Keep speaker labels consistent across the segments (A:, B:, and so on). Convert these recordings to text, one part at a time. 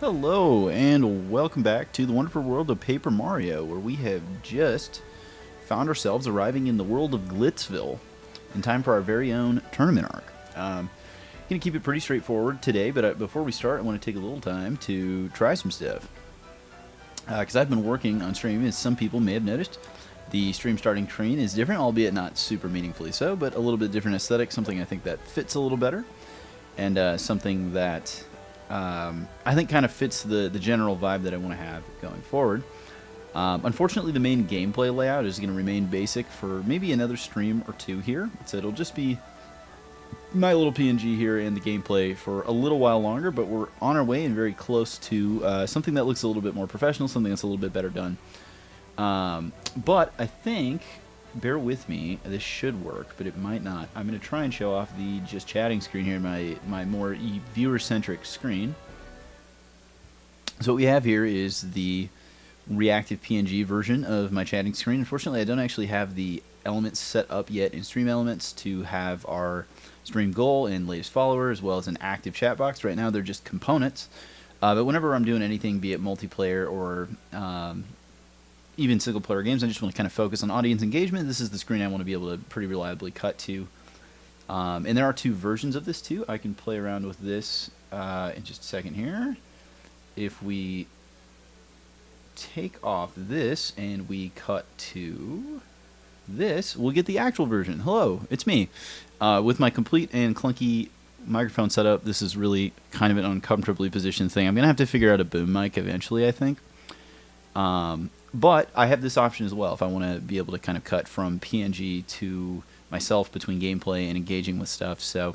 A: Hello, and welcome back to the wonderful world of Paper Mario, where we have just found ourselves arriving in the world of Glitzville in time for our very own tournament arc. Going to keep it pretty straightforward today, but before we start, I want to take a little time to try some stuff. Because I've been working on streaming, as some people may have noticed. The stream starting screen is different, albeit not super meaningfully so, but a little bit different aesthetic, something I think that fits a little better, and something that I think kind of fits the general vibe that I want to have going forward. Unfortunately, the main gameplay layout is going to remain basic for maybe another stream or two here, so it'll just be my little PNG here and the gameplay for a little while longer, but we're on our way and very close to something that looks a little bit more professional, something that's a little bit better done. But I think, bear with me, this should work, but it might not. I'm going to try and show off the just chatting screen here, my more viewer-centric screen. So what we have here is the reactive PNG version of my chatting screen. Unfortunately, I don't actually have the elements set up yet in Stream Elements to have our stream goal and latest follower, as well as an active chat box. Right now, they're just components. But whenever I'm doing anything, be it multiplayer or even single-player games, I just want to kind of focus on audience engagement. This is the screen I want to be able to pretty reliably cut to. And there are two versions of this, too. I can play around with this in just a second here. If we take off this and we cut to this, we'll get the actual version. Hello, it's me. With my complete and clunky microphone setup, this is really kind of an uncomfortably positioned thing. I'm going to have to figure out a boom mic eventually, I think. But I have this option as well if I want to be able to kind of cut from PNG to myself between gameplay and engaging with stuff. So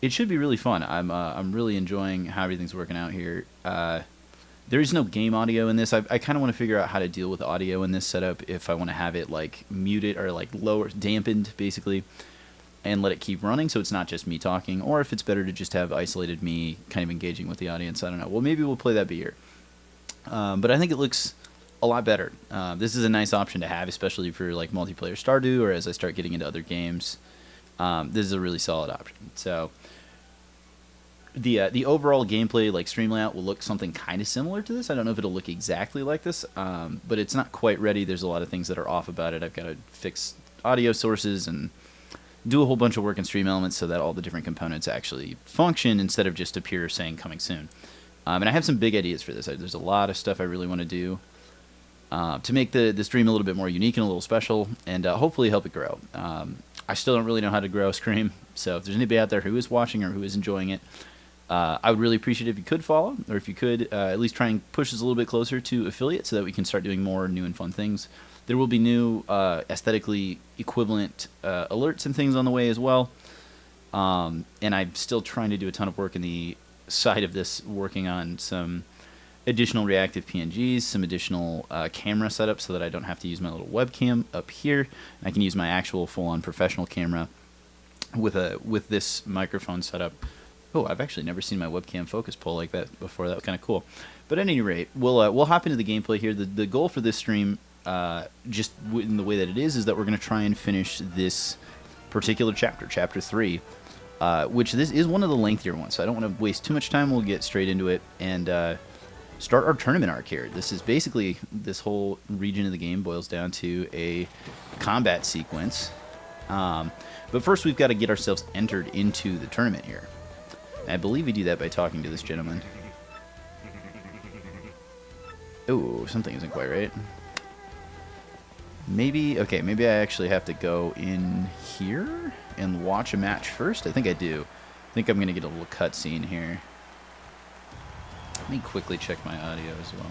A: it should be really fun. I'm really enjoying how everything's working out here. There is no game audio in this. I kind of want to figure out how to deal with audio in this setup if I want to have it like muted or like lower, dampened basically, and let it keep running so it's not just me talking, or if it's better to just have isolated me kind of engaging with the audience. I don't know. Well, maybe we'll play that by ear. But I think it looks a lot better. This is a nice option to have, especially for like multiplayer Stardew or as I start getting into other games. This is a really solid option. So the overall gameplay, like stream layout, will look something kind of similar to this. I don't know if it'll look exactly like this, but it's not quite ready. There's a lot of things that are off about it. I've got to fix audio sources and do a whole bunch of work in Stream Elements so that all the different components actually function instead of just appear saying coming soon. And I have some big ideas for this. There's a lot of stuff I really want to do to make the stream a little bit more unique and a little special, and hopefully help it grow. I still don't really know how to grow a stream, so if there's anybody out there who is watching or who is enjoying it, I would really appreciate it if you could follow, or if you could at least try and push us a little bit closer to affiliate so that we can start doing more new and fun things. There will be new aesthetically equivalent alerts and things on the way as well. And I'm still trying to do a ton of work in the side of this, working on some additional reactive PNGs, some additional camera setups so that I don't have to use my little webcam up here. I can use my actual full-on professional camera with this microphone setup. Oh, I've actually never seen my webcam focus pull like that before. That was kind of cool. But at any rate, we'll hop into the gameplay here. The goal for this stream, just in the way that it is that we're going to try and finish this particular chapter, Chapter 3, which this is one of the lengthier ones, so I don't want to waste too much time. We'll get straight into it and start our tournament arc here. This is basically, this whole region of the game boils down to a combat sequence. But first we've got to get ourselves entered into the tournament here. And I believe we do that by talking to this gentleman. Oh, something isn't quite right. Maybe I actually have to go in here and watch a match first. I think I do. I think I'm going to get a little cutscene here. Let me quickly check my audio as well.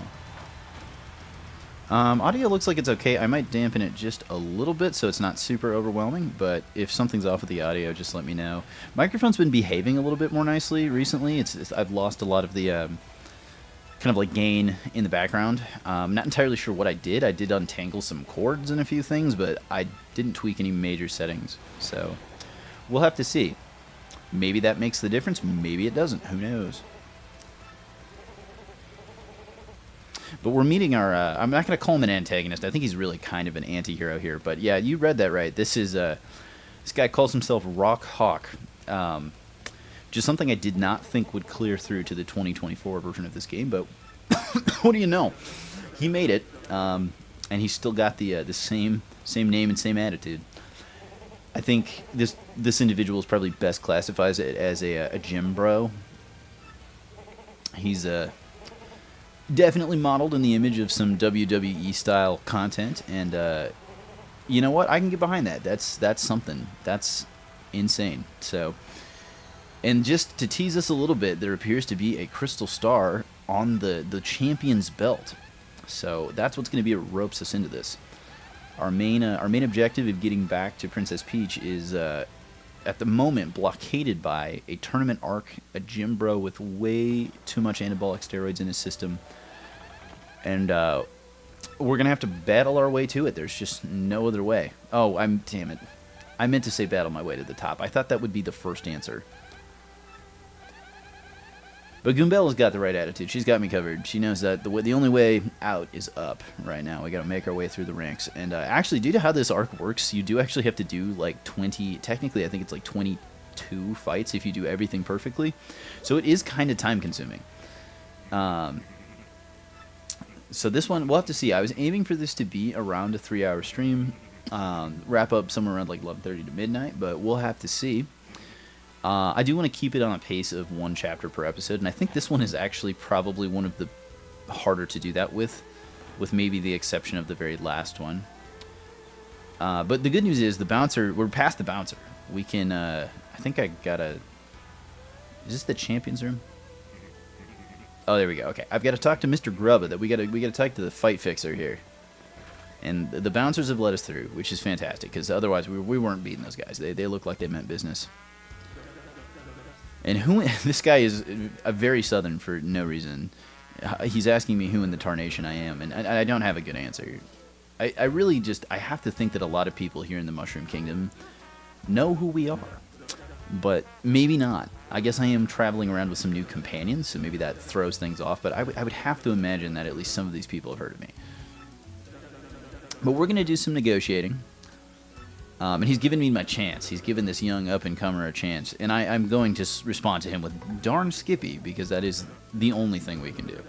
A: Audio looks like it's okay. I might dampen it just a little bit so it's not super overwhelming, but if something's off with the audio, just let me know. Microphone's been behaving a little bit more nicely recently. I've lost a lot of the kind of like gain in the background. I'm not entirely sure what I did. I did untangle some cords and a few things, but I didn't tweak any major settings. So we'll have to see. Maybe that makes the difference. Maybe it doesn't. Who knows? But we're meeting our, I'm not going to call him an antagonist. I think he's really kind of an anti-hero here. But yeah, you read that right. This is, this guy calls himself Rock Hawk. Just something I did not think would clear through to the 2024 version of this game, but what do you know? He made it, and he's still got the same name and same attitude. I think this individual is probably best classifies it as a gym bro. He's definitely modeled in the image of some WWE style content, and you know what? I can get behind that. That's something. That's insane. So, and just to tease us a little bit, there appears to be a crystal star on the champion's belt. So that's what's going to be what ropes us into this. Our main objective of getting back to Princess Peach is at the moment blockaded by a tournament arc, a gym bro with way too much anabolic steroids in his system, and we're gonna have to battle our way to it. There's just no other way. Oh, damn it! I meant to say battle my way to the top. I thought that would be the first answer. But Goombella's got the right attitude. She's got me covered. She knows that the only way out is up right now. We got to make our way through the ranks. And actually, due to how this arc works, you do actually have to do like 20... Technically, I think it's like 22 fights if you do everything perfectly. So it is kind of time-consuming. So this one, we'll have to see. I was aiming for this to be around a 3-hour stream. Wrap up somewhere around like 11:30 to midnight. But we'll have to see. I do want to keep it on a pace of 1 chapter per episode, and I think this one is actually probably one of the harder to do that with maybe the exception of the very last one. But the good news is the bouncer, we're past the bouncer. We can, I think I got a, is this the champions room? Oh, there we go. Okay, I've got to talk to Mr. Grubba. That we got to talk to the fight fixer here. And the bouncers have let us through, which is fantastic, because otherwise we weren't beating those guys. They looked like they meant business. And this guy is a very southern for no reason. He's asking me who in the tarnation I am, and I don't have a good answer. I really just, I have to think that a lot of people here in the Mushroom Kingdom know who we are. But maybe not. I guess I am traveling around with some new companions, so maybe that throws things off, but I would have to imagine that at least some of these people have heard of me. But we're going to do some negotiating. And he's given me my chance. He's given this young up-and-comer a chance. And I'm going to respond to him with darn Skippy, because that is the only thing we can do.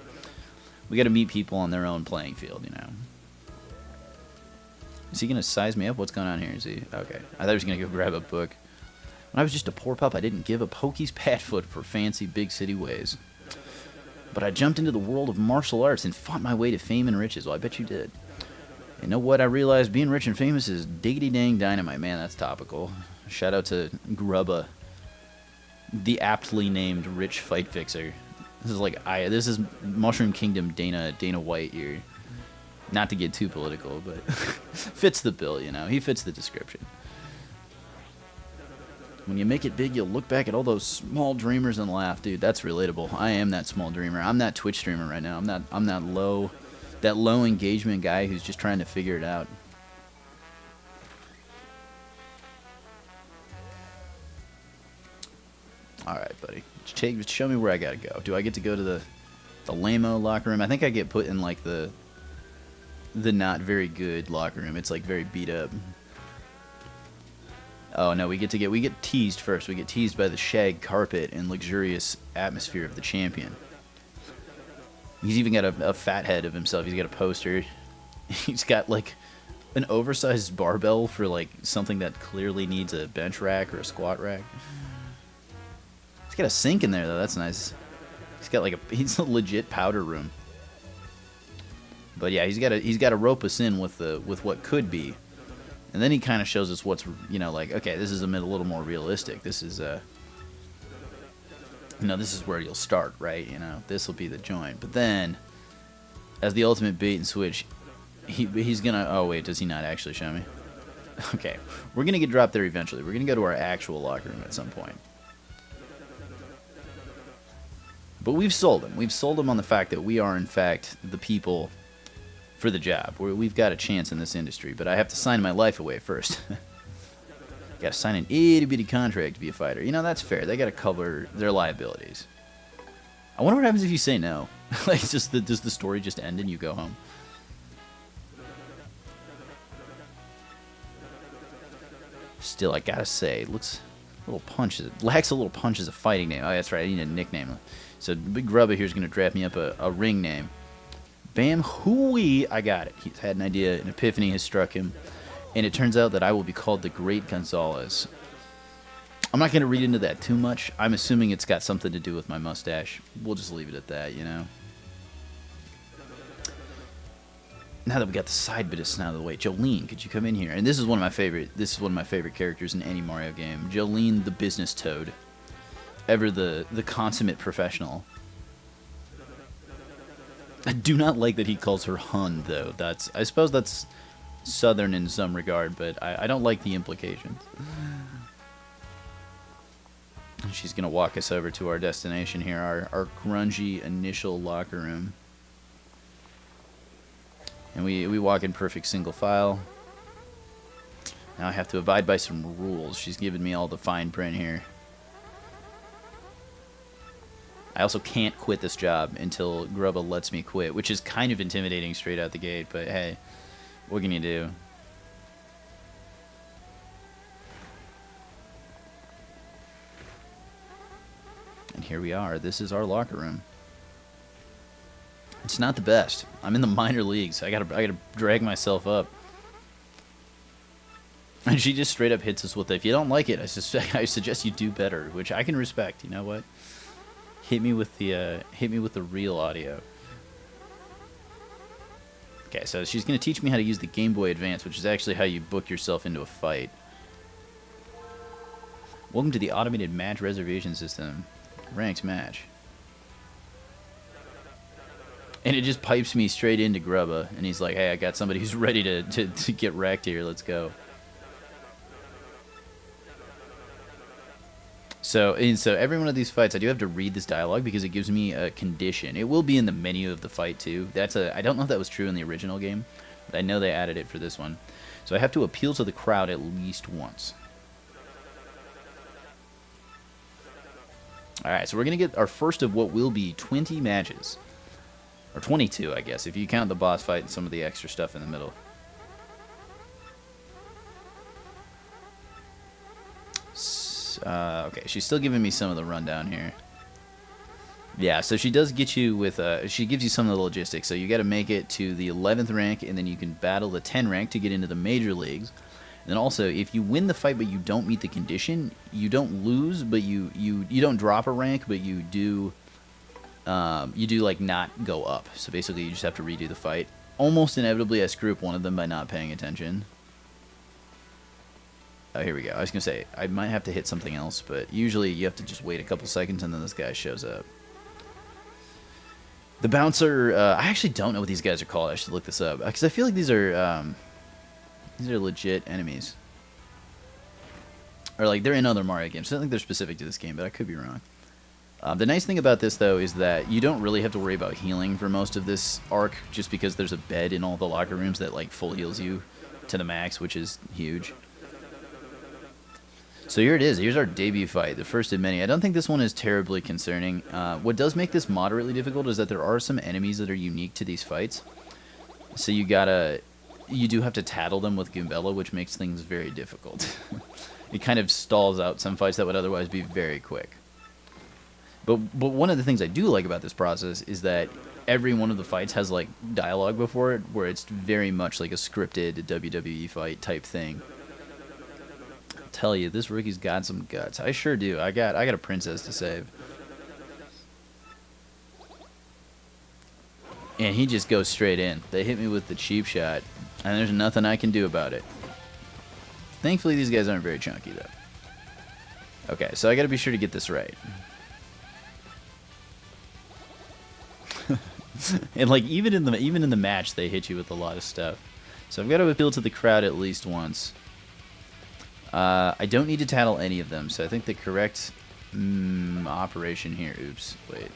A: We got to meet people on their own playing field, you know. Is he going to size me up? What's going on here? Is he? Okay. I thought he was going to go grab a book. When I was just a poor pup, I didn't give a pokey's patfoot for fancy big city ways. But I jumped into the world of martial arts and fought my way to fame and riches. Well, I bet you did. You know what? I realized being rich and famous is diggity-dang dynamite. Man, that's topical. Shout out to Grubba, the aptly named rich fight fixer. This is like this is Mushroom Kingdom Dana White here. Not to get too political, but fits the bill, you know. He fits the description. When you make it big, you'll look back at all those small dreamers and laugh, dude. That's relatable. I am that small dreamer. I'm that Twitch streamer right now. I'm that low engagement guy who's just trying to figure it out. All right, buddy. Show me where I gotta go. Do I get to go to the lame-o locker room? I think I get put in like the not very good locker room. It's like very beat up. Oh no, we get teased first. We get teased by the shag carpet and luxurious atmosphere of the champion. He's even got a fat head of himself. He's got a poster. He's got like an oversized barbell for like something that clearly needs a bench rack or a squat rack. He's got a sink in there though. That's nice. He's a legit powder room. But yeah, he's got to rope us in with what could be, and then he kind of shows us what's, you know, like, okay, this is a little more realistic. This is this is where you'll start, right? You know, this will be the joint. But then, as the ultimate bait and switch, he's gonna. Oh wait, does he not actually show me? Okay, we're gonna get dropped there eventually. We're gonna go to our actual locker room at some point. But we've sold him. We've sold him on the fact that we are, in fact, the people for the job. We've got a chance in this industry, but I have to sign my life away first. Got to sign an itty-bitty contract to be a fighter. You know, that's fair. They got to cover their liabilities. I wonder what happens if you say no. Like, does the story just end and you go home? Still, I gotta say, looks Little punch. Lacks a little punch as a fighting name. Oh, that's right. I need a nickname. So Big Grubba here is going to draft me up a ring name. Bam hooey. I got it. He's had an idea. An epiphany has struck him. And it turns out that I will be called the Great Gonzalez. I'm not going to read into that too much. I'm assuming it's got something to do with my mustache. We'll just leave it at that, you know. Now that we got the side bit of snout out of the way, Jolene, could you come in here? And this is one of my favorite. This is one of my favorite characters in any Mario game. Jolene, the business toad, ever the consummate professional. I do not like that he calls her Hun, though. I suppose that's Southern in some regard, but I don't like the implications. She's gonna walk us over to our destination here, our grungy initial locker room. And we walk in perfect single file. Now I have to abide by some rules. She's giving me all the fine print here. I also can't quit this job until Grubba lets me quit, which is kind of intimidating straight out the gate, but hey, what can you do? And here we are. This is our locker room. It's not the best. I'm in the minor leagues. I gotta drag myself up. And she just straight up hits us with, if you don't like it, I suggest you do better, which I can respect. You know what? Hit me with the real audio. Okay, so she's gonna teach me how to use the Game Boy Advance, which is actually how you book yourself into a fight. Welcome to the automated match reservation system. Ranks match. And it just pipes me straight into Grubba, and he's like, hey, I got somebody who's ready to get wrecked here, let's go. So every one of these fights, I do have to read this dialogue because it gives me a condition. It will be in the menu of the fight, too. I don't know if that was true in the original game, but I know they added it for this one. So I have to appeal to the crowd at least once. Alright, so we're going to get our first of what will be 20 matches. Or 22, I guess, if you count the boss fight and some of the extra stuff in the middle. Okay, she's still giving me some of the rundown here. Yeah, so she does get you with, she gives you some of the logistics. So you got to make it to the 11th rank, and then you can battle the 10 rank to get into the major leagues. And then also, if you win the fight but you don't meet the condition, you don't lose, but you don't drop a rank, but you do like not go up. So basically, you just have to redo the fight. Almost inevitably, I screw up one of them by not paying attention. Oh, here we go. I was going to say, I might have to hit something else, but usually you have to just wait a couple seconds and then this guy shows up. The bouncer, I actually don't know what these guys are called. I should look this up. Because I feel like these are legit enemies. Or like, they're in other Mario games. I don't think they're specific to this game, but I could be wrong. The nice thing about this, though, is that you don't really have to worry about healing for most of this arc, just because there's a bed in all the locker rooms that, like, full heals you to the max, which is huge. So here it is. Here's our debut fight, the first of many. I don't think this one is terribly concerning. What does make this moderately difficult is that there are some enemies that are unique to these fights. So you do have to tattle them with Goombella, which makes things very difficult. It kind of stalls out some fights that would otherwise be very quick. But one of the things I do like about this process is that every one of the fights has like dialogue before it, where it's very much like a scripted WWE fight type thing. I'll tell you, this rookie's got some guts. I sure do. I got a princess to save. And he just goes straight in. They hit me with the cheap shot, and there's nothing I can do about it. Thankfully, these guys aren't very chunky, though. Okay, so I got to be sure to get this right. And like even in the match, they hit you with a lot of stuff. So I've got to appeal to the crowd at least once. I don't need to tattle any of them, so I think the correct operation here. Oops, wait.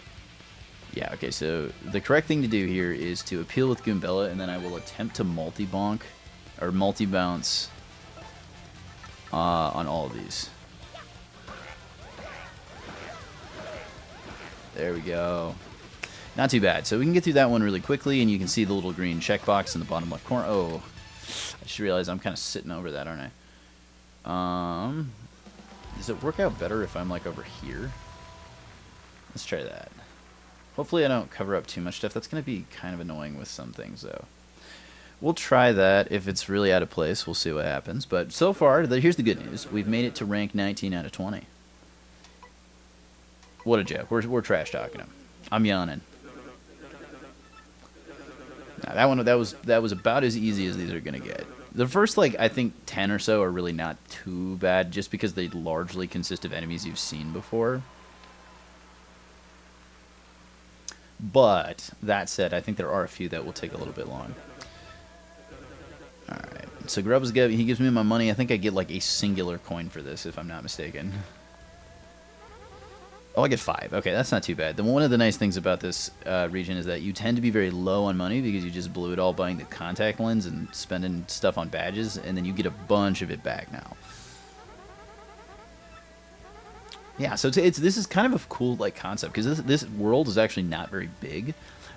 A: Yeah, okay. So the correct thing to do here is to appeal with Goombella, and then I will attempt to multi-bonk or multi-bounce on all of these. There we go. Not too bad. So we can get through that one really quickly, and you can see the little green checkbox in the bottom left corner. Oh, I just realized I'm kind of sitting over that, aren't I? Does it work out better if I'm like over here? Let's try that. Hopefully I don't cover up too much stuff. That's going to be kind of annoying with some things, though. We'll try that. If it's really out of place, we'll see what happens. But so far, here's the good news. We've made it to rank 19 out of 20. What a joke. We're trash talking him. I'm yawning. Now, that was about as easy as these are going to get. The first, like, I think 10 or so are really not too bad, just because they largely consist of enemies you've seen before. But, that said, I think there are a few that will take a little bit long. Alright, so Grubbs, he gives me my money. I think I get, like, a singular coin for this, if I'm not mistaken. Oh, I get 5. Okay, that's not too bad. One of the nice things about this region is that you tend to be very low on money because you just blew it all buying the contact lens and spending stuff on badges, and then you get a bunch of it back now. Yeah, so this is kind of a cool like concept because this world is actually not very big,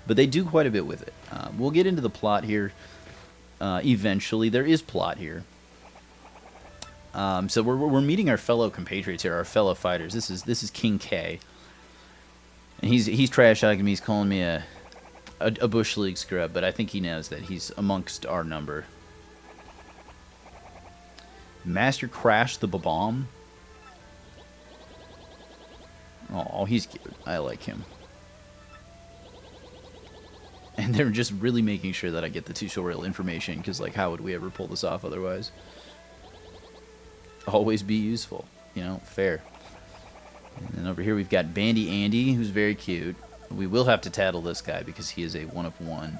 A: but they do quite a bit with it. We'll get into the plot here eventually. There is plot here. So we're meeting our fellow compatriots here, our fellow fighters. This is King K, and he's trash talking me. He's calling me a bush league scrub, but I think he knows that he's amongst our number. Master Crash the Bomb. Oh, he's cute. I like him. And they're just really making sure that I get the tutorial information, because like, how would we ever pull this off otherwise? Always be useful, you know, fair. And then over here we've got Bandy Andy, who's very cute. We will have to tattle this guy because he is a 1-of-1.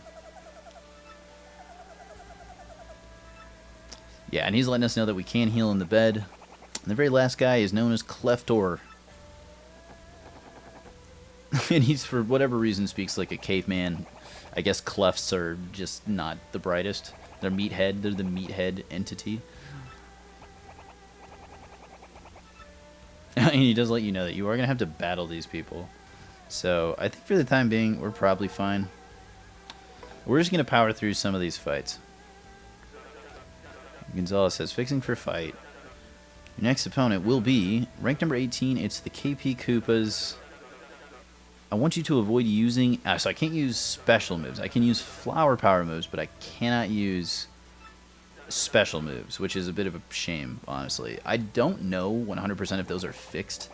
A: Yeah, and he's letting us know that we can heal in the bed. And the very last guy is known as Cleftor. And he's, for whatever reason, speaks like a caveman. I guess clefts are just not the brightest. They're meathead. They're the meathead entity. And he does let you know that you are going to have to battle these people. So I think for the time being, we're probably fine. We're just going to power through some of these fights. Gonzalez says, fixing for fight. Your next opponent will be rank number 18. It's the KP Koopas. I want you to avoid using... so I can't use special moves. I can use flower power moves, but I cannot use special moves, which is a bit of a shame, honestly. I don't know 100% if those are fixed.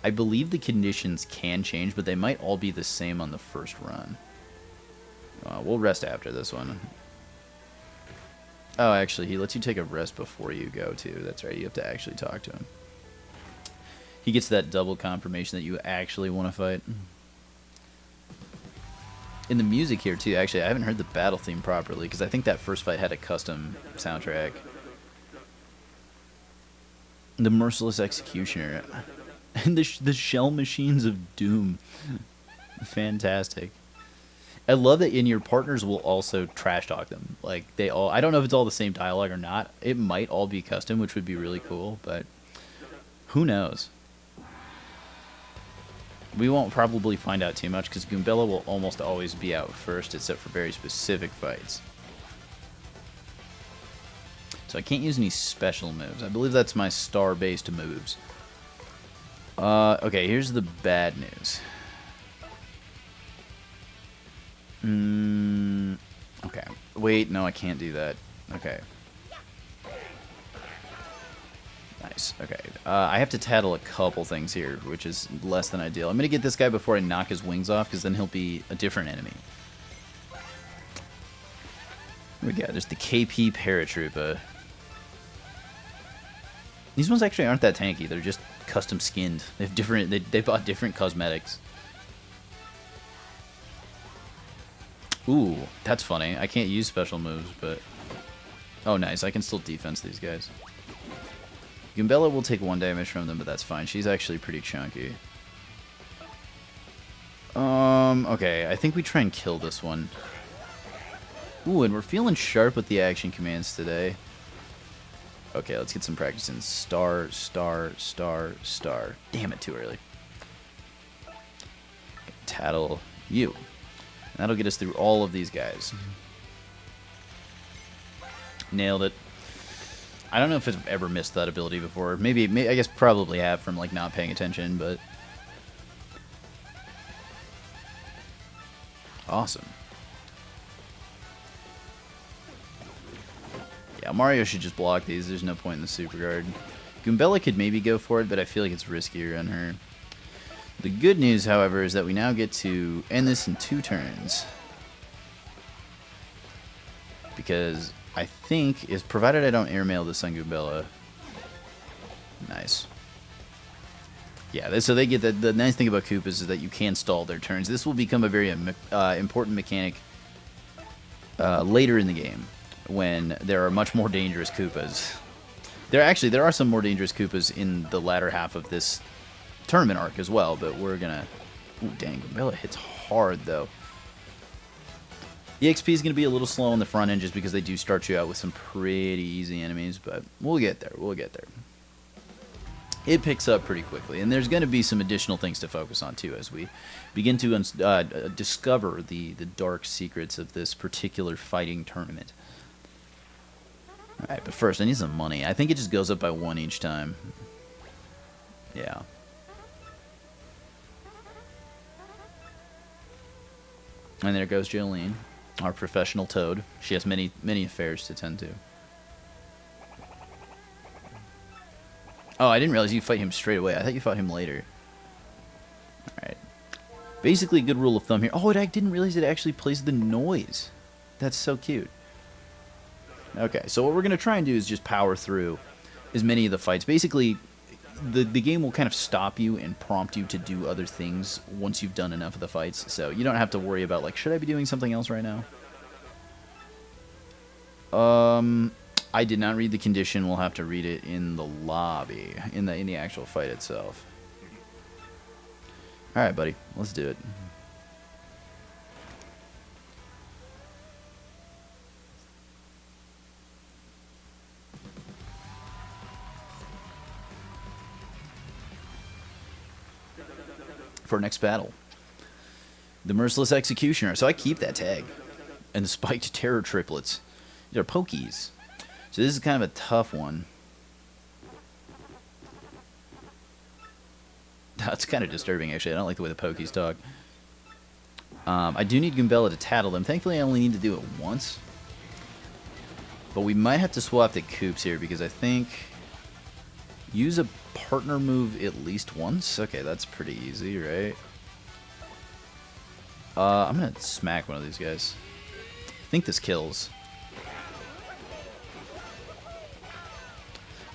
A: I believe the conditions can change, but they might all be the same on the first run. We'll rest after this one. Oh, actually, he lets you take a rest before you go, too. That's right, you have to actually talk to him. He gets that double confirmation that you actually want to fight. In the music here, too, actually, I haven't heard the battle theme properly, because I think that first fight had a custom soundtrack. The Merciless Executioner. And the Shell Machines of Doom. Fantastic. I love that your partners will also trash talk them. Like, they all... I don't know if it's all the same dialogue or not. It might all be custom, which would be really cool, but who knows? We won't probably find out too much because Goombella will almost always be out first, except for very specific fights. So I can't use any special moves. I believe that's my star-based moves. Okay, here's the bad news. Okay. Wait, no, I can't do that. Okay. Nice. Okay. I have to tattle a couple things here, which is less than ideal. I'm going to get this guy before I knock his wings off, because then he'll be a different enemy. Here we go. There's the KP Paratroopa. These ones actually aren't that tanky. They're just custom skinned. They have different. They bought different cosmetics. Ooh, that's funny. I can't use special moves, but... Oh, nice. I can still defense these guys. Goombella will take 1 damage from them, but that's fine. She's actually pretty chunky. Okay. I think we try and kill this one. Ooh, and we're feeling sharp with the action commands today. Okay, let's get some practice in. Star, star, star, star. Damn it, too early. Tattle you. And that'll get us through all of these guys. Nailed it. I don't know if I've ever missed that ability before. Maybe I guess probably have from like not paying attention, but awesome. Yeah, Mario should just block these. There's no point in the super guard. Goombella could maybe go for it, but I feel like it's riskier on her. The good news, however, is that we now get to end this in 2 turns. Because I think, is provided I don't airmail this on Goombella. Nice. Yeah, so they get the nice thing about Koopas is that you can stall their turns. This will become a very important mechanic later in the game when there are much more dangerous Koopas. There are some more dangerous Koopas in the latter half of this tournament arc as well, but we're gonna... Ooh, dang, Goombella hits hard, though. EXP is going to be a little slow on the front end just because they do start you out with some pretty easy enemies, but we'll get there. We'll get there. It picks up pretty quickly, and there's going to be some additional things to focus on, too, as we begin to discover the dark secrets of this particular fighting tournament. Alright, but first, I need some money. I think it just goes up by 1 each time. Yeah. And there goes Jolene, our professional toad. She has many affairs to tend to. Oh, I didn't realize you fight him straight away. I thought you fought him later. Alright. Basically, good rule of thumb here. Oh, I didn't realize it actually plays the noise. That's so cute. Okay, so what we're going to try and do is just power through as many of the fights. Basically, the game will kind of stop you and prompt you to do other things once you've done enough of the fights. So you don't have to worry about, like, should I be doing something else right now? I did not read the condition. We'll have to read it in the lobby, in the actual fight itself. All right, buddy, let's do it. For our next battle, the Merciless Executioner. So I keep that tag. And the Spiked Terror Triplets. These are Pokies. So this is kind of a tough one. That's kind of disturbing, actually. I don't like the way the Pokies talk. I do need Goombella to tattle them. Thankfully, I only need to do it once. But we might have to swap the Koops here because I think... Use a partner move at least once? Okay, that's pretty easy, right? I'm going to smack one of these guys. I think this kills.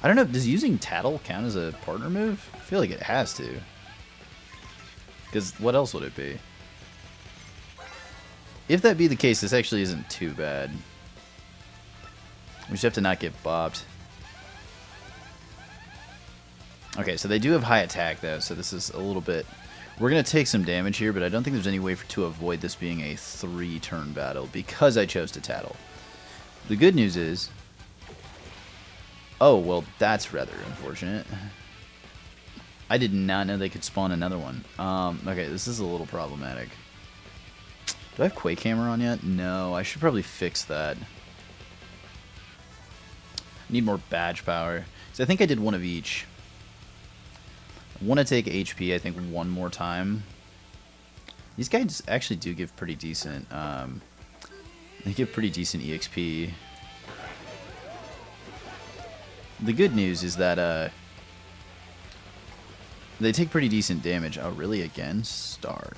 A: I don't know, does using Tattle count as a partner move? I feel like it has to. Because what else would it be? If that be the case, this actually isn't too bad. We just have to not get bopped. Okay, so they do have high attack, though, so this is a little bit... We're going to take some damage here, but I don't think there's any way to avoid this being a 3-turn battle because I chose to tattle. The good news is... Oh, well, that's rather unfortunate. I did not know they could spawn another one. Okay, this is a little problematic. Do I have Quake Hammer on yet? No, I should probably fix that. Need more badge power. So I think I did one of each. I want to take HP, I think, one more time. These guys actually do give pretty decent, they give pretty decent EXP. The good news is that, they take pretty decent damage. Oh, really? Again? Star.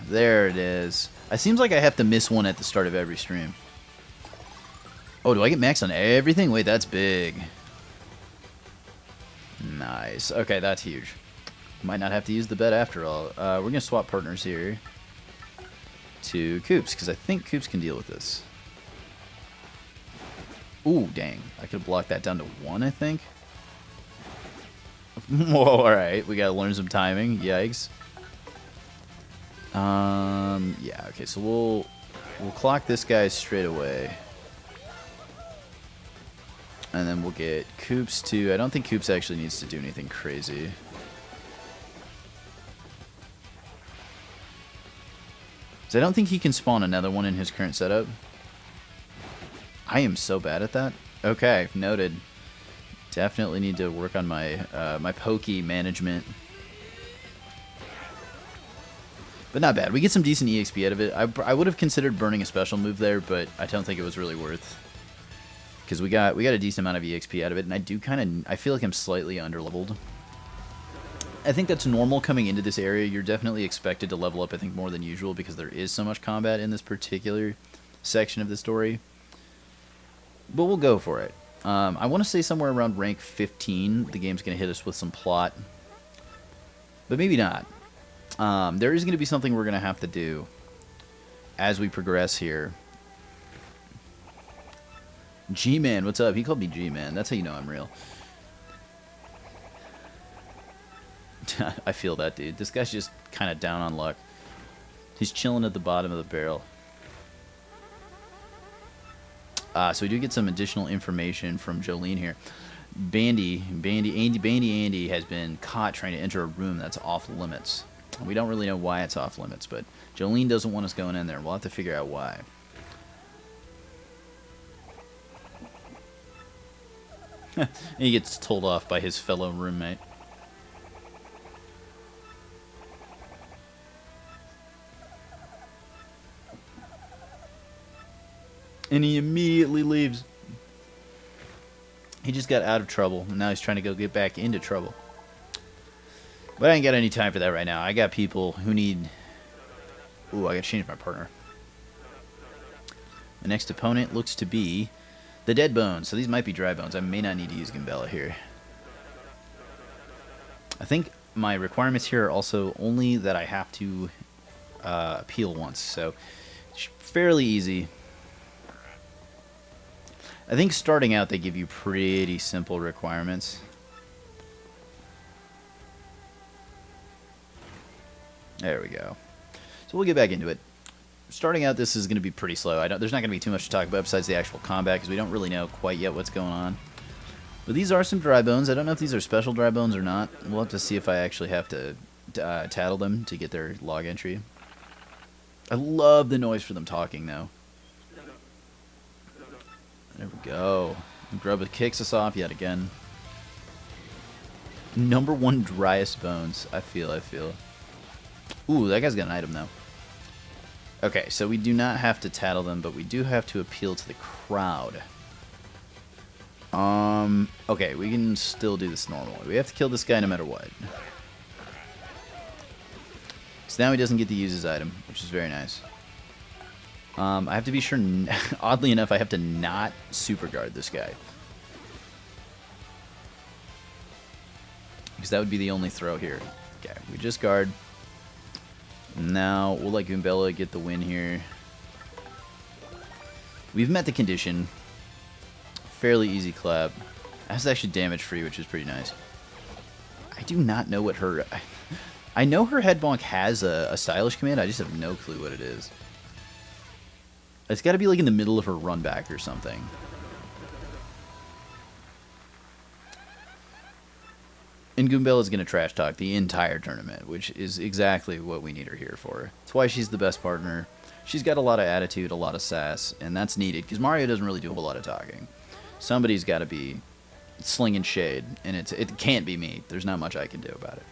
A: There it is. It seems like I have to miss one at the start of every stream. Oh, do I get max on everything? Wait, that's big. Nice. Okay, that's huge. Might not have to use the bet after all. We're going to swap partners here to Koops, because I think Koops can deal with this. Ooh, dang. I could have blocked that down to 1, I think. Whoa, alright. We gotta learn some timing. Yikes. Yeah, okay, so we'll clock this guy straight away. And then we'll get Koops too. I don't think Koops actually needs to do anything crazy. So I don't think he can spawn another one in his current setup. I am so bad at that. Okay, noted. Definitely need to work on my my pokey management. But not bad. We get some decent EXP out of it. I would have considered burning a special move there, but I don't think it was really worth. Because we got a decent amount of EXP out of it, and I feel like I'm slightly underleveled. I think that's normal coming into this area. You're definitely expected to level up, I think, more than usual because there is so much combat in this particular section of the story. But we'll go for it. I want to say somewhere around rank 15, the game's going to hit us with some plot. But maybe not. There is going to be something we're going to have to do as we progress here. G-Man, what's up? He called me G-Man. That's how you know I'm real. I feel that, dude. This guy's just kind of down on luck. He's chilling at the bottom of the barrel. So we do get some additional information from Jolene here. Bandy Andy has been caught trying to enter a room that's off limits. We don't really know why it's off limits, but Jolene doesn't want us going in there. We'll have to figure out why. He gets told off by his fellow roommate. And he immediately leaves. He just got out of trouble, and now he's trying to go get back into trouble. But I ain't got any time for that right now. I got people who need... Ooh, I gotta change my partner. The next opponent looks to be the Dead Bones. So these might be Dry Bones. I may not need to use Gambella here. I think my requirements here are also only that I have to appeal once. So it's fairly easy. I think starting out they give you pretty simple requirements. There we go. So we'll get back into it. Starting out, this is going to be pretty slow. There's not going to be too much to talk about besides the actual combat because we don't really know quite yet what's going on. But these are some Dry Bones. I don't know if these are special Dry Bones or not. We'll have to see if I actually have to tattle them to get their log entry. I love the noise for them talking, though. There we go. Grubba kicks us off yet again. Number 1 driest bones. I feel. Ooh, that guy's got an item, though. Okay, so we do not have to tattle them, but we do have to appeal to the crowd. Okay, we can still do this normally. We have to kill this guy no matter what. So now he doesn't get to use his item, which is very nice. I have to be sure, oddly enough, I have to not super guard this guy. Because that would be the only throw here. Okay, we just guard. Now, we'll let Goombella get the win here. We've met the condition. Fairly easy clap. That's actually damage free, which is pretty nice. I do not know what her... I know her head bonk has a stylish command, I just have no clue what it is. It's got to be like in the middle of her run back or something. And Goombella's going to trash talk the entire tournament, which is exactly what we need her here for. That's why she's the best partner. She's got a lot of attitude, a lot of sass, and that's needed because Mario doesn't really do a whole lot of talking. Somebody's got to be slinging shade, and it can't be me. There's not much I can do about it.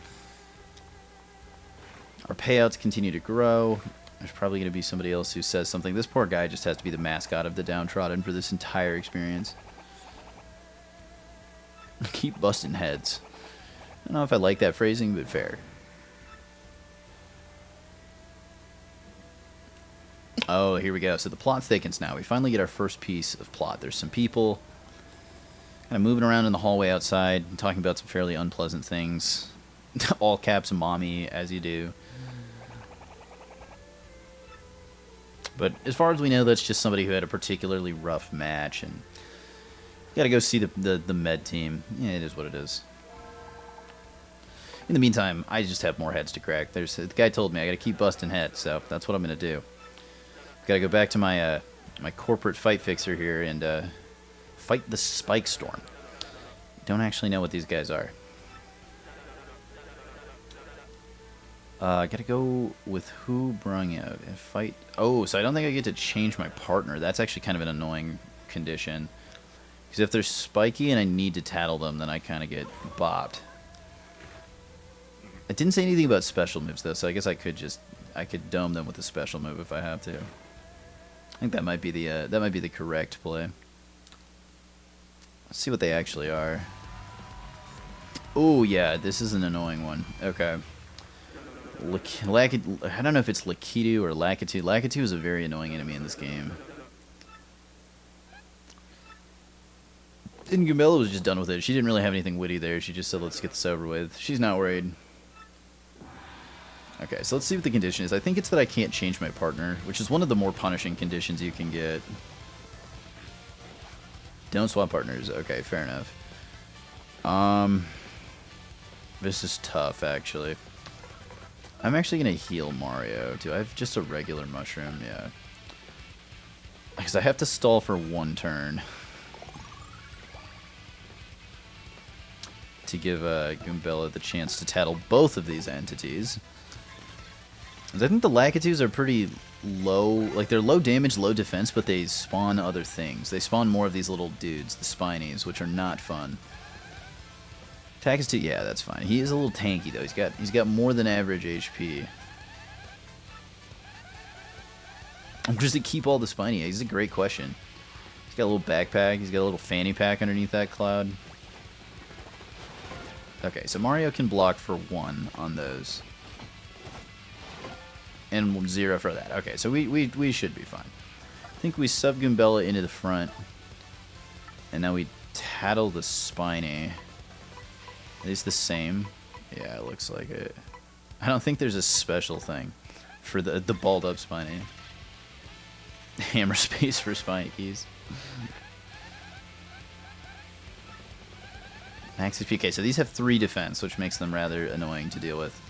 A: Our payouts continue to grow. There's probably going to be somebody else who says something. This poor guy just has to be the mascot of the downtrodden for this entire experience. Keep busting heads. I don't know if I like that phrasing, but fair. Oh, here we go. So the plot thickens now. We finally get our first piece of plot. There's some people kind of moving around in the hallway outside, talking about some fairly unpleasant things. All caps mommy, as you do. But as far as we know, that's just somebody who had a particularly rough match, and got to go see the med team. Yeah, it is what it is. In the meantime, I just have more heads to crack. The guy told me I got to keep busting heads, so that's what I'm gonna do. Got to go back to my my corporate fight fixer here and fight the Spike Storm. Don't actually know what these guys are. I gotta go with who brung out and fight. Oh, so I don't think I get to change my partner. That's actually kind of an annoying condition. Because if they're spiky and I need to tattle them, then I kind of get bopped. It didn't say anything about special moves, though, so I guess I could dome them with a special move if I have to. I think that might be the correct play. Let's see what they actually are. Oh yeah, this is an annoying one. Okay. I don't know if it's Lakitu or Lakitu. Lakitu is a very annoying enemy in this game. And Gumella was just done with it. She didn't really have anything witty there. She just said, let's get this over with. She's not worried. Okay, so let's see what the condition is. I think it's that I can't change my partner, which is one of the more punishing conditions you can get. Don't swap partners. Okay, fair enough. This is tough, actually. I'm actually going to heal Mario. Do I have just a regular mushroom? Yeah. Because I have to stall for 1 turn. To give Goombella the chance to tattle both of these entities. I think the Lakitus are pretty low, like they're low damage, low defense, but they spawn other things. They spawn more of these little dudes, the Spinies, which are not fun. Attack is 2, yeah, that's fine. He is a little tanky though. He's got more than average HP. Does it keep all the Spiny eggs? It's a great question. He's got a little backpack. He's got a little fanny pack underneath that cloud. Okay, so Mario can block for 1 on those. And 0 for that. Okay, so we should be fine. I think we sub Goombella into the front. And now we tattle the Spiny. Are these the same? Yeah, it looks like it. I don't think there's a special thing for the balled up Spiny. Hammer space for Spiny keys. Max HP. Okay, so these have 3 defense, which makes them rather annoying to deal with.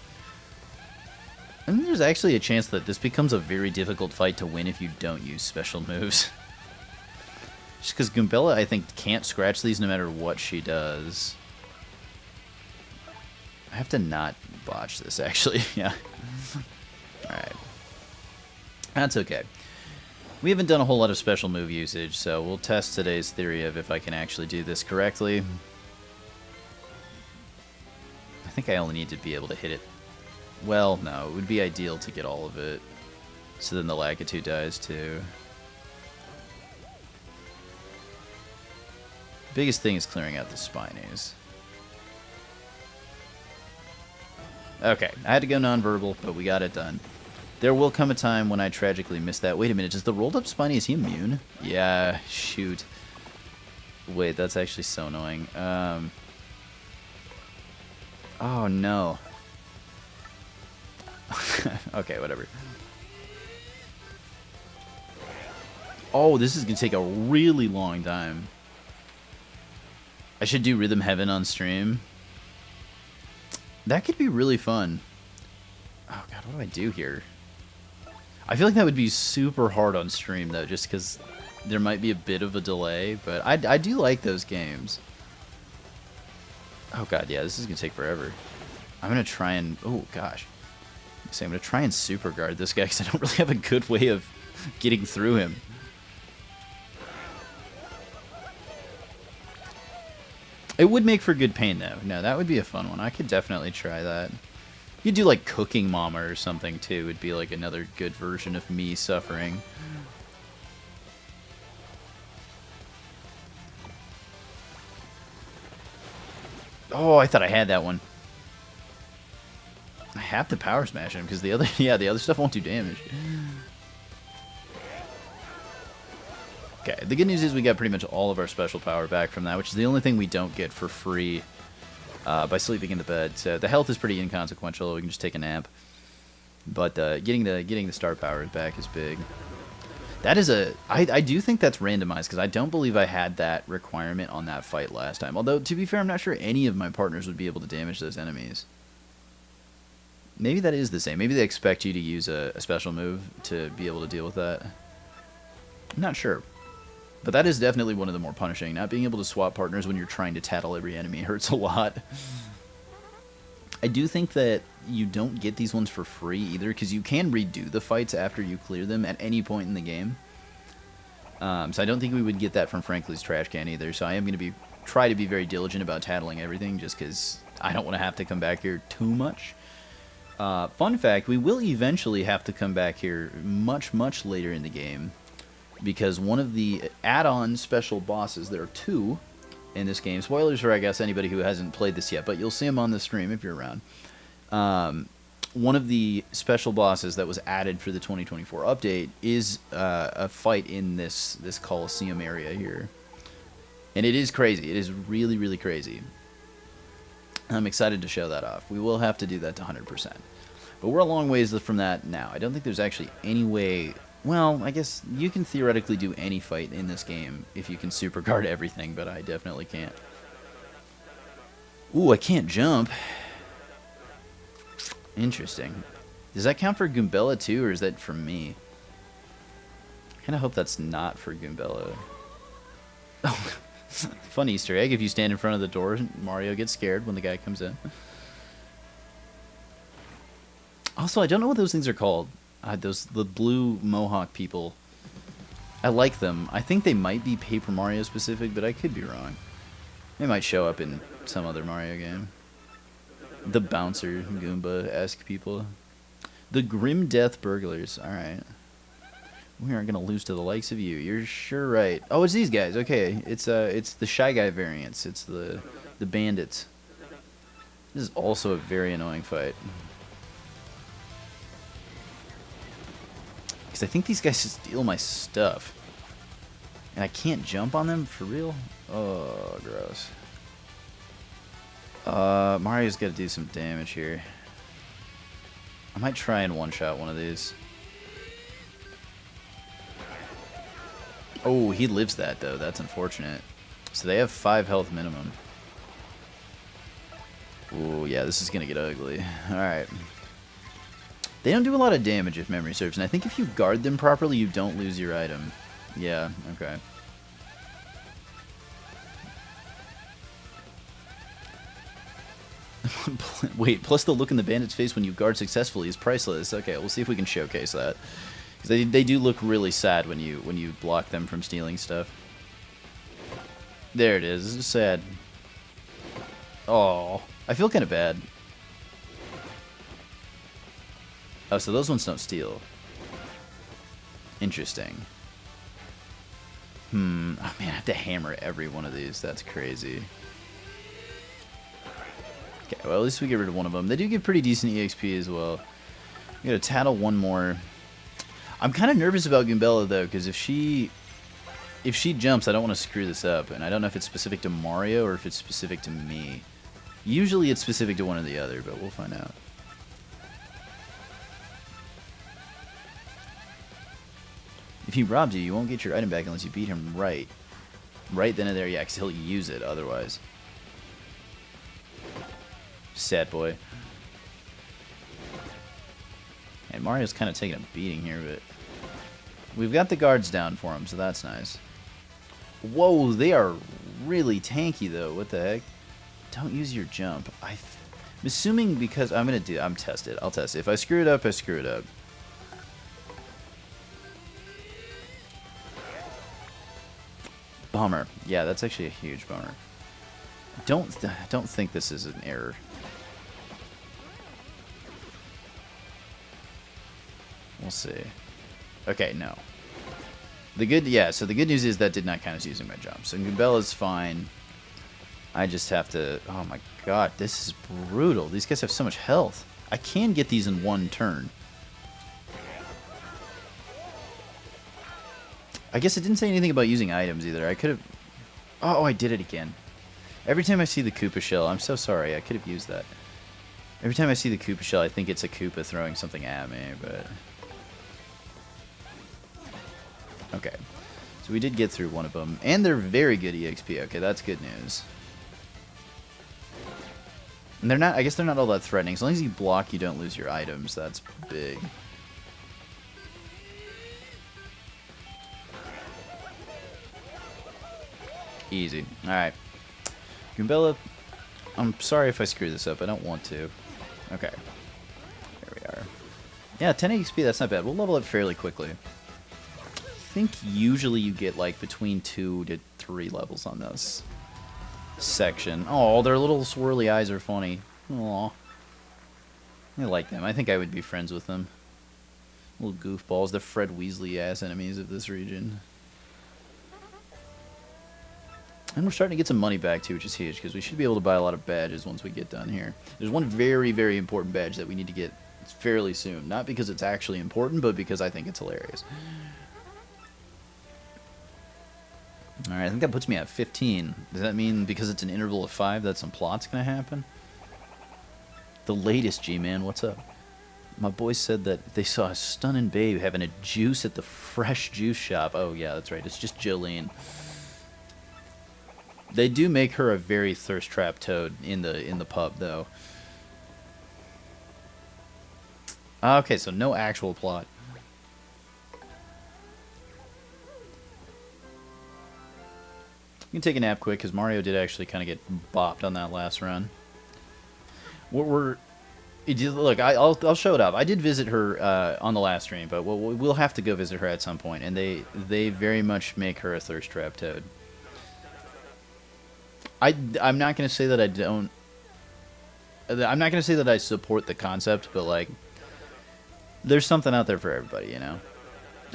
A: And there's actually a chance that this becomes a very difficult fight to win if you don't use special moves. Just because Goombella, I think, can't scratch these no matter what she does. I have to not botch this, actually. Yeah. Alright. That's okay. We haven't done a whole lot of special move usage, so we'll test today's theory of if I can actually do this correctly. I think I only need to be able to hit it. Well, no, it would be ideal to get all of it. So then the Lakitu dies too. Biggest thing is clearing out the Spinies. Okay, I had to go non-verbal, but we got it done. There will come a time when I tragically miss that. Wait a minute, does the rolled up Spiny, is he immune? Yeah, shoot. Wait, that's actually so annoying. Oh no. Okay, whatever. Oh, this is going to take a really long time. I should do Rhythm Heaven on stream. That could be really fun. Oh god, what do I do here? I feel like that would be super hard on stream, though, just because there might be a bit of a delay. But I do like those games. Oh god, yeah, this is going to take forever. I'm going to try and... Oh, gosh. I'm going to try and super guard this guy because I don't really have a good way of getting through him. It would make for good pain, though. No, that would be a fun one. I could definitely try that. You could do, like, Cooking Mama or something, too. It would be, like, another good version of me suffering. Oh, I thought I had that one. I have to power smash him because the other, yeah, the other stuff won't do damage. Okay, the good news is we got pretty much all of our special power back from that, which is the only thing we don't get for free by sleeping in the bed. So the health is pretty inconsequential. We can just take a nap. But getting the star powers back is big. That is a... I do think that's randomized because I don't believe I had that requirement on that fight last time. Although, to be fair, I'm not sure any of my partners would be able to damage those enemies. Maybe that is the same. Maybe they expect you to use a special move to be able to deal with that. I'm not sure. But that is definitely one of the more punishing. Not being able to swap partners when you're trying to tattle every enemy hurts a lot. I do think that you don't get these ones for free either, because you can redo the fights after you clear them at any point in the game. So I don't think we would get that from Franklin's trash can either. So I am going to try to be very diligent about tattling everything, just because I don't want to have to come back here too much. Fun fact, we will eventually have to come back here much, much later in the game, because one of the add-on special bosses, there are 2 in this game. Spoilers for, I guess, anybody who hasn't played this yet, but you'll see them on the stream if you're around. One of the special bosses that was added for the 2024 update is a fight in this Coliseum area here. And it is crazy. It is really, really crazy. I'm excited to show that off. We will have to do that to 100%. But we're a long ways from that now. I don't think there's actually any way... Well, I guess you can theoretically do any fight in this game if you can super guard everything, but I definitely can't. Ooh, I can't jump. Interesting. Does that count for Goombella too, or is that for me? I kind of hope that's not for Goombella. Oh, fun Easter egg. If you stand in front of the door, Mario gets scared when the guy comes in. Also, I don't know what those things are called. The blue mohawk people. I like them. I think they might be Paper Mario specific, but I could be wrong. They might show up in some other Mario game. The bouncer Goomba-esque people. The Grim Death Burglars. Alright. We aren't going to lose to the likes of you. You're sure right. Oh, it's these guys. Okay. It's the Shy Guy variants. It's the bandits. This is also a very annoying fight. Because I think these guys steal my stuff. And I can't jump on them? For real? Oh, gross. Mario's got to do some damage here. I might try and one-shot one of these. Oh, he lives that, though. That's unfortunate. So they have 5 health minimum. Oh, yeah, this is going to get ugly. Alright. They don't do a lot of damage if memory serves, and I think if you guard them properly, you don't lose your item. Yeah, okay. Wait, plus the look in the bandit's face when you guard successfully is priceless. Okay, we'll see if we can showcase that. Because they do look really sad when you block them from stealing stuff. There it is. This is sad. Oh, I feel kind of bad. Oh, so those ones don't steal. Interesting. Oh man, I have to hammer every one of these. That's crazy. Okay, well, at least we get rid of one of them. They do get pretty decent EXP as well. We gotta tattle one more. I'm kind of nervous about Goombella, though, because if she jumps, I don't want to screw this up. And I don't know if it's specific to Mario or if it's specific to me. Usually it's specific to one or the other, but we'll find out. If he robs you, you won't get your item back unless you beat him right. Right then and there, yeah, because he'll use it otherwise. Sad boy. And Mario's kind of taking a beating here, but we've got the guards down for him, so that's nice. Whoa, they are really tanky, though. What the heck? Don't use your jump. I'm assuming because I'm test it. I'll test it. If I screw it up, I screw it up. Bummer. Yeah, that's actually a huge bummer. Don't think this is an error. We'll see. Okay, no. So the good news is that did not count as using my jump. So Goombella's fine. I just have to... Oh my god, this is brutal. These guys have so much health. I can get these in one turn. I guess it didn't say anything about using items either. I could have... Oh, I did it again. Every time I see the Koopa shell, I'm so sorry. I could have used that. Every time I see the Koopa shell, I think it's a Koopa throwing something at me, but... Okay. So we did get through one of them. And they're very good EXP. Okay, that's good news. And they're not... I guess they're not all that threatening. As long as you block, you don't lose your items. That's big. Easy. Alright. Goombella, I'm sorry if I screw this up. I don't want to. Okay. There we are. Yeah, 10 XP, that's not bad. We'll level up fairly quickly. I think usually you get like between 2 to 3 levels on this section. Oh, their little swirly eyes are funny. Aw. I like them. I think I would be friends with them. Little goofballs. The Fred Weasley-ass enemies of this region. And we're starting to get some money back, too, which is huge, because we should be able to buy a lot of badges once we get done here. There's one very, very important badge that we need to get fairly soon. Not because it's actually important, but because I think it's hilarious. Alright, I think that puts me at 15. Does that mean because it's an interval of 5 that some plot's going to happen? The latest, G-Man, what's up? My boys said that they saw a stunning babe having a juice at the fresh juice shop. Oh, yeah, that's right. It's just Jolene. They do make her a very thirst trap toad in the pub, though. Okay, so no actual plot. You can take a nap quick, because Mario did actually kind of get bopped on that last run. Look, I'll show it up. I did visit her on the last stream, but we'll have to go visit her at some point, and they very much make her a thirst trap toad. I'm not gonna say that I don't. I'm not gonna say that I support the concept, but like, there's something out there for everybody, you know.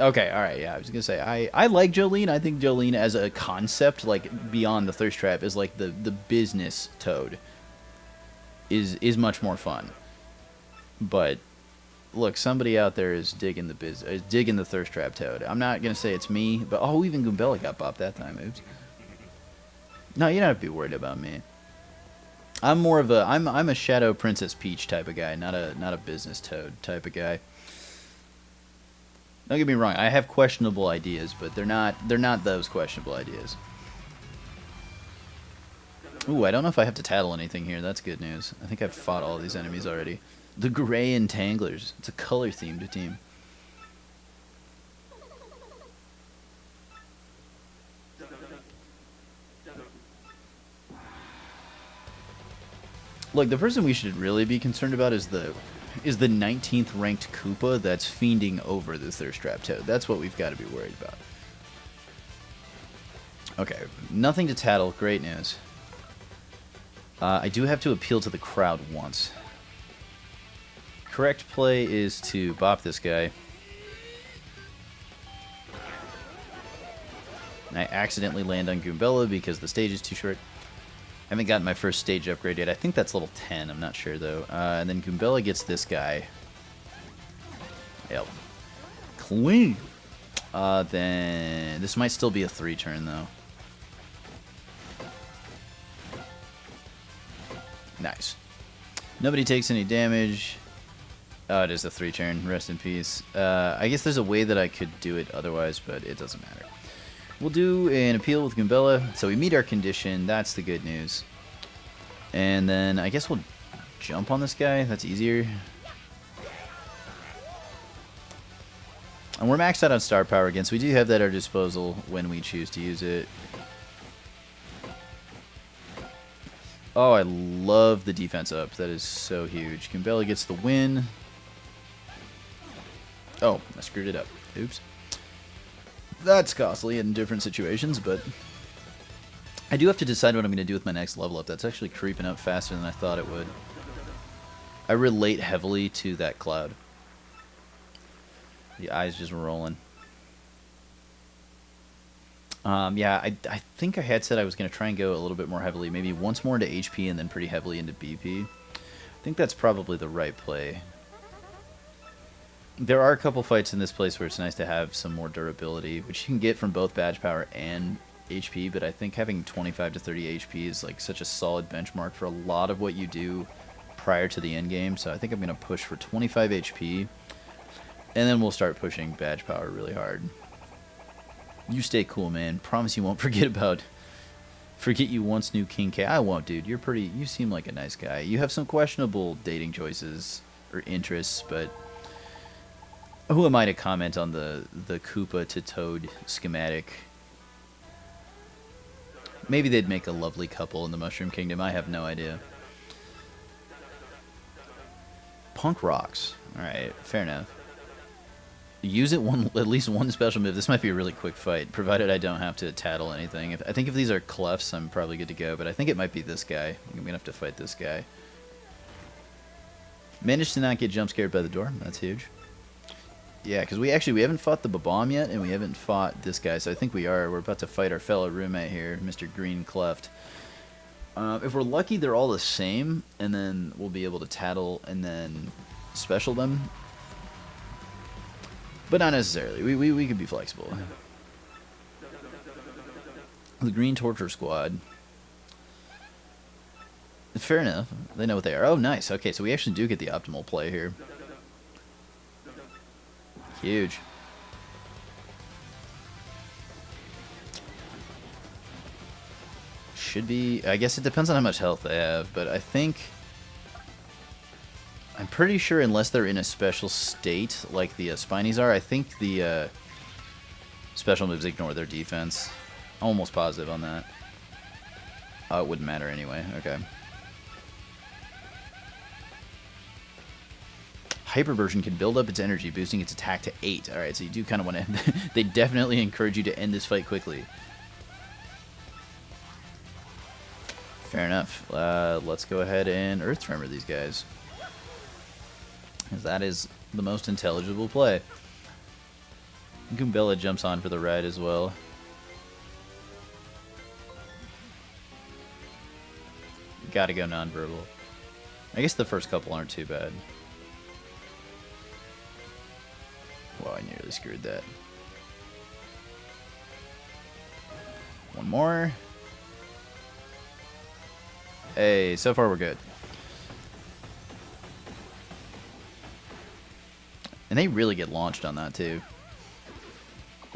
A: Okay, all right, yeah. I was gonna say I like Jolene. I think Jolene as a concept, like beyond the thirst trap, is like the business toad. Is much more fun. But look, somebody out there is digging the thirst trap toad. I'm not gonna say it's me, but oh, even Goombella got bopped that time. Oops. No, you don't have to be worried about me. I'm more of a I'm a Shadow Princess Peach type of guy, not a business toad type of guy. Don't get me wrong, I have questionable ideas, but they're not those questionable ideas. Ooh, I don't know if I have to tattle anything here. That's good news. I think I've fought all these enemies already. The Gray Entanglers. It's a color-themed team. Look, the person we should really be concerned about is the 19th ranked Koopa that's fiending over the Thirst Trap Toad. That's what we've got to be worried about. Okay, nothing to tattle. Great news. I do have to appeal to the crowd once. Correct play is to bop this guy. And I accidentally land on Goombella because the stage is too short. I haven't gotten my first stage upgrade yet. I think that's level 10. I'm not sure, though. And then Goombella gets this guy. Yep. Clean. Then this might still be a 3-turn, though. Nice. Nobody takes any damage. Oh, it is a 3-turn. Rest in peace. I guess there's a way that I could do it otherwise, but it doesn't matter. We'll do an appeal with Goombella. So we meet our condition. That's the good news. And then I guess we'll jump on this guy. That's easier. And we're maxed out on star power again, so we do have that at our disposal when we choose to use it. Oh, I love the defense up. That is so huge. Goombella gets the win. Oh, I screwed it up. Oops. That's costly in different situations, but I do have to decide what I'm going to do with my next level up. That's actually creeping up faster than I thought it would. I relate heavily to that cloud. The eyes just rolling. Yeah, I think I had said I was going to try and go a little bit more heavily, maybe once more into HP and then pretty heavily into BP. I think that's probably the right play. There are a couple fights in this place where it's nice to have some more durability, which you can get from both badge power and HP, but I think having 25 to 30 HP is like such a solid benchmark for a lot of what you do prior to the end game, so I think I'm going to push for 25 HP, and then we'll start pushing badge power really hard. You stay cool, man. Promise you won't forget you once knew King K. I won't, dude. You seem like a nice guy. You have some questionable dating choices or interests, but who am I to comment on the Koopa to Toad schematic? Maybe they'd make a lovely couple in the Mushroom Kingdom. I have no idea. Punk rocks. Alright, fair enough. use it at least one special move. This might be a really quick fight, provided I don't have to tattle anything. I think if these are clefts, I'm probably good to go, but I think it might be this guy. I'm going to have to fight this guy. Managed to not get jump scared by the door. That's huge. Yeah, because we haven't fought the Babam yet, and we haven't fought this guy, so I think we're about to fight our fellow roommate here, Mr. Green Cleft. If we're lucky, they're all the same, and then we'll be able to tattle and then special them. But not necessarily. We could be flexible. The Green Torture Squad. Fair enough. They know what they are. Oh, nice. Okay, so we actually do get the optimal play here. Huge. Should be... I guess it depends on how much health they have, but I think... I'm pretty sure unless they're in a special state, like the Spinies are, I think the special moves ignore their defense. I'm almost positive on that. Oh, it wouldn't matter anyway. Okay. Hyperversion can build up its energy, boosting its attack to 8. Alright, so you do kind of want to... They definitely encourage you to end this fight quickly. Fair enough. Let's go ahead and Earth Tremor these guys. Because that is the most intelligible play. Goombella jumps on for the ride as well. Gotta go nonverbal. I guess the first couple aren't too bad. Well, I nearly screwed that. One more. Hey, so far we're good. And they really get launched on that, too.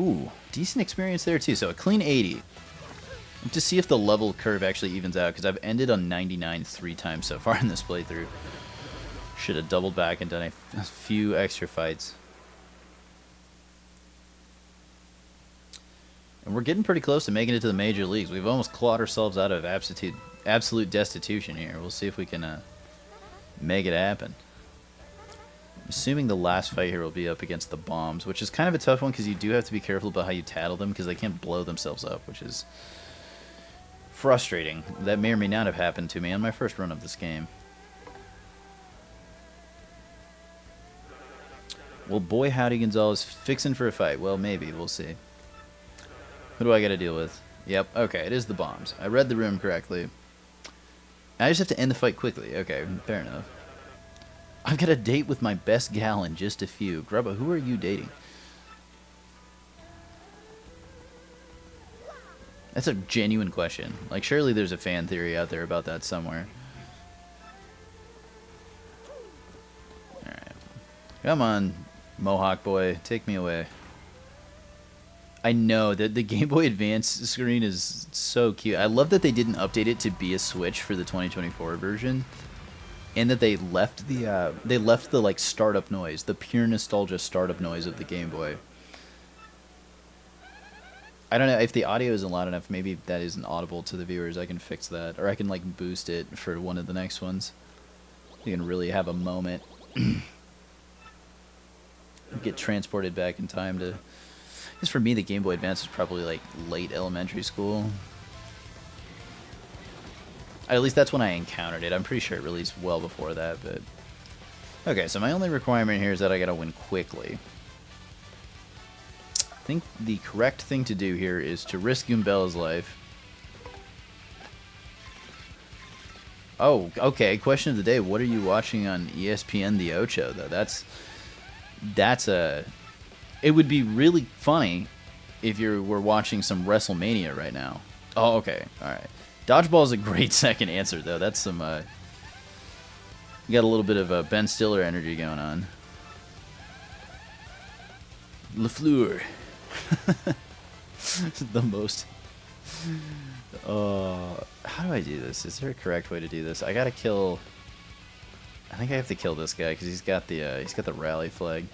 A: Ooh, decent experience there, too. So a clean 80. To see if the level curve actually evens out, because I've ended on 99 3 times so far in this playthrough. Should have doubled back and done a few extra fights. And we're getting pretty close to making it to the major leagues. We've almost clawed ourselves out of absolute destitution here. We'll see if we can make it happen. I'm assuming the last fight here will be up against the bombs, which is kind of a tough one because you do have to be careful about how you tattle them because they can't blow themselves up, which is frustrating. That may or may not have happened to me on my first run of this game. Well, boy howdy, Gonzalez fixing for a fight. Well, maybe. We'll see. Who do I got to deal with? Yep, okay, it is the bombs. I read the room correctly. I just have to end the fight quickly. Okay, fair enough. I've got a date with my best gal in just a few. Grubba, who are you dating? That's a genuine question. Like, surely there's a fan theory out there about that somewhere. Alright. Come on, Mohawk boy. Take me away. I know that the Game Boy Advance screen is so cute. I love that they didn't update it to be a Switch for the 2024 version, and that they left the like startup noise, the pure nostalgia startup noise of the Game Boy. I don't know if the audio isn't loud enough. Maybe that isn't audible to the viewers. I can fix that, or I can like boost it for one of the next ones. You can really have a moment. Get transported back in time to. Because for me, the Game Boy Advance is probably like late elementary school. At least that's when I encountered it. I'm pretty sure it released well before that, but... Okay, so my only requirement here is that I gotta win quickly. I think the correct thing to do here is to risk Goombella's life. Oh, okay, question of the day. What are you watching on ESPN The Ocho, though? That's a... It would be really funny if you were watching some WrestleMania right now. Oh, okay. All right. Dodgeball is a great second answer, though. That's some... You got a little bit of Ben Stiller energy going on. LaFleur. The most... how do I do this? Is there a correct way to do this? I gotta kill... I think I have to kill this guy because he's got the rally flag.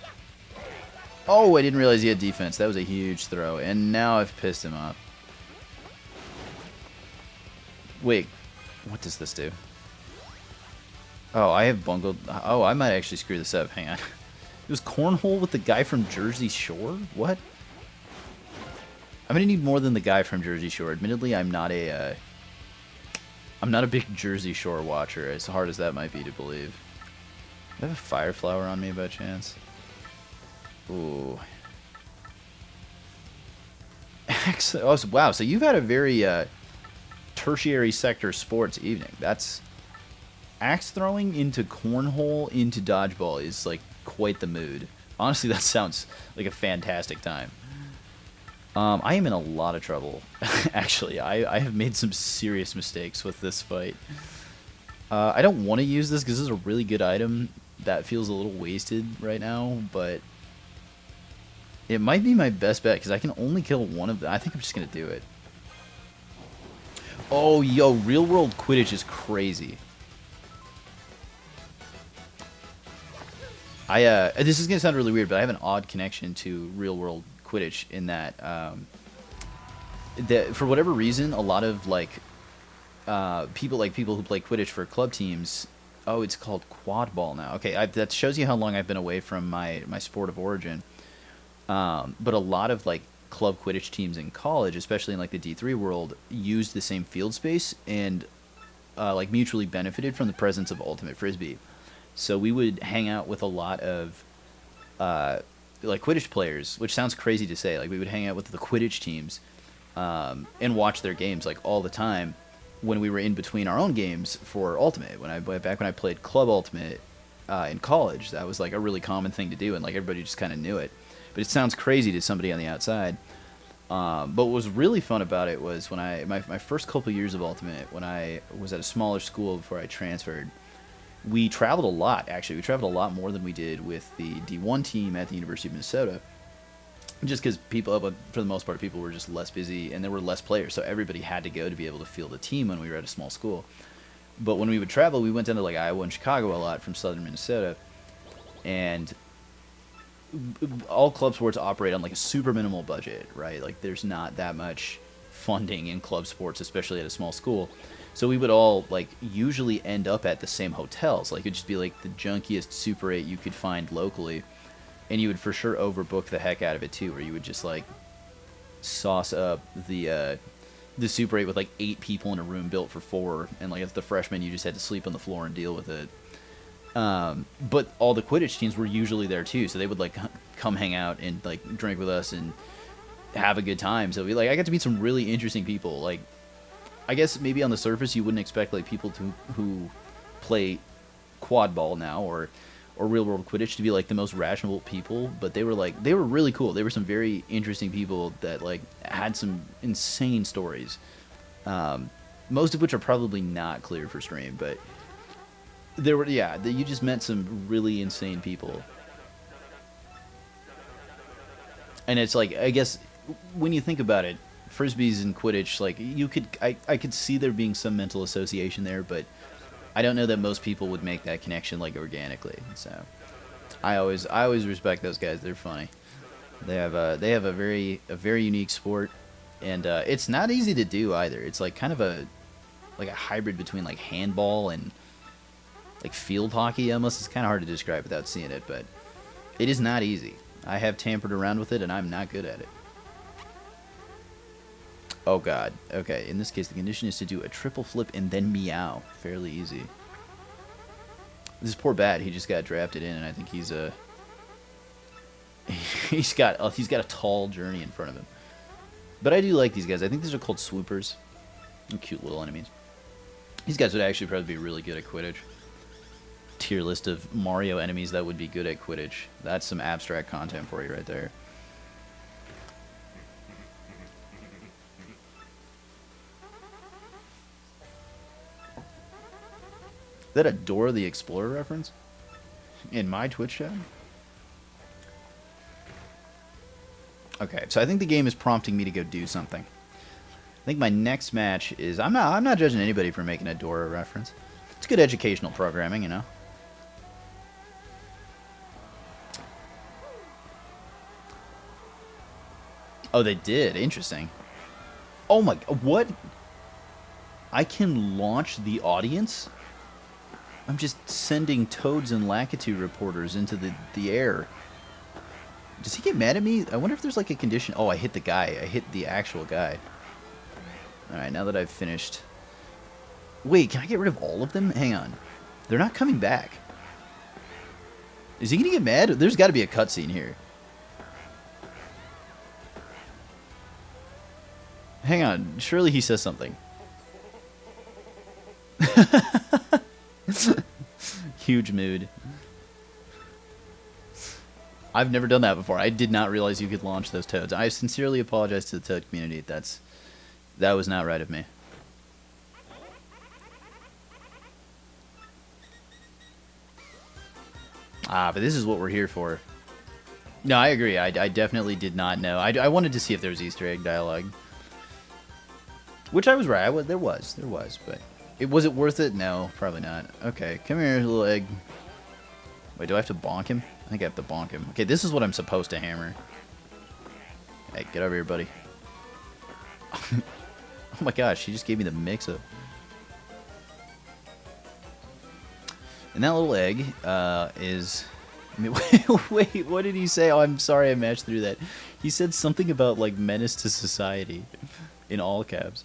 A: Oh, I didn't realize he had defense. That was a huge throw. And now I've pissed him off. Wait. What does this do? Oh, I have bungled. Oh, I might actually screw this up. Hang on. was cornhole with the guy from Jersey Shore? What? I'm gonna need more than the guy from Jersey Shore. Admittedly, I'm not a big Jersey Shore watcher, as hard as that might be to believe. Do I have a fire flower on me by chance? Ooh. Oh, wow, so you've had a very tertiary sector sports evening. That's axe throwing into cornhole into dodgeball is like quite the mood. Honestly, that sounds like a fantastic time. I am in a lot of trouble. Actually, I have made some serious mistakes with this fight. I don't want to use this because this is a really good item that feels a little wasted right now, but it might be my best bet because I can only kill one of them. I think I'm just going to do it. Oh, yo, real world Quidditch is crazy. This is going to sound really weird, but I have an odd connection to real world Quidditch in that, that for whatever reason, a lot of people who play Quidditch for club teams. Oh, it's called quad ball now. Okay, that shows you how long I've been away from my sport of origin. But a lot of club Quidditch teams in college, especially in the D3 world, used the same field space and mutually benefited from the presence of Ultimate Frisbee. So we would hang out with a lot of Quidditch players, which sounds crazy to say. We would hang out with the Quidditch teams and watch their games all the time when we were in between our own games for Ultimate. Back when I played Club Ultimate in college, that was a really common thing to do, and everybody just kind of knew it. But it sounds crazy to somebody on the outside. But what was really fun about it was when my first couple years of Ultimate, when I was at a smaller school before I transferred, we traveled a lot, actually. We traveled a lot more than we did with the D1 team at the University of Minnesota. Just because people, for the most part, people were just less busy and there were less players. So everybody had to go to be able to field a team when we were at a small school. But when we would travel, we went down to Iowa and Chicago a lot from southern Minnesota. And all club sports operate on a super minimal budget, right? There's not that much funding in club sports, especially at a small school. So we would all usually end up at the same hotels. It'd just be the junkiest Super 8 you could find locally, and you would for sure overbook the heck out of it too, where you would just sauce up the Super 8 with 8 people in a room built for 4, and as the freshman you just had to sleep on the floor and deal with it. But all the Quidditch teams were usually there too, so they would come hang out and drink with us and have a good time. So I got to meet some really interesting people. I guess maybe on the surface you wouldn't expect people who play quad ball now or real world Quidditch to be the most rational people, but they were really cool. They were some very interesting people that had some insane stories, most of which are probably not clear for stream, but there were, you just met some really insane people. And it's I guess when you think about it, Frisbees and Quidditch, I could see there being some mental association there, but I don't know that most people would make that connection organically. So I always respect those guys. They're funny. They have a very unique sport, and it's not easy to do either. It's kind of a hybrid between handball and field hockey almost. It's kind of hard to describe without seeing it, but it is not easy. I have tampered around with it, and I'm not good at it. Oh god. Okay, in this case the condition is to do a triple flip and then meow. Fairly easy. This poor bat, he just got drafted in, and I think he's he's got a tall journey in front of him. But I do like these guys. I think these are called swoopers. They're cute little enemies. These guys would actually probably be really good at Quidditch. Tier list of Mario enemies that would be good at Quidditch. That's some abstract content for you right there. Is that a Dora the Explorer reference? In my Twitch chat? Okay, so I think the game is prompting me to go do something. I think my next match is... I'm not judging anybody for making a Dora reference. It's good educational programming, you know? Oh, they did. Interesting. Oh my... What? I can launch the audience? I'm just sending toads and lakitu reporters into the air. Does he get mad at me? I wonder if there's like a condition. Oh, I hit the guy. I hit the actual guy. Alright, now that I've finished... Wait, can I get rid of all of them? Hang on. They're not coming back. Is he going to get mad? There's got to be a cutscene here. Hang on. Surely he says something. Huge mood. I've never done that before. I did not realize you could launch those toads. I sincerely apologize to the toad community. That was not right of me. But this is what we're here for. No, I agree. I definitely did not know. I wanted to see if there was Easter egg dialogue. Which I was right. There was, but... Was it worth it? No, probably not. Okay, come here, little egg. Wait, do I have to bonk him? I think I have to bonk him. Okay, this is what I'm supposed to hammer. Hey, get over here, buddy. Oh my gosh, she just gave me the mix-up. And that little egg is... Wait, what did he say? Oh, I'm sorry I matched through that. He said something about, like, menace to society. In all caps.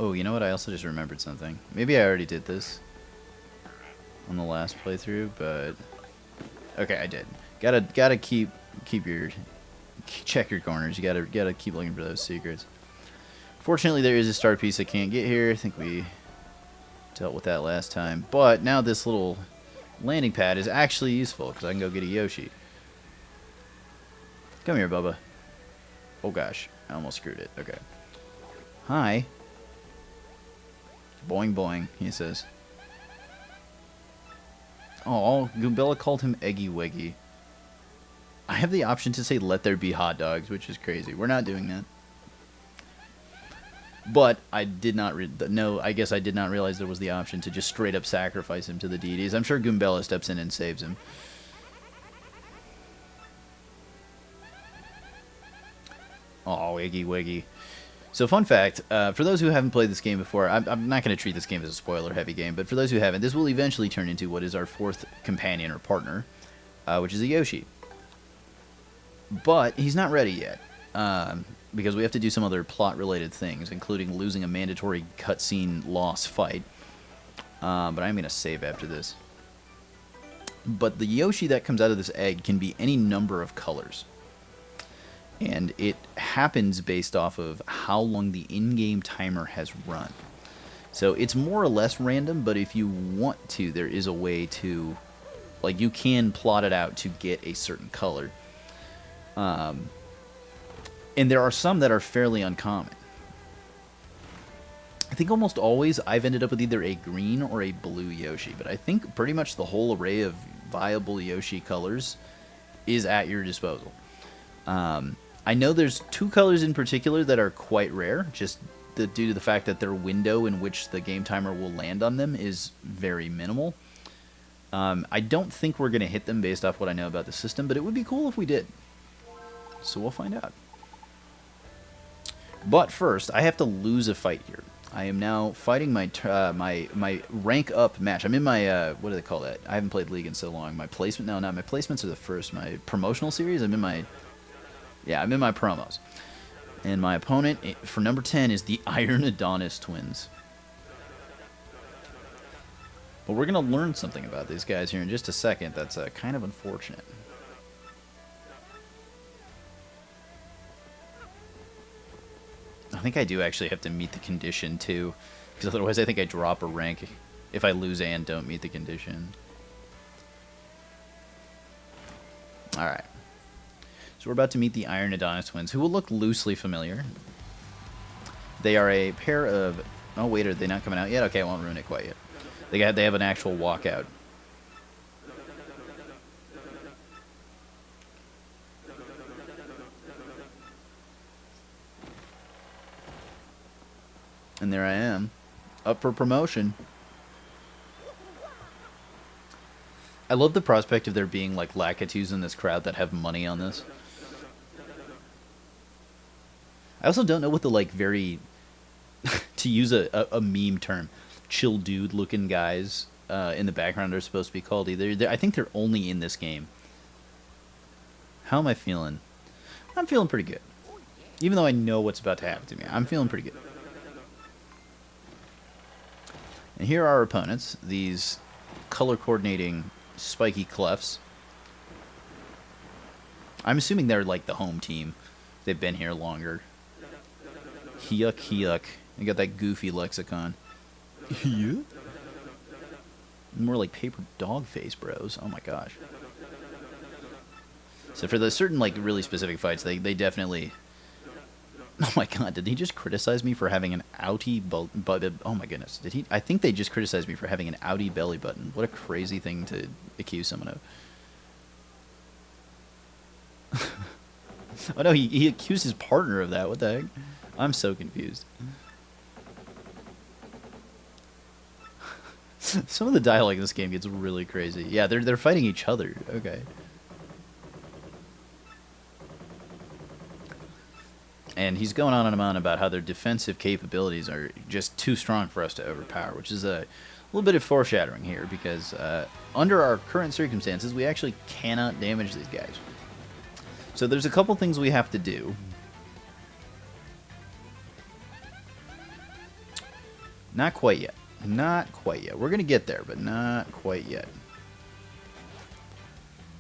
A: Oh, you know what? I also just remembered something. Maybe I already did this on the last playthrough, but... Okay, I did. Gotta keep your... Check your corners. You gotta keep looking for those secrets. Fortunately, there is a star piece I can't get here. I think we dealt with that last time. But now this little landing pad is actually useful, because I can go get a Yoshi. Come here, Bubba. Oh gosh, I almost screwed it. Okay. Hi. Boing boing, he says. Oh, Goombella called him Eggy Weggy. I have the option to say let there be hot dogs, which is crazy. We're not doing that. But I did not I guess I did not realize there was the option to just straight up sacrifice him to the deities. I'm sure Goombella steps in and saves him. Oh, Eggy Weggy. So, fun fact, for those who haven't played this game before, I'm not going to treat this game as a spoiler-heavy game, but for those who haven't, this will eventually turn into what is our fourth companion or partner, which is a Yoshi. But he's not ready yet, because we have to do some other plot-related things, including losing a mandatory cutscene loss fight. But I'm going to save after this. But the Yoshi that comes out of this egg can be any number of colors. And it happens based off of how long the in-game timer has run. So it's more or less random, but if you want to, there is a way to... Like, you can plot it out to get a certain color. And there are some that are fairly uncommon. I think almost always I've ended up with either a green or a blue Yoshi, but I think pretty much the whole array of viable Yoshi colors is at your disposal. I know there's two colors in particular that are quite rare, just due to the fact that their window in which the game timer will land on them is very minimal. I don't think we're going to hit them based off what I know about the system, but it would be cool if we did. So we'll find out. But first, I have to lose a fight here. I am now fighting my my rank up match. I'm in my, what do they call that? I haven't played League in so long. My placement, no, not my placements are the first. My promotional series, I'm in my promos. And my opponent for number 10 is the Iron Adonis twins. But we're going to learn something about these guys here in just a second that's kind of unfortunate. I think I do actually have to meet the condition too, because otherwise I think I drop a rank if I lose and don't meet the condition. Alright. So we're about to meet the Iron Adonis twins, who will look loosely familiar. They are a pair of... Oh, wait, are they not coming out yet? Okay, I won't ruin it quite yet. They have an actual walkout. And there I am, up for promotion. I love the prospect of there being like Lakitus in this crowd that have money on this. I also don't know what the like very to use a meme term, chill dude looking guys in the background are supposed to be called. I think they're only in this game. How am I feeling? I'm feeling pretty good. Even though I know what's about to happen to me, I'm feeling pretty good. And here are our opponents, these color coordinating spiky clefts. I'm assuming they're like the home team. They've been here longer. Yuck, yuck. They got that goofy lexicon. Yeah? More like paper dog face bros. Oh my gosh. So for the certain like really specific fights, they definitely... Oh my god, did he just criticize me for having an outie oh my goodness, did he? I think they just criticized me for having an outie belly button. What a crazy thing to accuse someone of. Oh no, he accused his partner of that. What the heck? I'm so confused. Some of the dialogue in this game gets really crazy. Yeah, they're fighting each other. Okay. And he's going on and on about how their defensive capabilities are just too strong for us to overpower, which is a little bit of foreshadowing here, because under our current circumstances, we actually cannot damage these guys. So there's a couple things we have to do. Not quite yet. Not quite yet. We're going to get there, but not quite yet.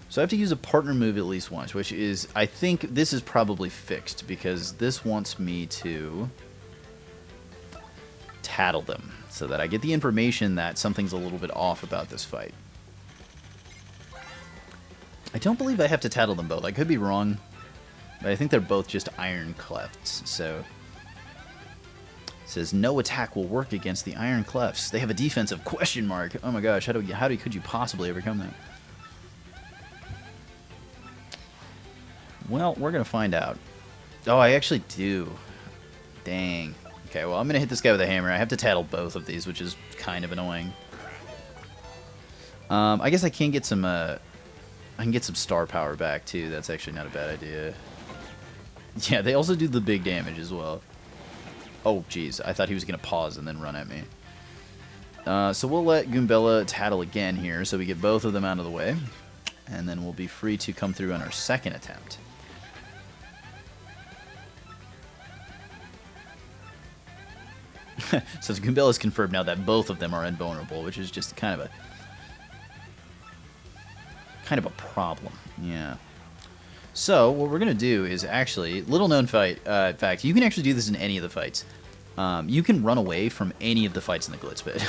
A: So I have to use a partner move at least once, which is, I think this is probably fixed, because this wants me to tattle them, so that I get the information that something's a little bit off about this fight. I don't believe I have to tattle them both. I could be wrong, but I think they're both just iron clefts, so... It says, no attack will work against the iron clefts. They have a defense of question mark. Oh my gosh, could you possibly overcome that? Well, we're going to find out. Oh, I actually do. Dang. Okay, well, I'm going to hit this guy with a hammer. I have to tattle both of these, which is kind of annoying. I guess I can get some, I can get some star power back, too. That's actually not a bad idea. Yeah, they also do the big damage as well. Oh, jeez. I thought he was going to pause and then run at me. So we'll let Goombella tattle again here, so we get both of them out of the way. And then we'll be free to come through on our second attempt. So Goombella's confirmed now that both of them are invulnerable, which is just kind of a problem. Yeah. So what we're gonna do is actually, little known fight. In fact, you can actually do this in any of the fights. You can run away from any of the fights in the Glitz Pit.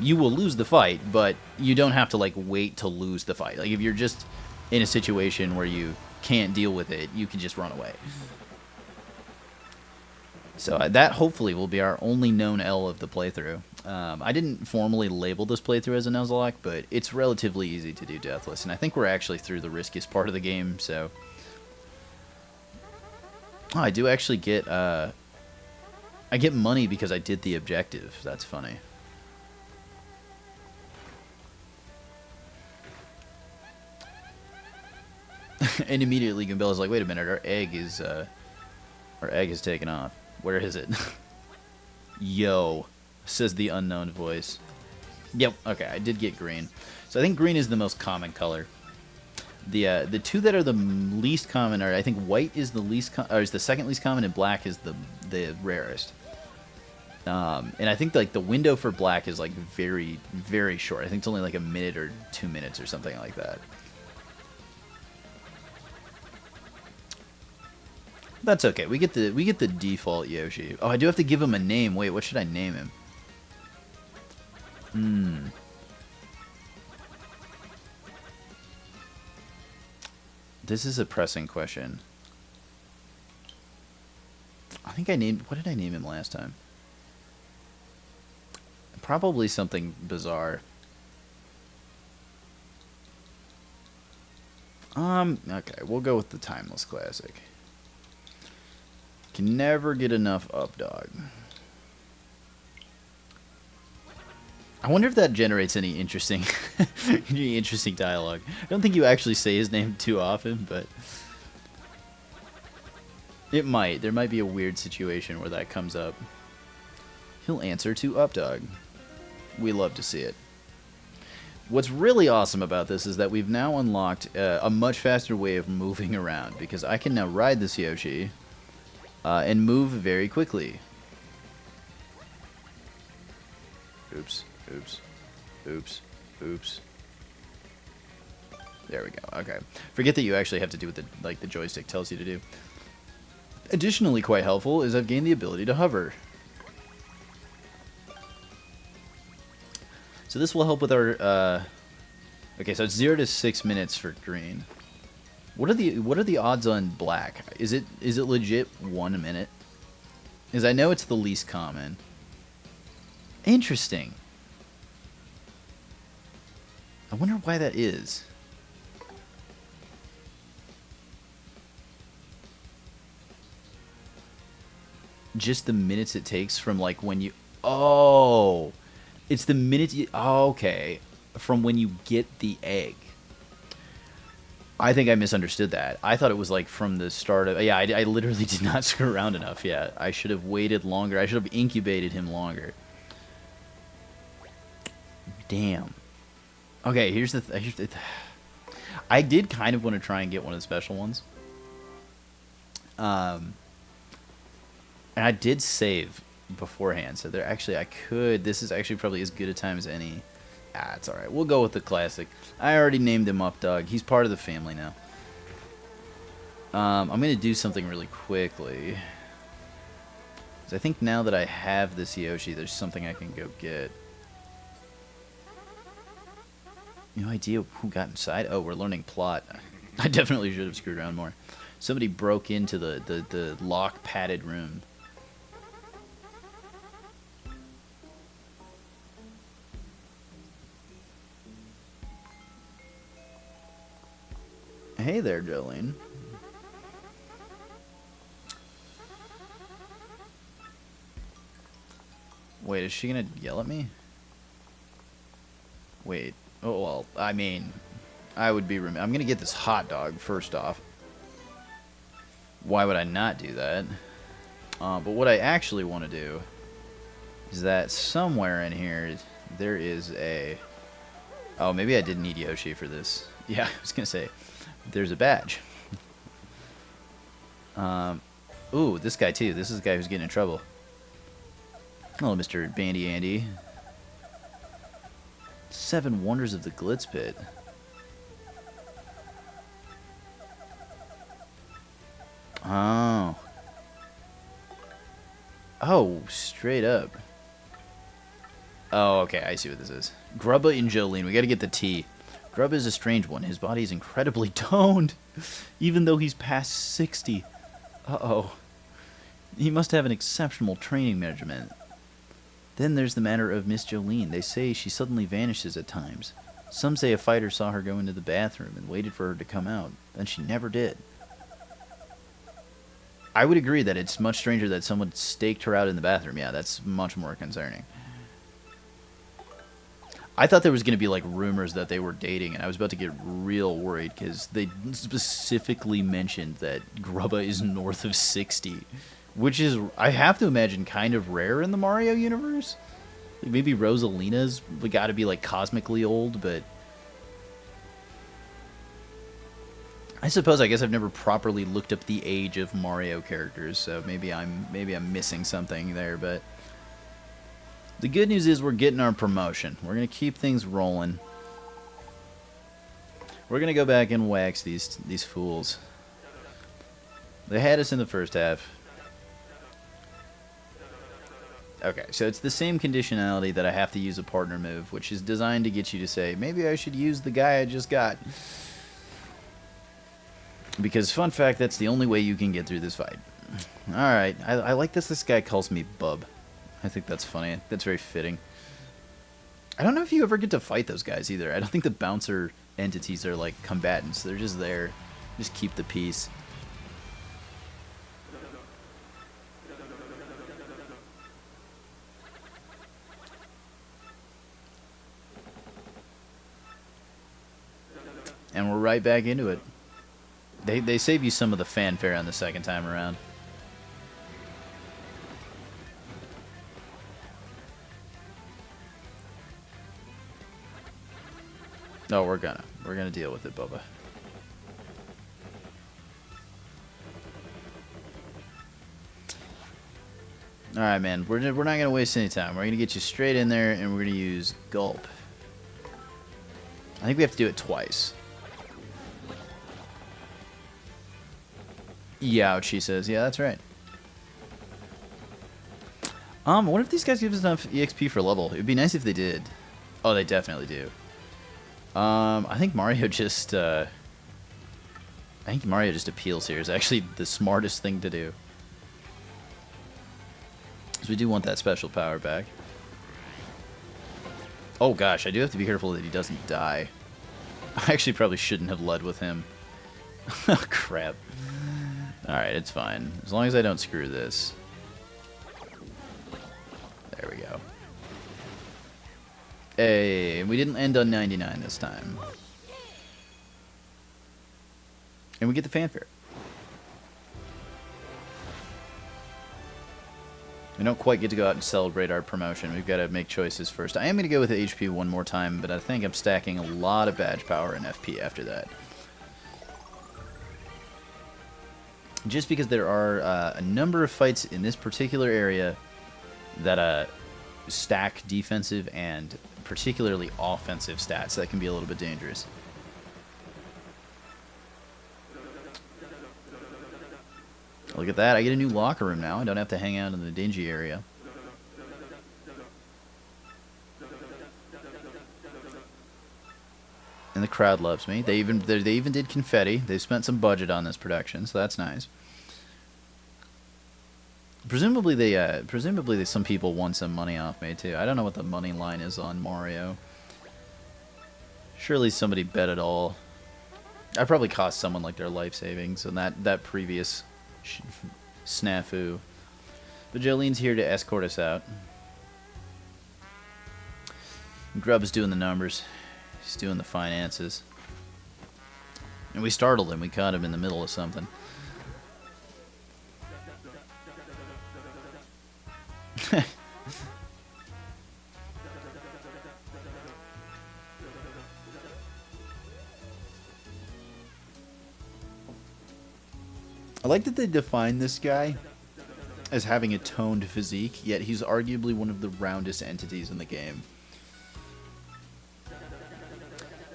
A: You will lose the fight, but you don't have to like wait to lose the fight. Like if you're just in a situation where you can't deal with it, you can just run away. So that hopefully will be our only known L of the playthrough. I didn't formally label this playthrough as a Nuzlocke, but it's relatively easy to do Deathless, and I think we're actually through the riskiest part of the game, so... Oh, I do actually get, I get money because I did the objective. That's funny. And immediately Goombella's like, wait a minute, our egg is taken off. Where is it? Yo, says the unknown voice. Yep, okay, I did get green. So I think green is the most common color. The two that are the least common are, I think white is the least or is the second least common, and black is the rarest. And I think like the window for black is like very, very short. I think it's only like a minute or 2 minutes or something like that. That's okay. We get the default Yoshi. Oh, I do have to give him a name. Wait, what should I name him? This is a pressing question. I think I named... What did I name him last time? Probably something bizarre. Okay, we'll go with the Timeless Classic. Can never get enough Updog. I wonder if that generates any interesting dialogue. I don't think you actually say his name too often, but it might. There might be a weird situation where that comes up. he'll answer to up dog. We love to see it. What's really awesome about this is that we've now unlocked a much faster way of moving around, because I can now ride this Yoshi and move very quickly. Oops, oops, oops, oops. There we go. Okay. Forget that you actually have to do what the joystick tells you to do. Additionally, quite helpful is I've gained the ability to hover. So this will help with our. Okay, so it's 0 to 6 minutes for green. What are the odds on black? Is it legit 1 minute? Because I know it's the least common. Interesting. I wonder why that is. Just the minutes it takes from like when you... Oh! It's the minutes you... Oh, okay. From when you get the egg. I think I misunderstood that. I thought it was like from the start of... Yeah, I literally did not screw around enough yet. I should have waited longer. I should have incubated him longer. Damn. Okay, here's the... I did kind of want to try and get one of the special ones. And I did save beforehand, so there actually I could. This is actually probably as good a time as any. Ah, it's all right. We'll go with the classic. I already named him Up Dog. He's part of the family now. I'm gonna do something really quickly. 'Cause I think now that I have this Yoshi, there's something I can go get. No idea who got inside. Oh, we're learning plot. I definitely should have screwed around more. Somebody broke into the lock padded room. Hey there, Jolene. Wait, is she gonna yell at me? Wait. Oh, well, I mean, I would be I'm gonna get this hot dog, first off. Why would I not do that? But what I actually want to do is that somewhere in here, there is a... Oh, maybe I didn't need Yoshi for this. Yeah, I was gonna say... There's a badge. Ooh, this guy too. This is the guy who's getting in trouble. Hello, Mr. Bandy Andy. 7 Wonders of the Glitz Pit. Oh. Oh, straight up. Oh, okay, I see what this is. Grubba and Jolene. We gotta get the T. Grub is a strange one. His body is incredibly toned, even though he's past 60. Uh-oh. He must have an exceptional training measurement. Then there's the matter of Miss Jolene. They say she suddenly vanishes at times. Some say a fighter saw her go into the bathroom and waited for her to come out, and she never did. I would agree that it's much stranger that someone staked her out in the bathroom. Yeah, that's much more concerning. I thought there was going to be like rumors that they were dating, and I was about to get real worried because they specifically mentioned that Grubba is north of 60, which is, I have to imagine, kind of rare in the Mario universe. Like maybe Rosalina's got to be like cosmically old, but I guess I've never properly looked up the age of Mario characters, so maybe I'm missing something there, but. The good news is we're getting our promotion. We're going to keep things rolling. We're going to go back and wax these fools. They had us in the first half. Okay, so it's the same conditionality that I have to use a partner move, which is designed to get you to say, maybe I should use the guy I just got. Because, fun fact, that's the only way you can get through this fight. Alright, I like this guy calls me Bub. I think that's funny. That's very fitting. I don't know if you ever get to fight those guys either. I don't think the bouncer entities are like combatants. They're just there. Just keep the peace. And we're right back into it. They save you some of the fanfare on the second time around. No, we're gonna deal with it, Bubba. All right, man. We're not gonna waste any time. We're gonna get you straight in there, and we're gonna use gulp. I think we have to do it twice. Youch, she says. Yeah, that's right. What if these guys give us enough EXP for level? It'd be nice if they did. Oh, they definitely do. I think Mario just, appeals here. Is actually the smartest thing to do. Because we do want that special power back. Oh gosh, I do have to be careful that he doesn't die. I actually probably shouldn't have led with him. Oh, crap. Alright, it's fine. As long as I don't screw this. There we go. Hey, we didn't end on 99 this time. And we get the fanfare. We don't quite get to go out and celebrate our promotion. We've got to make choices first. I am going to go with the HP one more time, but I think I'm stacking a lot of badge power and FP after that. Just because there are a number of fights in this particular area that stack defensive and particularly offensive stats that can be a little bit dangerous. Look at that. I get a new locker room now. I don't have to hang out in the dingy area. And the crowd loves me. They even did confetti. They spent some budget on this production, so that's nice. Presumably some people won some money off me too. I don't know what the money line is on Mario. Surely somebody bet it all. I probably cost someone like their life savings and that previous snafu. But Jolene's here to escort us out. Grubb's doing the numbers. He's doing the finances. And we startled him. We caught him in the middle of something. I like that they define this guy as having a toned physique, yet he's arguably one of the roundest entities in the game.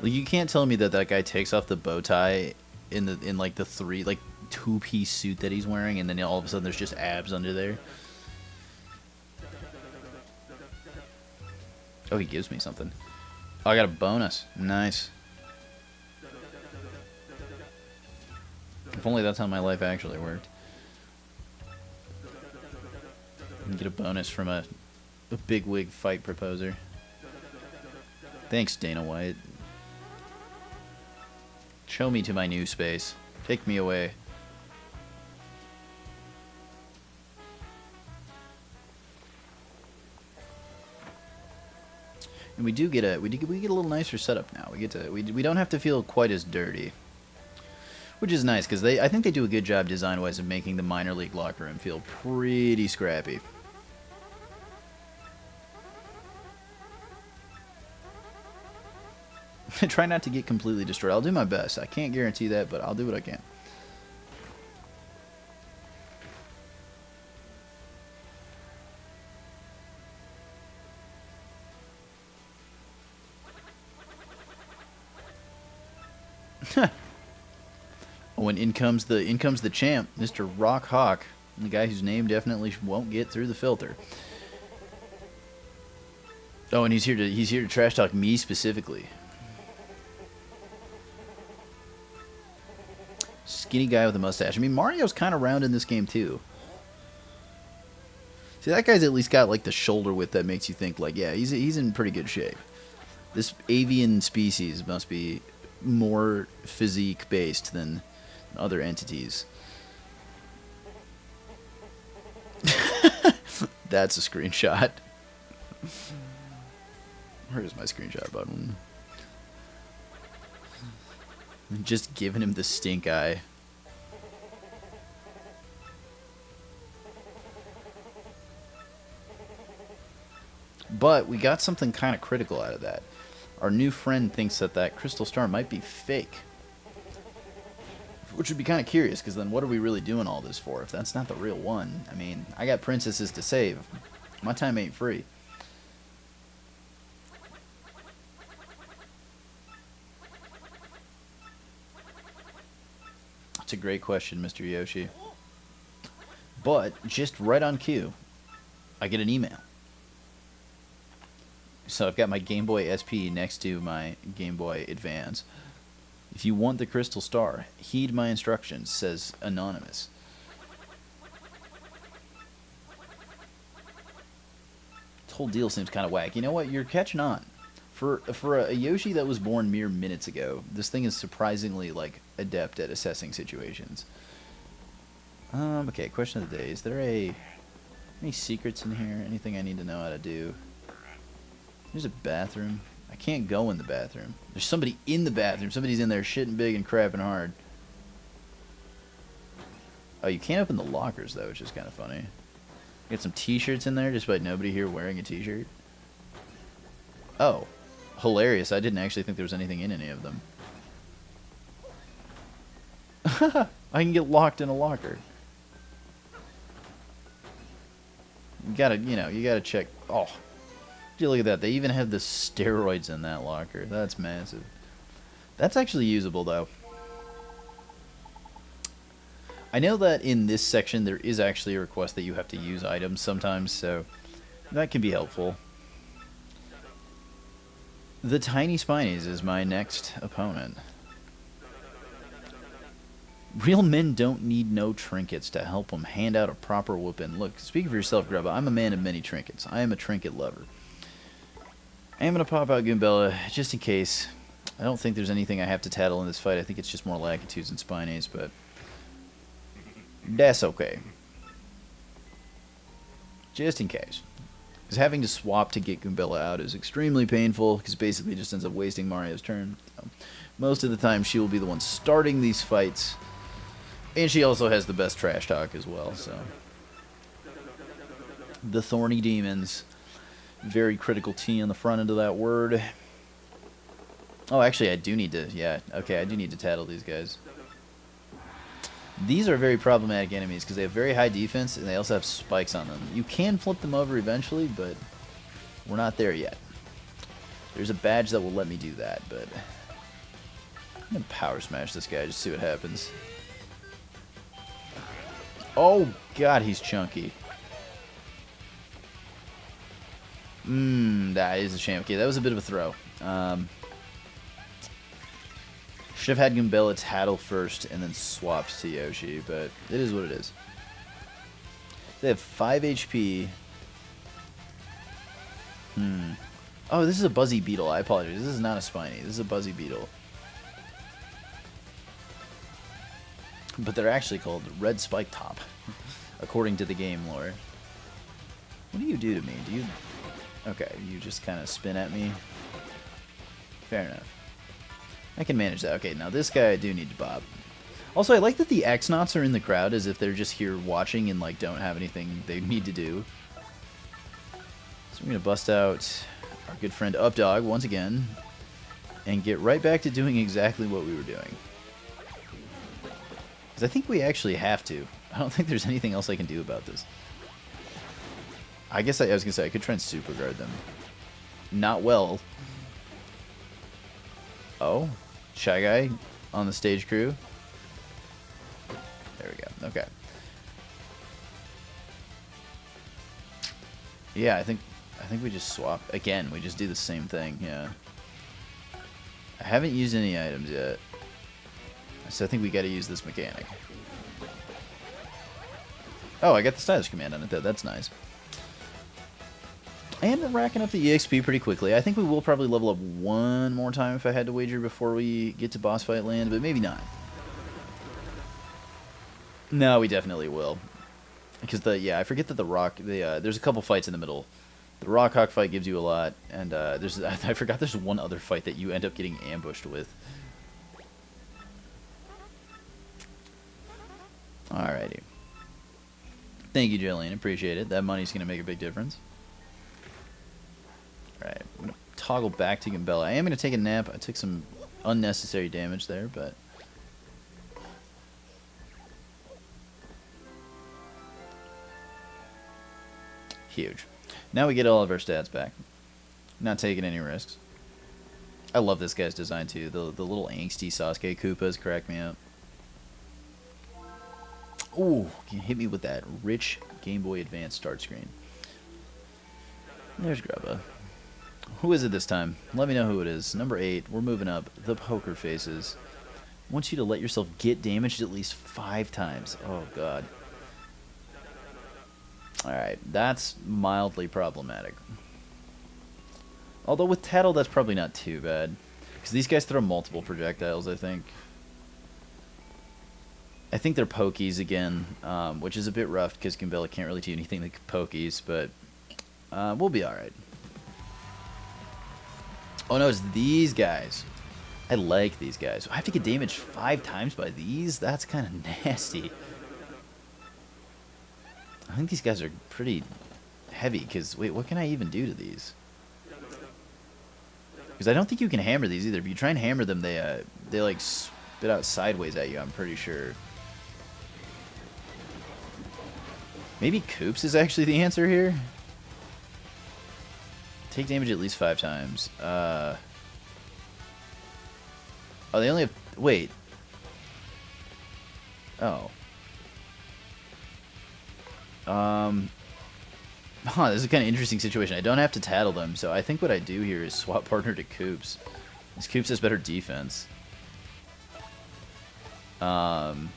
A: Like, you can't tell me that guy takes off the bow tie in like the two-piece suit that he's wearing, and then all of a sudden there's just abs under there. Oh, he gives me something. Oh, I got a bonus. Nice. If only that's how my life actually worked. And get a bonus from a bigwig fight proposer. Thanks, Dana White. Show me to my new space. Take me away. And we get a little nicer setup now. We don't have to feel quite as dirty. Which is nice, because I think they do a good job design-wise of making the minor league locker room feel pretty scrappy. Try not to get completely destroyed. I'll do my best. I can't guarantee that, but I'll do what I can. Oh, and in comes the champ, Mr. Rock Hawk, the guy whose name definitely won't get through the filter. Oh, and he's here to trash talk me specifically. Skinny guy with a mustache. I mean, Mario's kind of round in this game too. See, that guy's at least got like the shoulder width that makes you think like, yeah, he's in pretty good shape. This avian species must be more physique based than other entities. That's a screenshot. Where's my screenshot button? I'm just giving him the stink eye. But we got something kind of critical out of that. our new friend thinks that that crystal star might be fake. Which would be kind of curious, because then what are we really doing all this for if that's not the real one? I mean, I got princesses to save. My time ain't free. That's a great question, Mr. Yoshi. But, just right on cue, I get an email. So I've got my Game Boy SP next to my Game Boy Advance. If you want the crystal star, heed my instructions, says Anonymous. This whole deal seems kind of whack. You know what? You're catching on. For a Yoshi that was born mere minutes ago, this thing is surprisingly, like, adept at assessing situations. Okay, question of the day. Is there any secrets in here? Anything I need to know how to do? There's a bathroom. I can't go in the bathroom. There's somebody in the bathroom. Somebody's in there shitting big and crapping hard. Oh, you can't open the lockers, though, which is kind of funny. Get some t-shirts in there, just by nobody here wearing a t-shirt. Oh, hilarious. I didn't actually think there was anything in any of them. I can get locked in a locker. You gotta check. Oh. Look at that. They even have the steroids in that locker. That's massive. That's actually usable, though. I know that in this section there is actually a request that you have to use items sometimes, so that can be helpful. The Tiny Spinies is my next opponent. Real men don't need no trinkets to help them hand out a proper whooping. Look, speak for yourself, Grubba. I'm a man of many trinkets. I am a trinket lover. I am going to pop out Goombella, just in case. I don't think there's anything I have to tattle in this fight. I think it's just more Lakitus and Spinies, but that's okay. Just in case. Because having to swap to get Goombella out is extremely painful, because basically it just ends up wasting Mario's turn. So, most of the time she will be the one starting these fights, and she also has the best trash talk as well, so. The Thorny Demons. Very critical T on the front end of that word. Oh, actually, I do need to, yeah, okay, I do need to tattle these guys. These are very problematic enemies because they have very high defense and they also have spikes on them. You can flip them over eventually, but we're not there yet. There's a badge that will let me do that, but I'm going to power smash this guy, just see what happens. Oh, God, he's chunky. That is a shame. Okay, that was a bit of a throw. Should have had Goombella tattle first and then swapped to Yoshi, but it is what it is. They have 5 HP. Oh, this is a Buzzy Beetle. I apologize. This is not a Spiny. This is a Buzzy Beetle. But they're actually called Red Spike Top, according to the game lore. What do you do to me? Do you... Okay, you just kind of spin at me. Fair enough. I can manage that. Okay, now this guy I do need to bob. Also, I like that the X-Nauts are in the crowd as if they're just here watching and like don't have anything they need to do. So we're going to bust out our good friend Updog once again and get right back to doing exactly what we were doing. Because I think we actually have to. I don't think there's anything else I can do about this. I guess I was going to say, I could try and super guard them. Not well. Oh, Shy Guy on the stage crew. There we go. Okay. Yeah, I think we just swap. Again, we just do the same thing, yeah. I haven't used any items yet. So I think we got to use this mechanic. Oh, I got the stylish command on it, though. That's nice. I am racking up the EXP pretty quickly. I think we will probably level up one more time if I had to wager before we get to boss fight land, but maybe not. No, we definitely will. Because I forget that there's a couple fights in the middle. The Rock Hawk fight gives you a lot, and I forgot there's one other fight that you end up getting ambushed with. Alrighty. Thank you, Jolene. Appreciate it. That money's going to make a big difference. Alright, I'm going to toggle back to Gambella. I am going to take a nap. I took some unnecessary damage there, but... Huge. Now we get all of our stats back. Not taking any risks. I love this guy's design too. The little angsty Sasuke Koopas crack me up. Ooh, can hit me with that rich Game Boy Advance start screen. There's Grubba. Who is it this time? Let me know who it is. Number 8. We're moving up. The Poker Faces. I want you to let yourself get damaged at least 5 times. Oh, God. Alright, that's mildly problematic. Although with Tattle, that's probably not too bad. Because these guys throw multiple projectiles, I think. I think they're pokies again, which is a bit rough because Gambella can't really do anything like pokies, but we'll be alright. Oh no, it's these guys. I like these guys. I have to get damaged 5 times by these? That's kind of nasty. I think these guys are pretty heavy, because, wait, what can I even do to these? Because I don't think you can hammer these either. If you try and hammer them, they like, spit out sideways at you, I'm pretty sure. Maybe Coops is actually the answer here? Take damage at least 5 times. Oh, they only have... Wait. Oh. Huh, this is a kind of interesting situation. I don't have to tattle them, so I think what I do here is swap partner to Coops. This Coops has better defense. And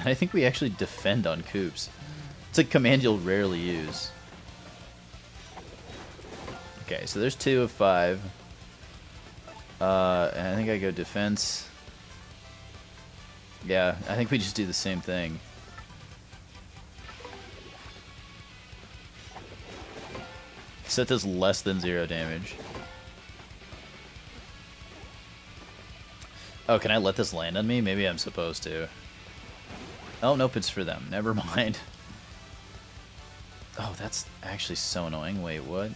A: I think we actually defend on Coops. It's a command you'll rarely use. Okay, so there's 2 of 5. And I think I go defense. Yeah, I think we just do the same thing. Set does less than 0 damage. Oh, can I let this land on me? Maybe I'm supposed to. Oh, nope, it's for them. Never mind. Oh, that's actually so annoying. Wait, what?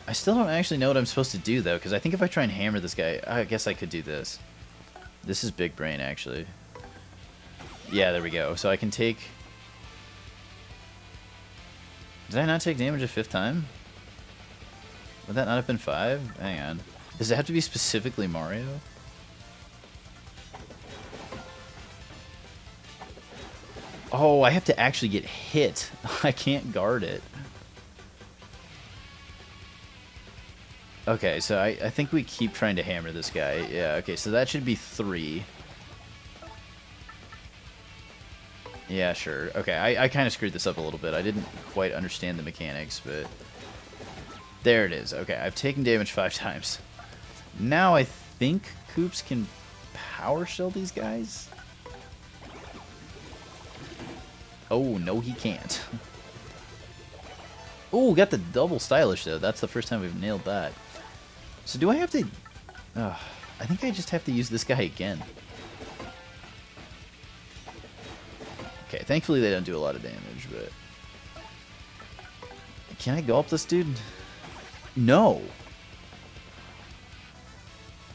A: I still don't actually know what I'm supposed to do, though, because I think if I try and hammer this guy, I guess I could do this. This is big brain, actually. Yeah, there we go. So I can take... Did I not take damage a 5th time? Would that not have been 5? Hang on. Does it have to be specifically Mario? Oh, I have to actually get hit. I can't guard it. Okay, so I think we keep trying to hammer this guy. Yeah, okay, so that should be 3. Yeah, sure. Okay, I kind of screwed this up a little bit. I didn't quite understand the mechanics, but... There it is. Okay, I've taken damage 5 times. Now I think Coops can power shell these guys? Oh, no he can't. Oh, got the double stylish, though. That's the first time we've nailed that. So do I have to... I think I just have to use this guy again. Okay, thankfully they don't do a lot of damage, but... Can I go up this dude? No!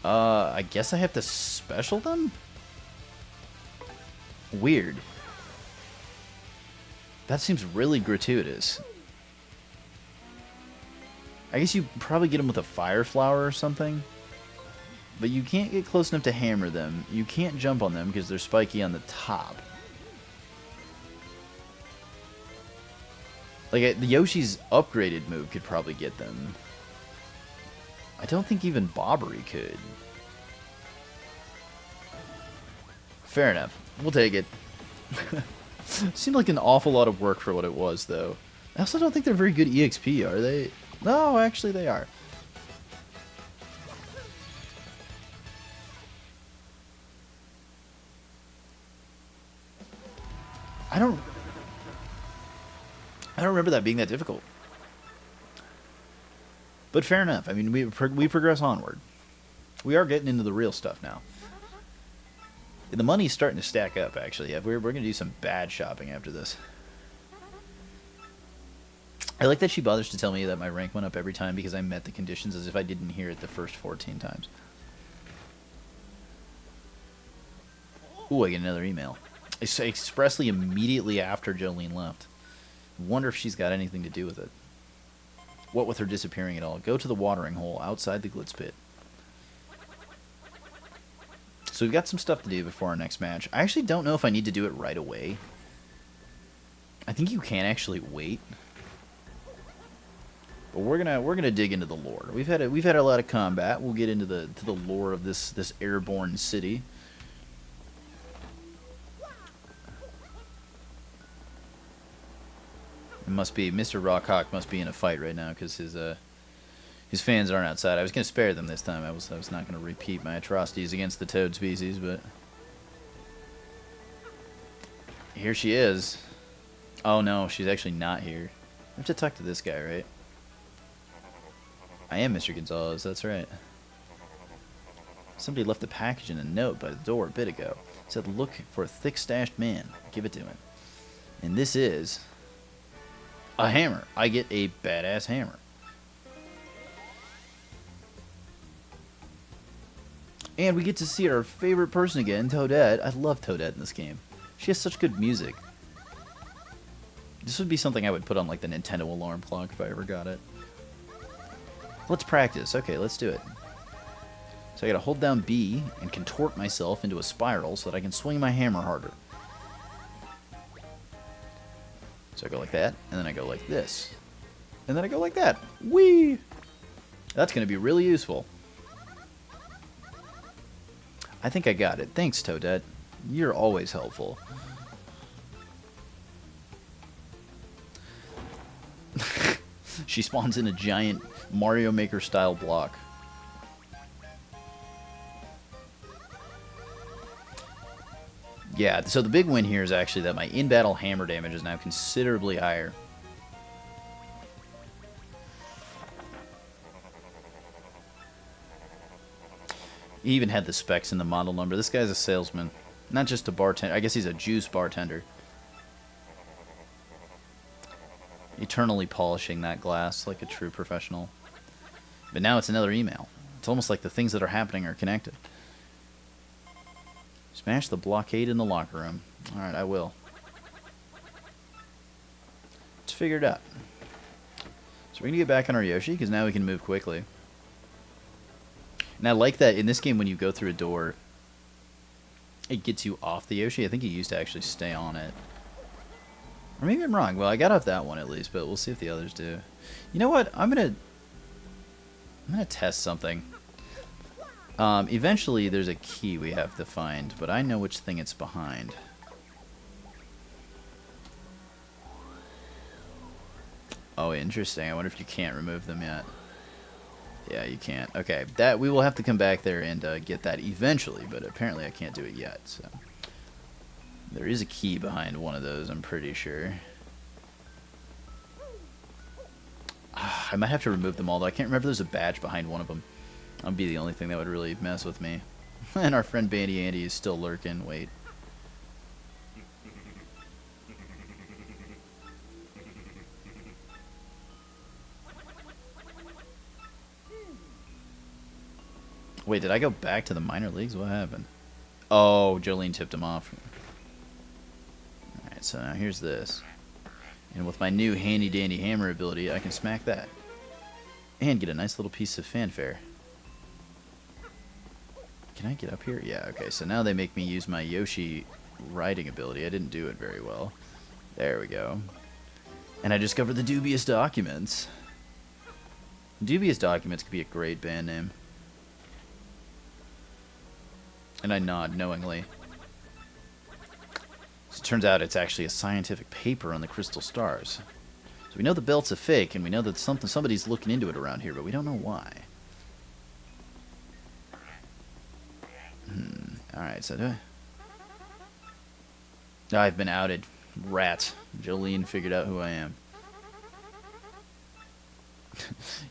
A: I guess I have to special them? Weird. That seems really gratuitous. I guess you probably get them with a fire flower or something. But you can't get close enough to hammer them. You can't jump on them because they're spiky on the top. Like, the Yoshi's upgraded move could probably get them. I don't think even Bobbery could. Fair enough. We'll take it. Seemed like an awful lot of work for what it was, though. I also don't think they're very good EXP, are they? No, actually they are. I don't remember that being that difficult. But fair enough. I mean, we progress onward. We are getting into the real stuff now. The money's starting to stack up, actually. Yeah, we're going to do some bad shopping after this. I like that she bothers to tell me that my rank went up every time because I met the conditions, as if I didn't hear it the first 14 times. Ooh, I get another email. It's expressly immediately after Jolene left. Wonder if she's got anything to do with it. What with her disappearing at all? Go to the watering hole outside the Glitz pit. So we've got some stuff to do before our next match. I actually don't know if I need to do it right away. I think you can actually wait. But we're gonna dig into the lore. We've had a lot of combat. We'll get into the lore of this airborne city. It must be Mr. Rockhawk must be in a fight right now because his fans aren't outside. I was gonna spare them this time. I was not gonna repeat my atrocities against the toad species, but here she is. Oh no, she's actually not here. I have to talk to this guy, right? I am Mr. Gonzalez, that's right. Somebody left a package and a note by the door a bit ago. It said, look for a thick-stashed man. Give it to him. And this is a hammer. I get a badass hammer. And we get to see our favorite person again, Toadette. I love Toadette in this game. She has such good music. This would be something I would put on like the Nintendo alarm clock if I ever got it. Let's practice. Okay, let's do it. So I gotta hold down B and contort myself into a spiral so that I can swing my hammer harder. So I go like that, and then I go like this. And then I go like that. Whee! That's gonna be really useful. I think I got it. Thanks, Toadette. You're always helpful. She spawns in a giant Mario Maker style block. Yeah, so the big win here is actually that my in-battle hammer damage is now considerably higher. He even had the specs in the model number. This guy's a salesman, not just a bartender. I guess he's a juice bartender. Eternally polishing that glass like a true professional. But now it's another email. It's almost like the things that are happening are connected. Smash the blockade in the locker room. Alright, I will. Let's figure it out. So we're going to get back on our Yoshi, because now we can move quickly. And I like that in this game when you go through a door, it gets you off the Yoshi. I think you used to actually stay on it. Or maybe I'm wrong. Well, I got off that one at least, but we'll see if the others do. You know what? I'm gonna test something. Eventually, there's a key we have to find, but I know which thing it's behind. Oh, interesting. I wonder if you can't remove them yet. Yeah, you can't. Okay, that we will have to come back there and get that eventually, but apparently I can't do it yet. So there is a key behind one of those, I'm pretty sure. I might have to remove them all, though. I can't remember if there's a badge behind one of them. That'd be the only thing that would really mess with me. And our friend Bandy Andy is still lurking. Wait. Wait, did I go back to the minor leagues? What happened? Oh, Jolene tipped him off. Alright, so now here's this. And with my new handy-dandy hammer ability, I can smack that. And get a nice little piece of fanfare. Can I get up here? Yeah, okay, so now they make me use my Yoshi riding ability. I didn't do it very well. There we go. And I discovered the Dubious Documents. Dubious Documents could be a great band name. And I nod knowingly. So it turns out it's actually a scientific paper on the crystal stars. So we know the belt's a fake, and we know that somebody's looking into it around here, but we don't know why. Alright, so do I... Oh, I've been outed. Rat. Jolene figured out who I am.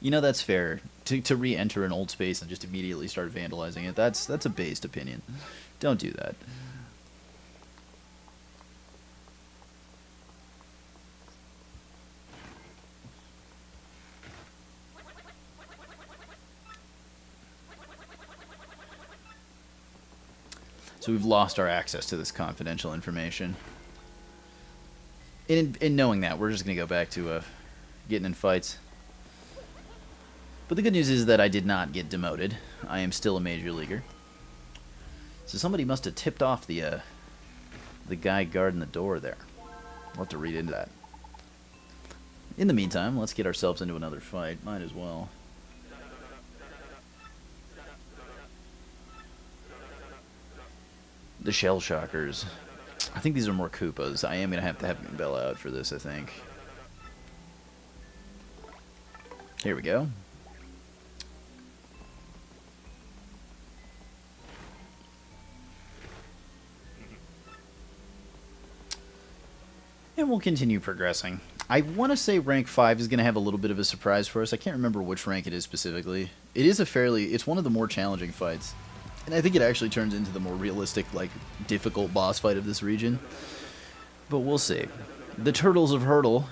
A: You know, that's fair. To re-enter an old space and just immediately start vandalizing it, that's a based opinion. Don't do that. So we've lost our access to this confidential information. In knowing that, we're just going to go back to getting in fights. But the good news is that I did not get demoted. I am still a major leaguer. So somebody must have tipped off the guy guarding the door there. We'll have to read into that. In the meantime, let's get ourselves into another fight. Might as well. The Shell Shockers. I think these are more Koopas. I am going to have Bella out for this, I think. Here we go. And we'll continue progressing. I want to say rank 5 is going to have a little bit of a surprise for us. I can't remember which rank it is specifically. It is it's one of the more challenging fights. And I think it actually turns into the more realistic, like, difficult boss fight of this region. But we'll see. The Turtles of Hurdle.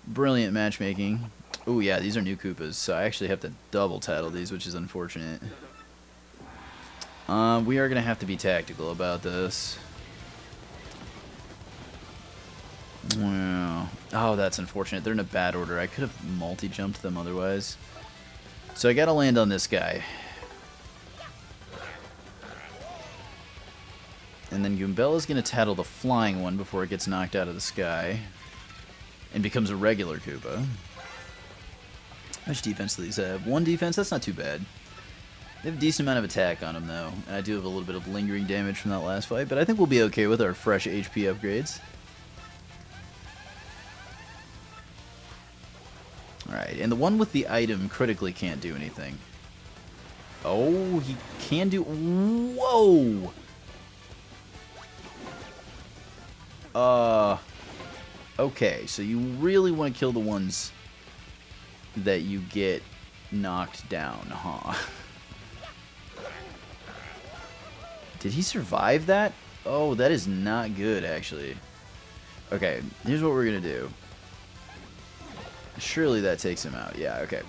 A: Brilliant matchmaking. Oh yeah, these are new Koopas, so I actually have to double tattle these, which is unfortunate. We are going to have to be tactical about this. Wow. Oh, that's unfortunate. They're in a bad order. I could have multi-jumped them otherwise. So I got to land on this guy. And then Goombella's going to tattle the flying one before it gets knocked out of the sky. And becomes a regular Koopa. How much defense do these have? 1 defense? That's not too bad. They have a decent amount of attack on them, though. And I do have a little bit of lingering damage from that last fight. But I think we'll be okay with our fresh HP upgrades. Alright, and the one with the item critically can't do anything. Oh, he can do... Whoa! Okay, so you really want to kill the ones that you get knocked down, huh? Did he survive that? Oh, that is not good, actually. Okay, here's what we're going to do. Surely that takes him out. Yeah, okay.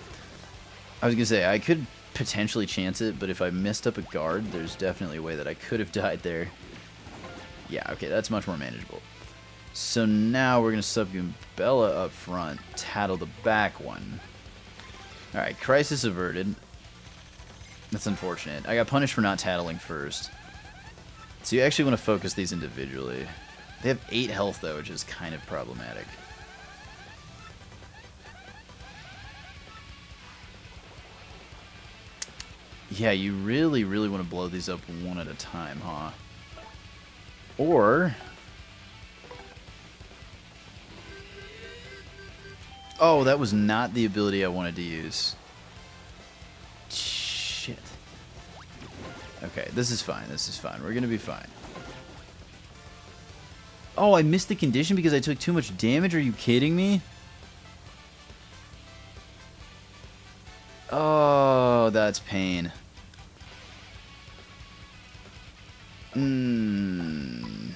A: I was going to say, I could potentially chance it, but if I messed up a guard, there's definitely a way that I could have died there. Yeah, okay, that's much more manageable. So now we're going to sub Goombella up front, tattle the back one. Alright, crisis averted. That's unfortunate. I got punished for not tattling first. So you actually want to focus these individually. They have 8 health, though, which is kind of problematic. Yeah, you really, really want to blow these up one at a time, huh? Or... Oh, that was not the ability I wanted to use. Shit. Okay, this is fine. This is fine. We're going to be fine. Oh, I missed the condition because I took too much damage? Are you kidding me? Oh, that's pain. Alright.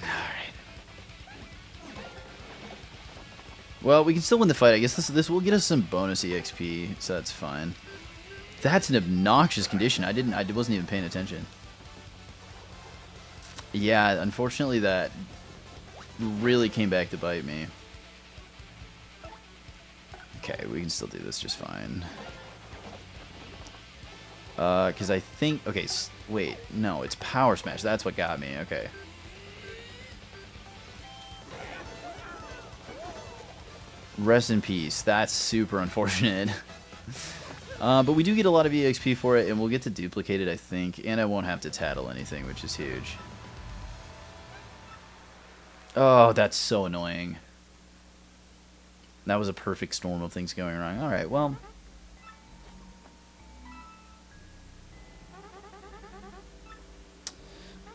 A: Well, we can still win the fight. I guess this will get us some bonus EXP, so that's fine. That's an obnoxious condition. I wasn't even paying attention. Yeah, unfortunately that really came back to bite me. Okay, we can still do this just fine. Because I think... Okay, wait. No, it's Power Smash. That's what got me. Okay. Rest in peace. That's super unfortunate. But we do get a lot of EXP for it, and we'll get to duplicate it, I think. And I won't have to tattle anything, which is huge. Oh, that's so annoying. That was a perfect storm of things going wrong. Alright, well...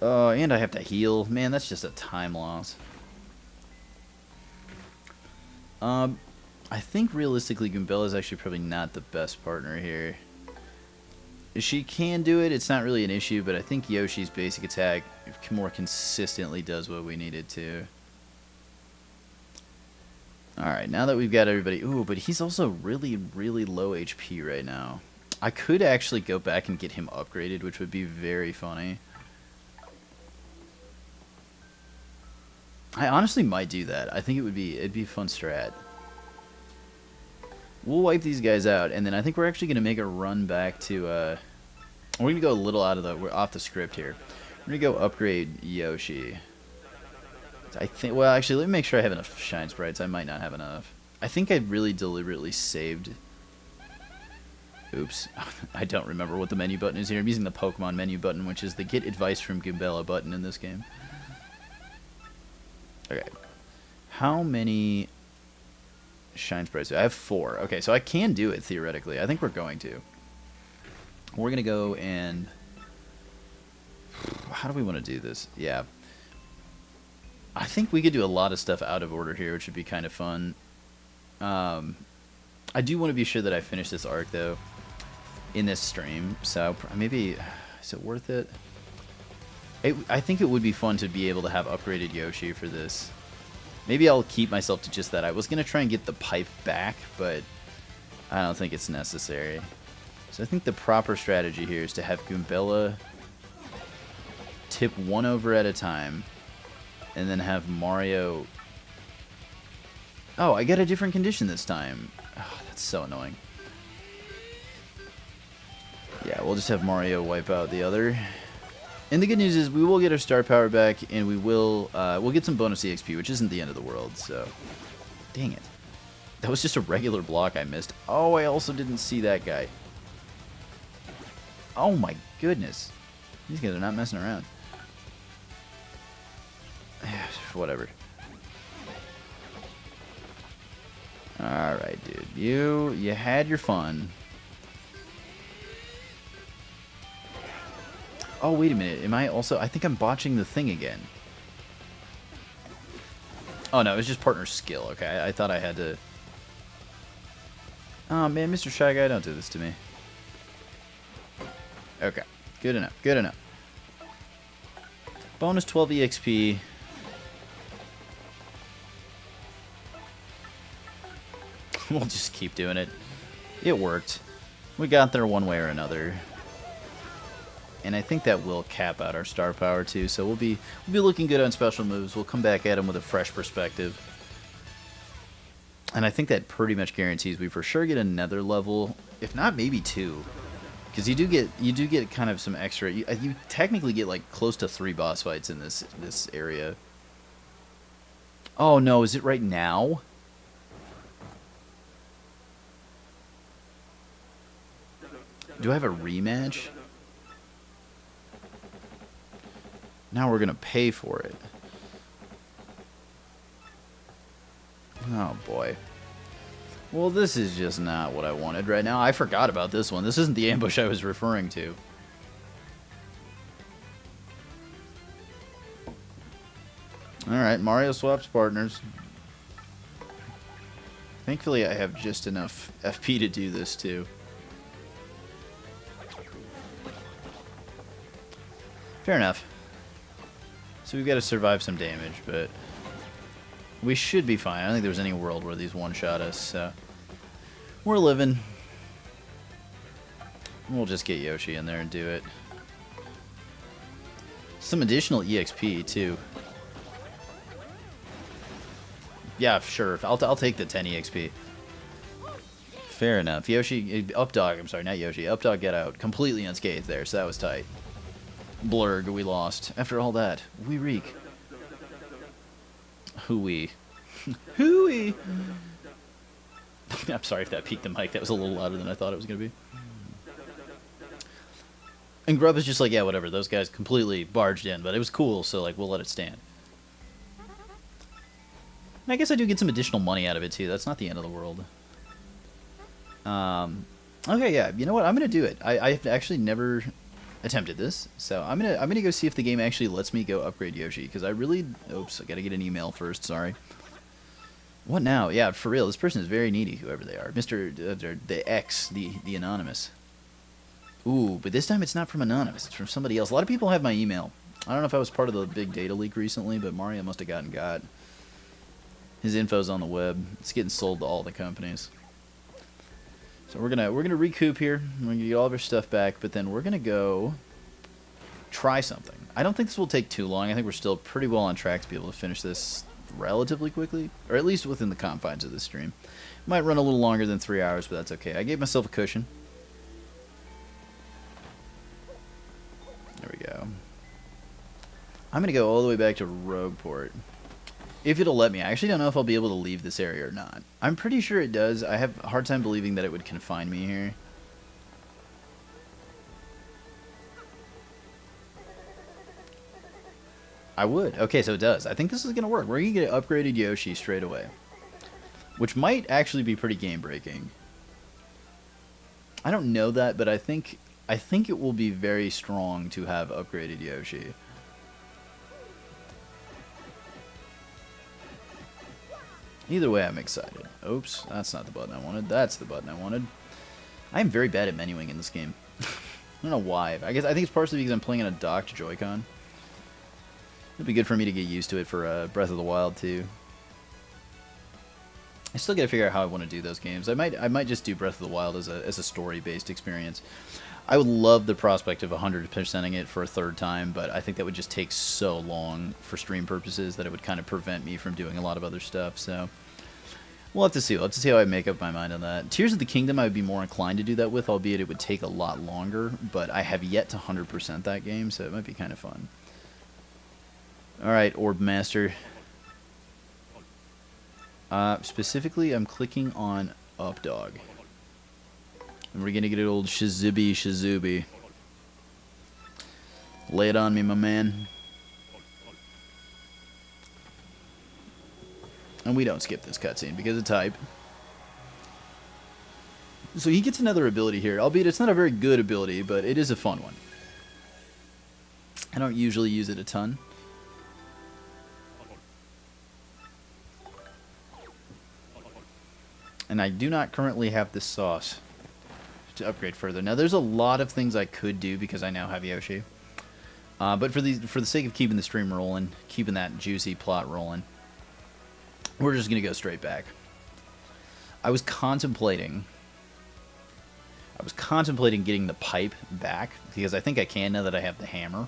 A: and I have to heal. Man, that's just a time loss. I think realistically Goombella is actually probably not the best partner here. She can do it, it's not really an issue, but I think Yoshi's basic attack more consistently does what we need it to. Alright, now that we've got everybody... Ooh, but he's also really, really low HP right now. I could actually go back and get him upgraded, which would be very funny. I honestly might do that. I think it'd be a fun strat. We'll wipe these guys out, and then I think we're actually gonna make a run back to. We're gonna go a little we're off the script here. We're gonna go upgrade Yoshi. I think. Well, actually, let me make sure I have enough shine sprites. I might not have enough. I think I really deliberately saved. Oops, I don't remember what the menu button is here. I'm using the Pokemon menu button, which is the Get Advice from Goombella button in this game. Okay, how many shine sprites do I have? 4. Okay, so I can do it theoretically. I think we're going to. We're gonna go and. How do we want to do this? Yeah. I think we could do a lot of stuff out of order here, which would be kind of fun. I do want to be sure that I finish this arc, though, in this stream. So maybe, is it worth it? I think it would be fun to be able to have upgraded Yoshi for this. Maybe I'll keep myself to just that. I was going to try and get the pipe back, but I don't think it's necessary. So I think the proper strategy here is to have Goombella tip 1 over at a time, and then have Mario... Oh, I got a different condition this time. Oh, that's so annoying. Yeah, we'll just have Mario wipe out the other. And the good news is we will get our star power back, and we'll get some bonus EXP, which isn't the end of the world, so... Dang it. That was just a regular block I missed. Oh, I also didn't see that guy. Oh my goodness. These guys are not messing around. Whatever. Alright, dude. You had your fun. Oh, wait a minute. Am I also... I think I'm botching the thing again. Oh, no. It was just partner skill. Okay. I thought I had to... Oh, man. Mr. Shy Guy, don't do this to me. Okay. Good enough. Good enough. Bonus 12 EXP. We'll just keep doing it. It worked. We got there one way or another. And I think that will cap out our star power too. So we'll be looking good on special moves. We'll come back at them with a fresh perspective. And I think that pretty much guarantees we for sure get another level, if not maybe 2. Because you do get kind of some extra. You technically get like close to 3 boss fights in this area. Oh no, is it right now? Do I have a rematch? Now we're gonna pay for it. Oh boy. Well, this is just not what I wanted right now. I forgot about this one. This isn't the ambush I was referring to. Alright, Mario swaps partners. Thankfully I have just enough FP to do this too. Fair enough. So we've got to survive some damage, but we should be fine. I don't think there's any world where these one-shot us, so we're living. We'll just get Yoshi in there and do it. Some additional EXP, too. Yeah, sure. I'll take the 10 EXP. Fair enough. Yoshi, Updog, I'm sorry, not Yoshi. Updog get out. Completely unscathed there, so that was tight. Blurg, we lost. After all that, we reek. Hooey. Hooey! I'm sorry if that peaked the mic. That was a little louder than I thought it was going to be. And Grub is just like, yeah, whatever. Those guys completely barged in, but it was cool, so like we'll let it stand. And I guess I do get some additional money out of it, too. That's not the end of the world. Okay, yeah. You know what? I'm going to do it. I've actually never attempted this, so I'm gonna go see if the game actually lets me go upgrade Yoshi, because I really... Oops, I gotta get an email first, sorry. What now? Yeah, for real, this person is very needy, whoever they are. Mr. The X, the Anonymous. Ooh, but this time it's not from Anonymous, it's from somebody else. A lot of people have my email. I don't know if I was part of the big data leak recently, but Mario must have got. His info's on the web. It's getting sold to all the companies. So we're gonna recoup here. We're gonna get all of our stuff back, but then we're gonna go try something. I don't think this will take too long. I think we're still pretty well on track to be able to finish this relatively quickly, or at least within the confines of this stream. Might run a little longer than 3 hours, but that's okay. I gave myself a cushion. There we go. I'm going to go all the way back to Rogueport. If it'll let me. I actually don't know if I'll be able to leave this area or not. I'm pretty sure it does. I have a hard time believing that it would confine me here. I would. Okay, so it does. I think this is going to work. We're going to get an upgraded Yoshi straight away. Which might actually be pretty game-breaking. I don't know that, but I think it will be very strong to have upgraded Yoshi. Either way, I'm excited. Oops, that's not the button I wanted. That's the button I wanted. I am very bad at menuing in this game. I don't know why. I think it's partially because I'm playing on a docked Joy-Con. It'll be good for me to get used to it for Breath of the Wild too. I still gotta figure out how I want to do those games. I might just do Breath of the Wild as a story-based experience. I would love the prospect of 100%ing it for a third time, but I think that would just take so long for stream purposes that it would kind of prevent me from doing a lot of other stuff. So we'll have to see. We'll have to see how I make up my mind on that. Tears of the Kingdom I would be more inclined to do that with, albeit it would take a lot longer, but I have yet to 100% that game, so it might be kind of fun. Alright, Orb Master. Specifically, I'm clicking on Updog. And we're gonna get an old Shazubi. Lay it on me, my man. And we don't skip this cutscene because of type. So he gets another ability here, albeit it's not a very good ability, but it is a fun one. I don't usually use it a ton. And I do not currently have the sauce to upgrade further. Now, there's a lot of things I could do because I now have Yoshi. But for the sake of keeping the stream rolling, keeping that juicy plot rolling, we're just going to go straight back. I was contemplating getting the pipe back because I think I can now that I have the hammer.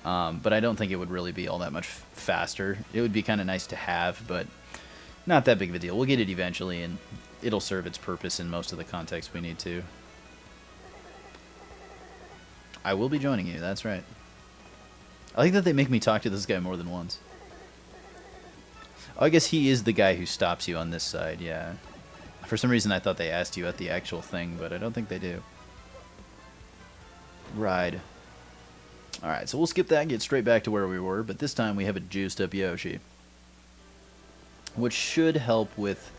A: But I don't think it would really be all that much faster. It would be kind of nice to have, but not that big of a deal. We'll get it eventually, and it'll serve its purpose in most of the context we need to. I will be joining you, that's right. I like that they make me talk to this guy more than once. Oh, I guess he is the guy who stops you on this side, yeah. For some reason I thought they asked you at the actual thing, but I don't think they do. Ride. Alright, so we'll skip that and get straight back to where we were, but this time we have a juiced up Yoshi. Which should help with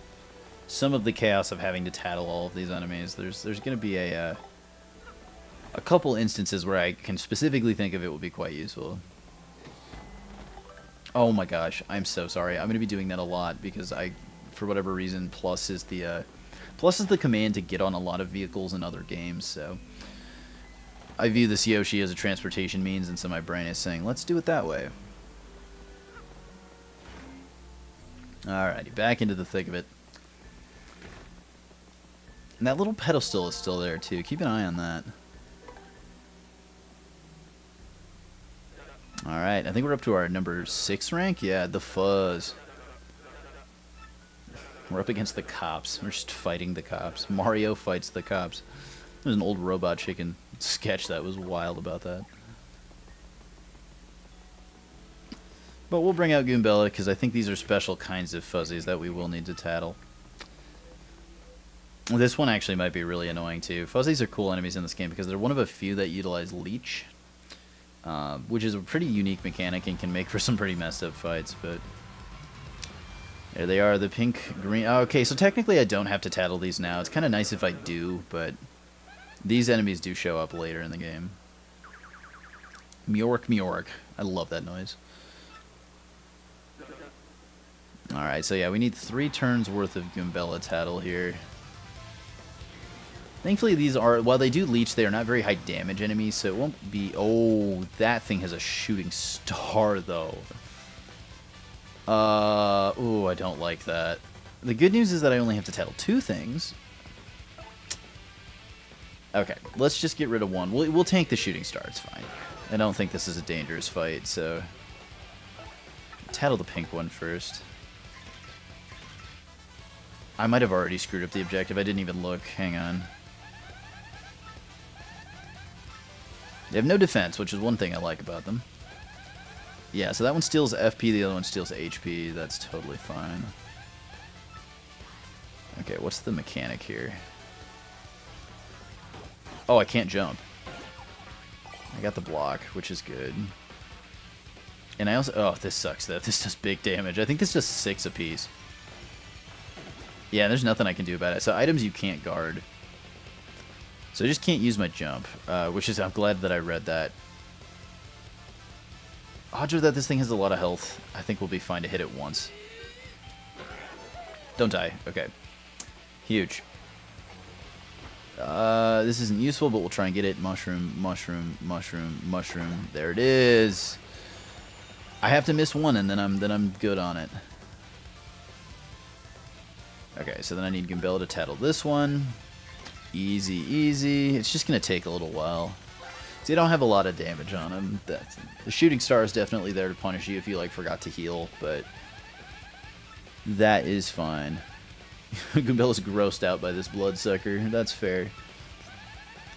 A: some of the chaos of having to tattle all of these enemies. There's going to be a couple instances where I can specifically think of it will be quite useful. Oh my gosh, I'm so sorry. I'm going to be doing that a lot because for whatever reason, plus is the command to get on a lot of vehicles in other games. So I view this Yoshi as a transportation means, and so my brain is saying, let's do it that way. Alrighty, back into the thick of it. And that little pedestal is still there too. Keep an eye on that. Alright, I think we're up to our number 6 rank. Yeah, the fuzz. We're up against the cops. We're just fighting the cops. Mario fights the cops. There's an old Robot Chicken sketch that was wild about that. But we'll bring out Goombella because I think these are special kinds of fuzzies that we will need to tattle. This one actually might be really annoying too. Fuzzies are cool enemies in this game because they're one of a few that utilize Leech, which is a pretty unique mechanic and can make for some pretty messed up fights. But there they are, the pink, green. Oh, okay, so technically I don't have to tattle these now. It's kind of nice if I do, but these enemies do show up later in the game. Mjork, Mjork. I love that noise. Alright, so yeah, we need 3 turns worth of Goombella tattle here. Thankfully these are, while they do leech, they are not very high damage enemies, so it won't be... Oh, that thing has a shooting star, though. Ooh, I don't like that. The good news is that I only have to tattle 2 things. Okay, let's just get rid of one. We'll tank the shooting star, it's fine. I don't think this is a dangerous fight, so... Tattle the pink one first. I might have already screwed up the objective. I didn't even look. Hang on. They have no defense, which is one thing I like about them. Yeah, so that one steals FP, the other one steals HP. That's totally fine. Okay, what's the mechanic here? Oh, I can't jump. I got the block, which is good. And I also... Oh, this sucks, though. This does big damage. I think this does 6 apiece. Yeah, there's nothing I can do about it. So items you can't guard. So I just can't use my jump, which is... I'm glad that I read that. Odds are that this thing has a lot of health. I think we'll be fine to hit it once. Don't die. Okay. Huge. This isn't useful, but we'll try and get it. Mushroom, mushroom, mushroom, mushroom. There it is. I have to miss one, and then I'm good on it. Okay, so then I need Gumbella to tattle this one. Easy, easy. It's just gonna take a little while. See, I don't have a lot of damage on him. The shooting star is definitely there to punish you if you like forgot to heal, but that is fine. Gumbella's grossed out by this bloodsucker. That's fair.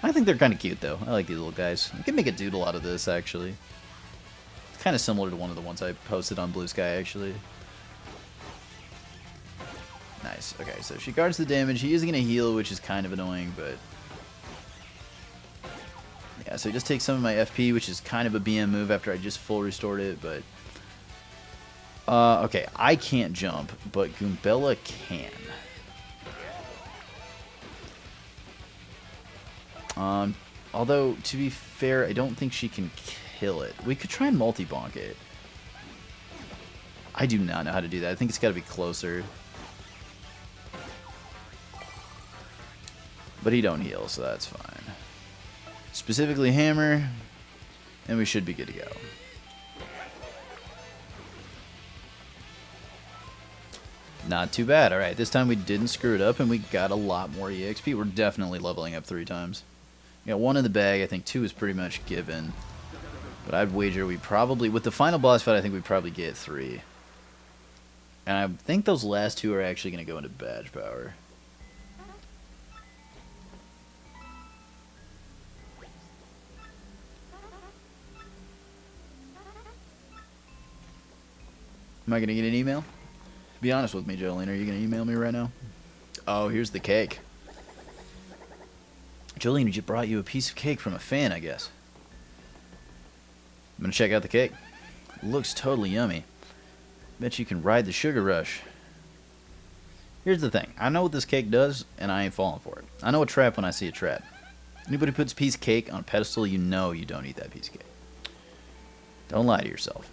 A: I think they're kind of cute, though. I like these little guys. I can make a doodle out of this, actually. It's kind of similar to one of the ones I posted on Blue Sky, actually. Nice. Okay, so she guards the damage. He is going to heal, which is kind of annoying, but... Yeah, so he just takes some of my FP, which is kind of a BM move after I just full restored it, but... Okay, I can't jump, but Gumbella can. Although, to be fair, I don't think she can kill it. We could try and multi-bonk it. I do not know how to do that. I think it's got to be closer. But he don't heal, so that's fine. Specifically hammer, and we should be good to go. Not too bad. Alright, this time we didn't screw it up, and we got a lot more EXP. We're definitely leveling up 3 times. We got 1 in the bag. I think 2 is pretty much given. But I'd wager we probably, with the final boss fight, I think we probably get 3. And I think those last 2 are actually going to go into badge power. Am I going to get an email? Be honest with me, Jolene. Are you going to email me right now? Oh, here's the cake. Jolene just brought you a piece of cake from a fan, I guess. I'm going to check out the cake. Looks totally yummy. Bet you can ride the sugar rush. Here's the thing. I know what this cake does, and I ain't falling for it. I know a trap when I see a trap. Anybody who puts a piece of cake on a pedestal, you know you don't eat that piece of cake. Don't lie to yourself.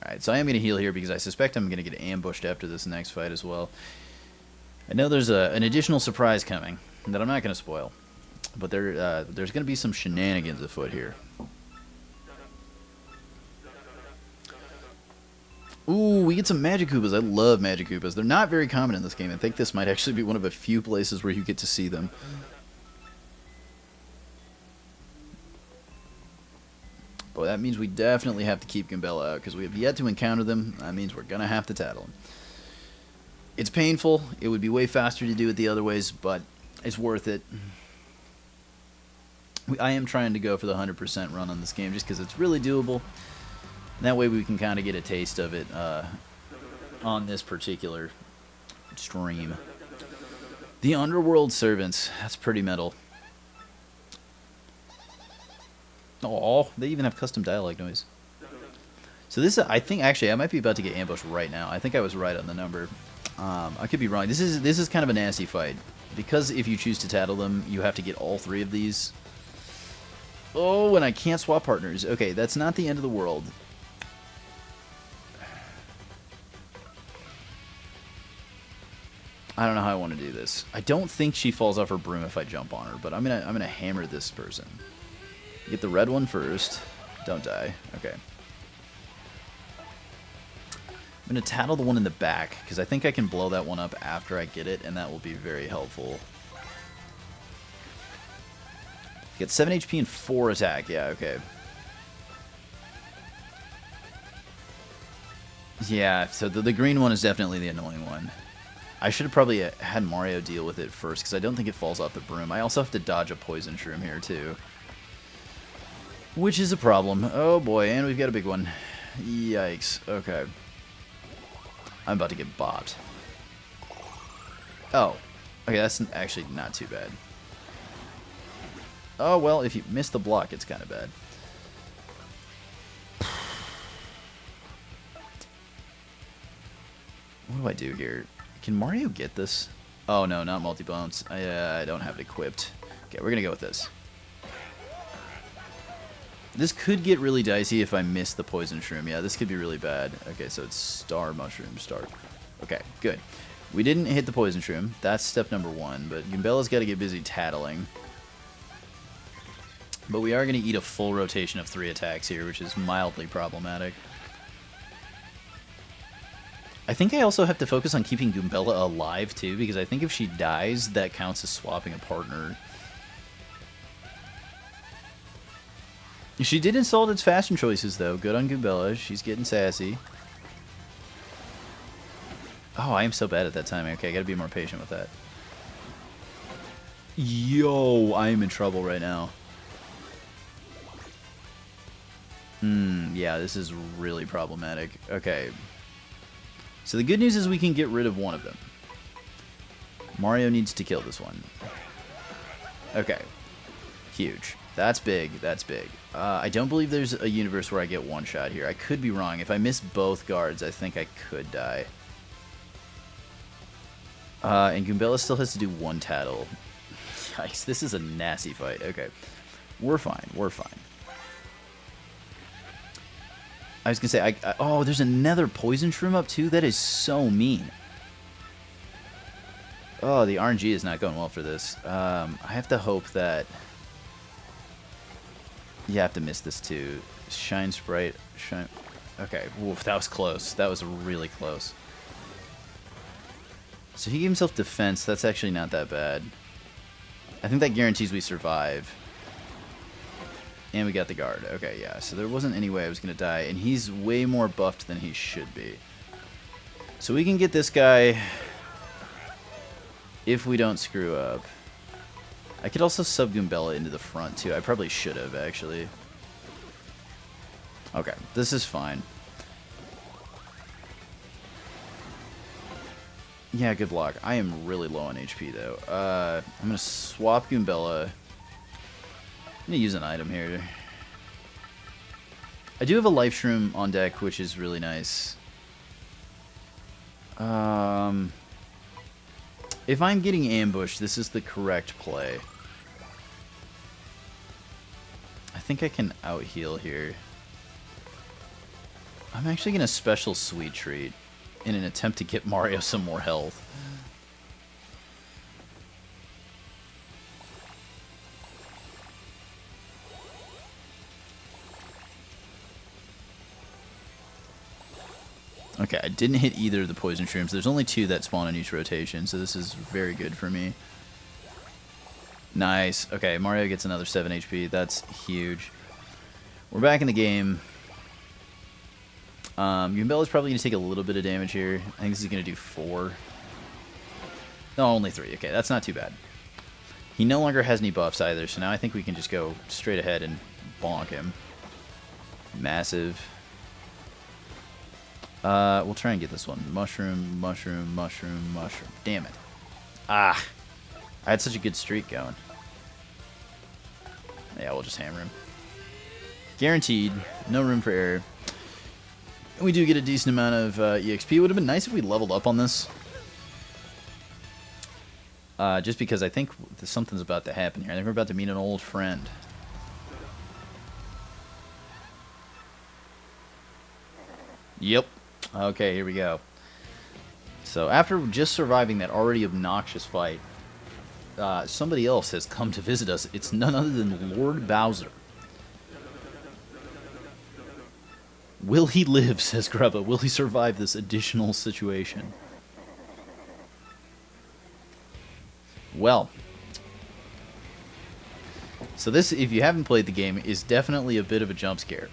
A: Alright, so I am going to heal here because I suspect I'm going to get ambushed after this next fight as well. I know there's an additional surprise coming that I'm not going to spoil. But there's going to be some shenanigans afoot here. Ooh, we get some Magic Koopas. I love Magic Koopas. They're not very common in this game. I think this might actually be one of a few places where you get to see them. But that means we definitely have to keep Gumbella out because we have yet to encounter them. That means we're going to have to tattle them. It's painful. It would be way faster to do it the other ways, but it's worth it. I am trying to go for the 100% run on this game just because it's really doable. And that way we can kind of get a taste of it on this particular stream. The Underworld Servants. That's pretty metal. Oh, they even have custom dialogue noise. So this, I think, actually, I might be about to get ambushed right now. I think I was right on the number. I could be wrong. This is kind of a nasty fight. Because if you choose to tattle them, you have to get all 3 of these. Oh, and I can't swap partners. Okay, that's not the end of the world. I don't know how I want to do this. I don't think she falls off her broom if I jump on her, but I'm gonna hammer this person. Get the red one first. Don't die. Okay. I'm gonna tattle the one in the back because I think I can blow that one up after I get it, and that will be very helpful. Get 7 HP and 4 attack. Yeah, okay. Yeah, so the green one is definitely the annoying one. I should have probably had Mario deal with it first, because I don't think it falls off the broom. I also have to dodge a poison shroom here, too. Which is a problem. Oh boy, and we've got a big one. Yikes. Okay. I'm about to get bopped. Oh. Okay, that's actually not too bad. Oh, well, if you miss the block, it's kind of bad. What do I do here? Can Mario get this? Oh, no, not multi-bounce. I don't have it equipped. Okay, we're going to go with this. This could get really dicey if I miss the poison shroom. Yeah, this could be really bad. Okay, so it's star mushroom start. Okay, good. We didn't hit the poison shroom. That's step number 1, but Goombella's got to get busy tattling. But we are going to eat a full rotation of 3 attacks here, which is mildly problematic. I think I also have to focus on keeping Goombella alive, too, because I think if she dies, that counts as swapping a partner. She did insult its fashion choices, though. Good on Goombella. She's getting sassy. Oh, I am so bad at that timing. Okay, I gotta be more patient with that. Yo, I am in trouble right now. Yeah, this is really problematic. Okay. So the good news is we can get rid of one of them. Mario needs to kill this one. Okay. Huge. That's big. That's big. I don't believe there's a universe where I get one shot here. I could be wrong. If I miss both guards, I think I could die. And Goombella still has to do 1 tattle. Yikes, this is a nasty fight. Okay. We're fine. We're fine. I was going to say, oh, there's another poison shroom up too? That is so mean. Oh, the RNG is not going well for this. I have to hope that... You have to miss this too. Shine Sprite. Shine... Okay, oof, that was close. That was really close. So he gave himself defense. That's actually not that bad. I think that guarantees we survive. And we got the guard. Okay, yeah. So there wasn't any way I was going to die. And he's way more buffed than he should be. So we can get this guy if we don't screw up. I could also sub Goombella into the front, too. I probably should have, actually. Okay, this is fine. Yeah, good block. I am really low on HP, though. I'm going to swap Goombella. I'm going to use an item here. I do have a life shroom on deck, which is really nice. If I'm getting ambushed, this is the correct play. I think I can out-heal here. I'm actually going to special Sweet Treat in an attempt to get Mario some more health. Okay, I didn't hit either of the poison shrooms. There's only 2 that spawn in each rotation, so this is very good for me. Nice. Okay, Mario gets another 7 HP. That's huge. We're back in the game. Goombella's probably going to take a little bit of damage here. I think this is going to do 4. No, only 3. Okay, that's not too bad. He no longer has any buffs either, so now I think we can just go straight ahead and bonk him. Massive. We'll try and get this one. Mushroom, mushroom, mushroom, mushroom. Damn it. Ah. I had such a good streak going. Yeah, we'll just hammer him. Guaranteed. No room for error. We do get a decent amount of EXP. It would have been nice if we leveled up on this. Just because I think something's about to happen here. I think we're about to meet an old friend. Yep. Okay, here we go. So after just surviving that already obnoxious fight, somebody else has come to visit us. It's none other than Lord Bowser. Will he live, says Grubba. Will he survive this additional situation? Well, So this, if you haven't played the game, is definitely a bit of a jump scare.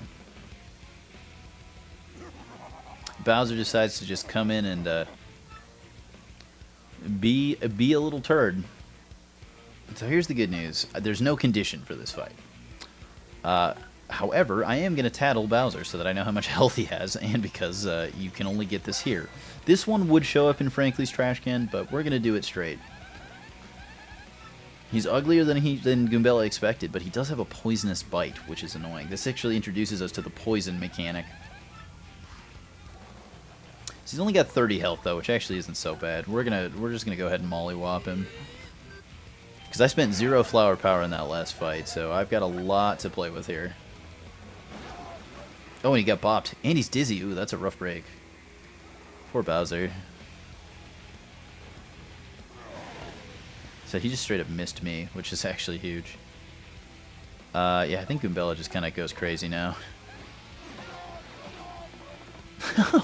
A: Bowser decides to just come in and be a little turd. So here's the good news. There's no condition for this fight. However, I am going to tattle Bowser so that I know how much health he has, and because you can only get this here. This one would show up in Frankly's trash can, but we're going to do it straight. He's uglier than Goombella expected, but he does have a poisonous bite, which is annoying. This actually introduces us to the poison mechanic. So he's only got 30 health, though, which actually isn't so bad. We're just gonna go ahead and mollywop him. Because I spent 0 flower power in that last fight, so I've got a lot to play with here. Oh, and he got bopped. And he's dizzy. Ooh, that's a rough break. Poor Bowser. So he just straight up missed me, which is actually huge. Yeah, I think Goombella just kind of goes crazy now.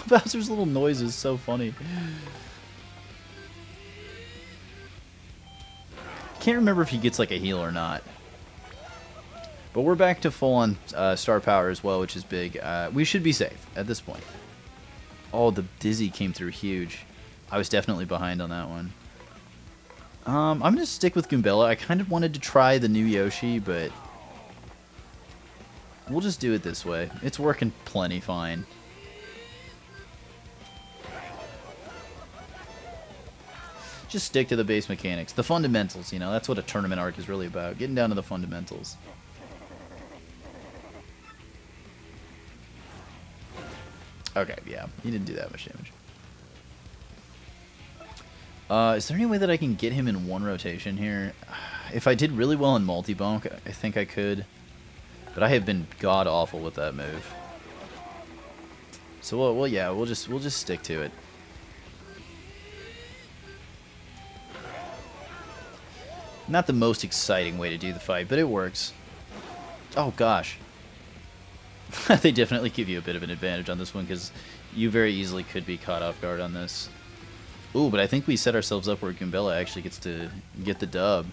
A: Bowser's little noise is so funny. Can't remember if he gets like a heal or not. But we're back to full on star power as well, which is big. We should be safe at this point. Oh, the dizzy came through huge. I was definitely behind on that one. I'm going to stick with Goombella. I kind of wanted to try the new Yoshi, but we'll just do it this way. It's working plenty fine. Just stick to the base mechanics. The fundamentals, you know, that's what a tournament arc is really about. Getting down to the fundamentals. Okay, yeah, he didn't do that much damage. Is there any way that I can get him in one rotation here? If I did really well in multi-bonk, I think I could. But I have been god-awful with that move. So, well, yeah, we'll just stick to it. Not the most exciting way to do the fight, but it works. Oh, gosh. They definitely give you a bit of an advantage on this one, because you very easily could be caught off guard on this. Ooh, but I think we set ourselves up where Goombella actually gets to get the dub.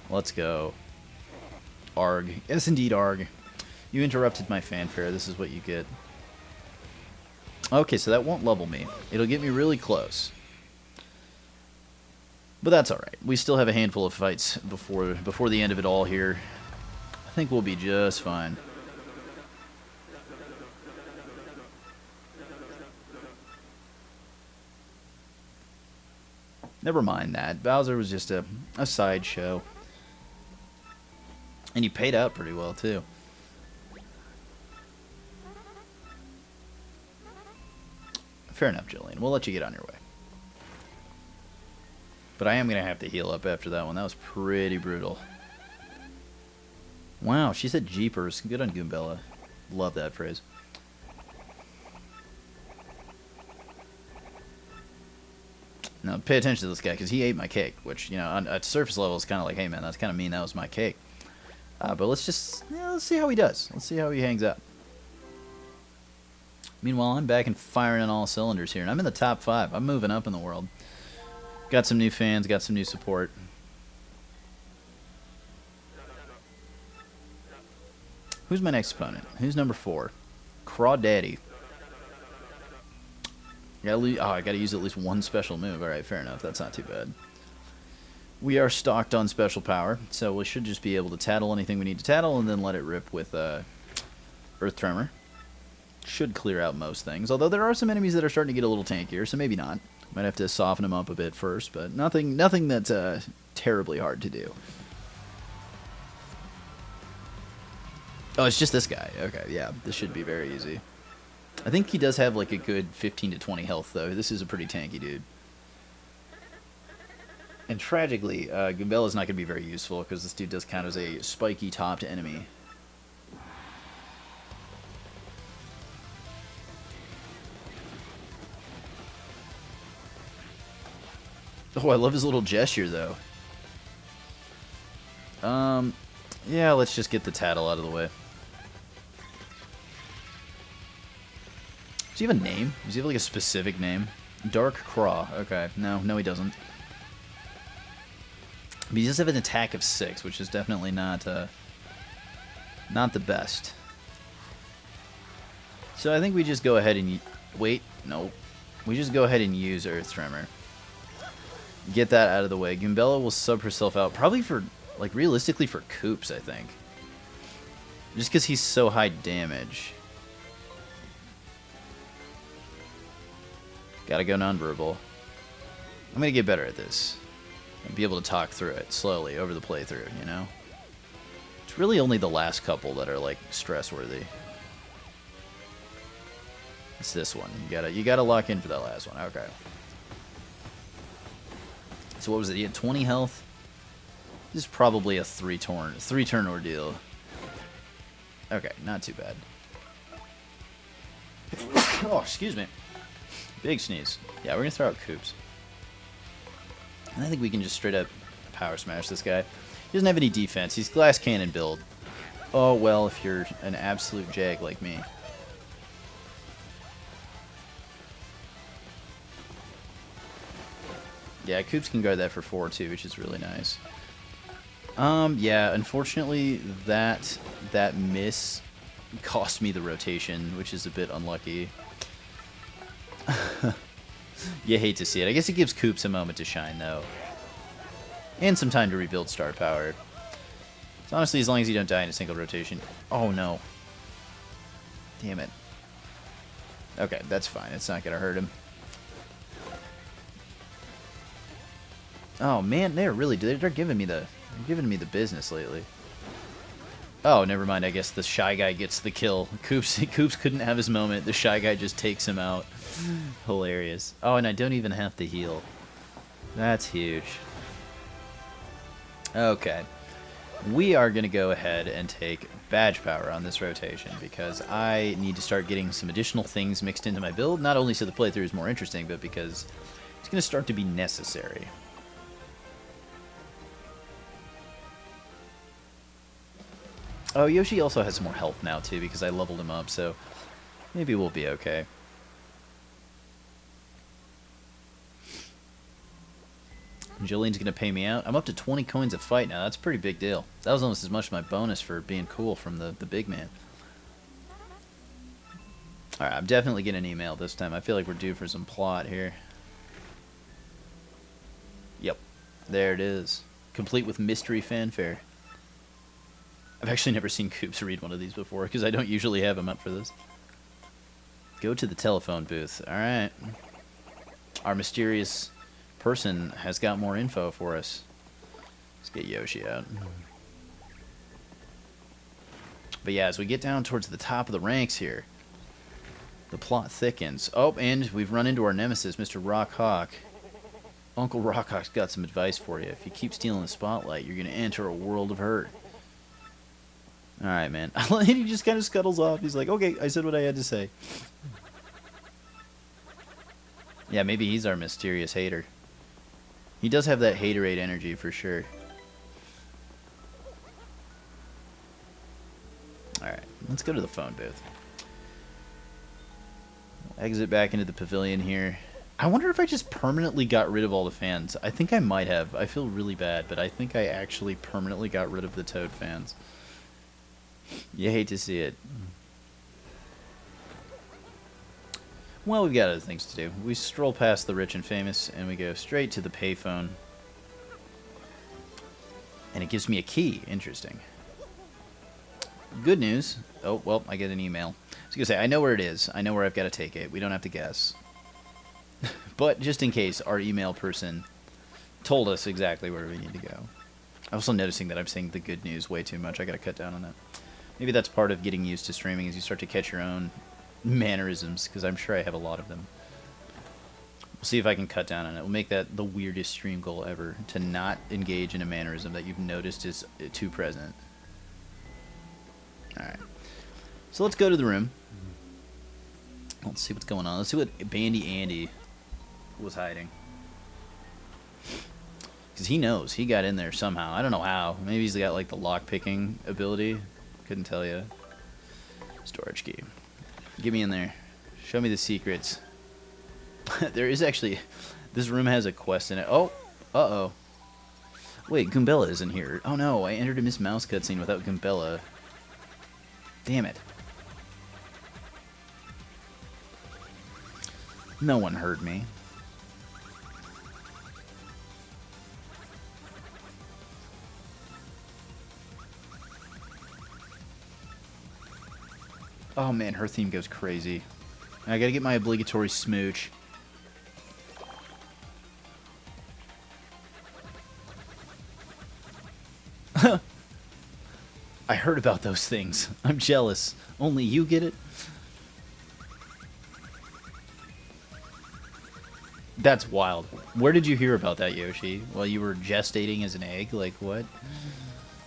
A: Let's go. Arg. Yes, indeed, Arg. You interrupted my fanfare. This is what you get. Okay, so that won't level me. It'll get me really close. But that's alright. We still have a handful of fights before the end of it all here. I think we'll be just fine. Never mind that. Bowser was just a sideshow. And you paid out pretty well, too. Fair enough, Jillian. We'll let you get on your way. But I am going to have to heal up after that one. That was pretty brutal. Wow, she said jeepers. Good on Goombella. Love that phrase. Now, pay attention to this guy, because he ate my cake, which, you know, at surface level is kind of like, hey, man, that's kind of mean. That was my cake. But let's just, let's see how he does. Let's see how he hangs out. Meanwhile, I'm back and firing on all cylinders here, and I'm in the top 5. I'm moving up in the world. Got some new fans, got some new support. Who's my next opponent? Who's number 4? Crawdaddy. I gotta use at least one special move. Alright, fair enough. That's not too bad. We are stocked on special power, so we should just be able to tattle anything we need to tattle and then let it rip with Earth Tremor. Should clear out most things, although there are some enemies that are starting to get a little tankier, so maybe not. Might have to soften them up a bit first, but nothing that's terribly hard to do. Oh, it's just this guy. Okay, yeah, this should be very easy. I think he does have like a good 15 to 20 health, though. This is a pretty tanky dude. And tragically, Goombella's not going to be very useful, because this dude does count as a spiky topped enemy. Oh, I love his little gesture, though. Yeah, let's just get the tattle out of the way. Does he have a name? Does he have, like, a specific name? Dark Craw. Okay. No, he doesn't. But he does have an attack of 6, which is definitely not the best. So I think we just go ahead and... Wait, no. We just go ahead and use Earth Tremor. Get that out of the way. Gimbella will sub herself out. Probably for, like, realistically for Koops, I think. Just because he's so high damage. Gotta go nonverbal. I'm gonna get better at this. And be able to talk through it slowly over the playthrough, you know? It's really only the last couple that are, like, stress-worthy. It's this one. You gotta lock in for that last one. Okay. So what was it? He had 20 health. This is probably a three-turn ordeal. Okay, not too bad. Oh, excuse me. Big sneeze. Yeah, we're gonna throw out Koops. And I think we can just straight up power smash this guy. He doesn't have any defense. He's glass cannon build. Oh, well, if you're an absolute jag like me. Yeah, Koops can guard that for 4 too, which is really nice. Yeah, unfortunately that miss cost me the rotation, which is a bit unlucky. You hate to see it. I guess it gives Koops a moment to shine though. And some time to rebuild star power. So honestly, as long as you don't die in a single rotation. Oh no. Damn it. Okay, that's fine. It's not gonna hurt him. Oh man, they're giving me the business lately. Oh, never mind. I guess the shy guy gets the kill. Koops couldn't have his moment. The shy guy just takes him out. Hilarious. Oh, and I don't even have to heal. That's huge. Okay. We are going to go ahead and take badge power on this rotation because I need to start getting some additional things mixed into my build, not only so the playthrough is more interesting, but because it's going to start to be necessary. Oh, Yoshi also has some more health now, too, because I leveled him up, so maybe we'll be okay. Jolene's going to pay me out. I'm up to 20 coins a fight now. That's a pretty big deal. That was almost as much as my bonus for being cool from the big man. Alright, I'm definitely getting an email this time. I feel like we're due for some plot here. Yep. There it is. Complete with mystery fanfare. I've actually never seen Koops read one of these before, because I don't usually have him up for this. Go to the telephone booth. Alright. Our mysterious person has got more info for us. Let's get Yoshi out. But yeah, as we get down towards the top of the ranks here, the plot thickens. Oh, and we've run into our nemesis, Mr. Rockhawk. Uncle Rockhawk's got some advice for you. If you keep stealing the spotlight, you're going to enter a world of hurt. Alright, man. He just kind of scuttles off. He's like, okay, I said what I had to say. Yeah, maybe he's our mysterious hater. He does have that haterade energy for sure. Alright, let's go to the phone booth. Exit back into the pavilion here. I wonder if I just permanently got rid of all the fans. I think I might have. I feel really bad, but I think I actually permanently got rid of the Toad fans. You hate to see it. Well, we've got other things to do. We stroll past the rich and famous, and we go straight to the payphone. And it gives me a key. Interesting. Good news. Oh, well, I get an email. I was going to say, I know where it is. I know where I've got to take it. We don't have to guess. But just in case, our email person told us exactly where we need to go. I'm also noticing that I'm saying the good news way too much. I got to cut down on that. Maybe that's part of getting used to streaming, is you start to catch your own mannerisms, because I'm sure I have a lot of them. We'll see if I can cut down on it. We'll make that the weirdest stream goal ever, to not engage in a mannerism that you've noticed is too present. Alright. So let's go to the room. Let's see what's going on. Let's see what Bandy Andy was hiding. Because he knows. He got in there somehow. I don't know how. Maybe he's got like the lock-picking ability. Couldn't tell you. Storage key. Get me in there. Show me the secrets. There is actually... This room has a quest in it. Oh! Uh-oh. Wait, Goombella isn't here. Oh no, I entered a Miss Mouse cutscene without Goombella. Damn it. No one heard me. Oh man, her theme goes crazy. I gotta get my obligatory smooch. I heard about those things. I'm jealous. Only you get it? That's wild. Where did you hear about that, Yoshi? While you were gestating as an egg? Like, what?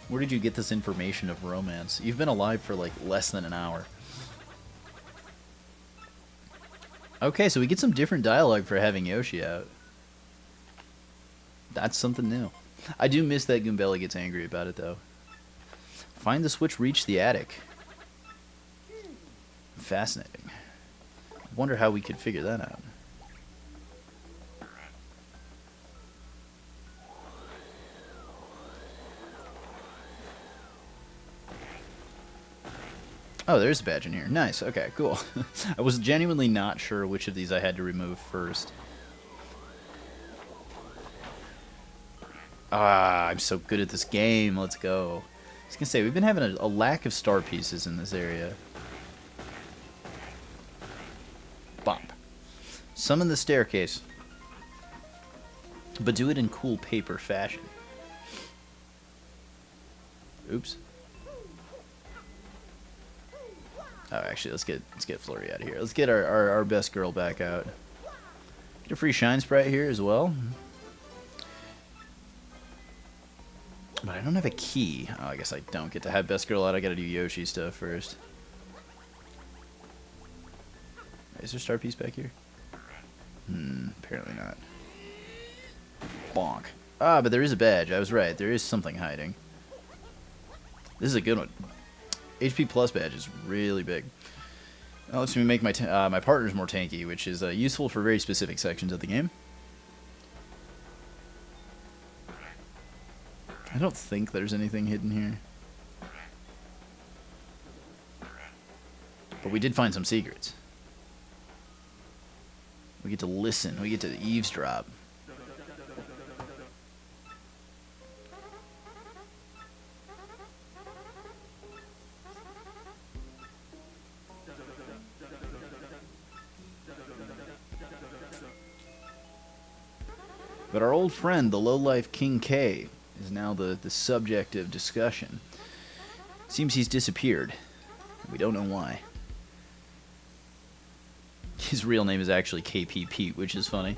A: Where did you get this information of romance? You've been alive for, like, less than an hour. Okay, so we get some different dialogue for having Yoshi out. That's something new. I do miss that Goombella gets angry about it, though. Find the switch, reach the attic. Fascinating. Wonder how we could figure that out. Oh, there's a badge in here. Nice. Okay, cool. I was genuinely not sure which of these I had to remove first. Ah, I'm so good at this game. Let's go. I was going to say, we've been having a lack of star pieces in this area. Bump. Summon the staircase. But do it in cool paper fashion. Oops. Oh, actually, let's get Flurry out of here. Let's get our best girl back out. Get a free Shine Sprite here as well. But I don't have a key. Oh, I guess I don't get to have best girl out. I gotta do Yoshi stuff first. Is there star piece back here? Apparently not. Bonk. Ah, but there is a badge. I was right. There is something hiding. This is a good one. HP plus badge is really big. That lets me make my my partners more tanky, which is useful for very specific sections of the game. I don't think there's anything hidden here. But we did find some secrets. We get to listen. We get to eavesdrop. But our old friend, the lowlife King K, is now the subject of discussion. Seems he's disappeared. We don't know why. His real name is actually KP Pete, which is funny.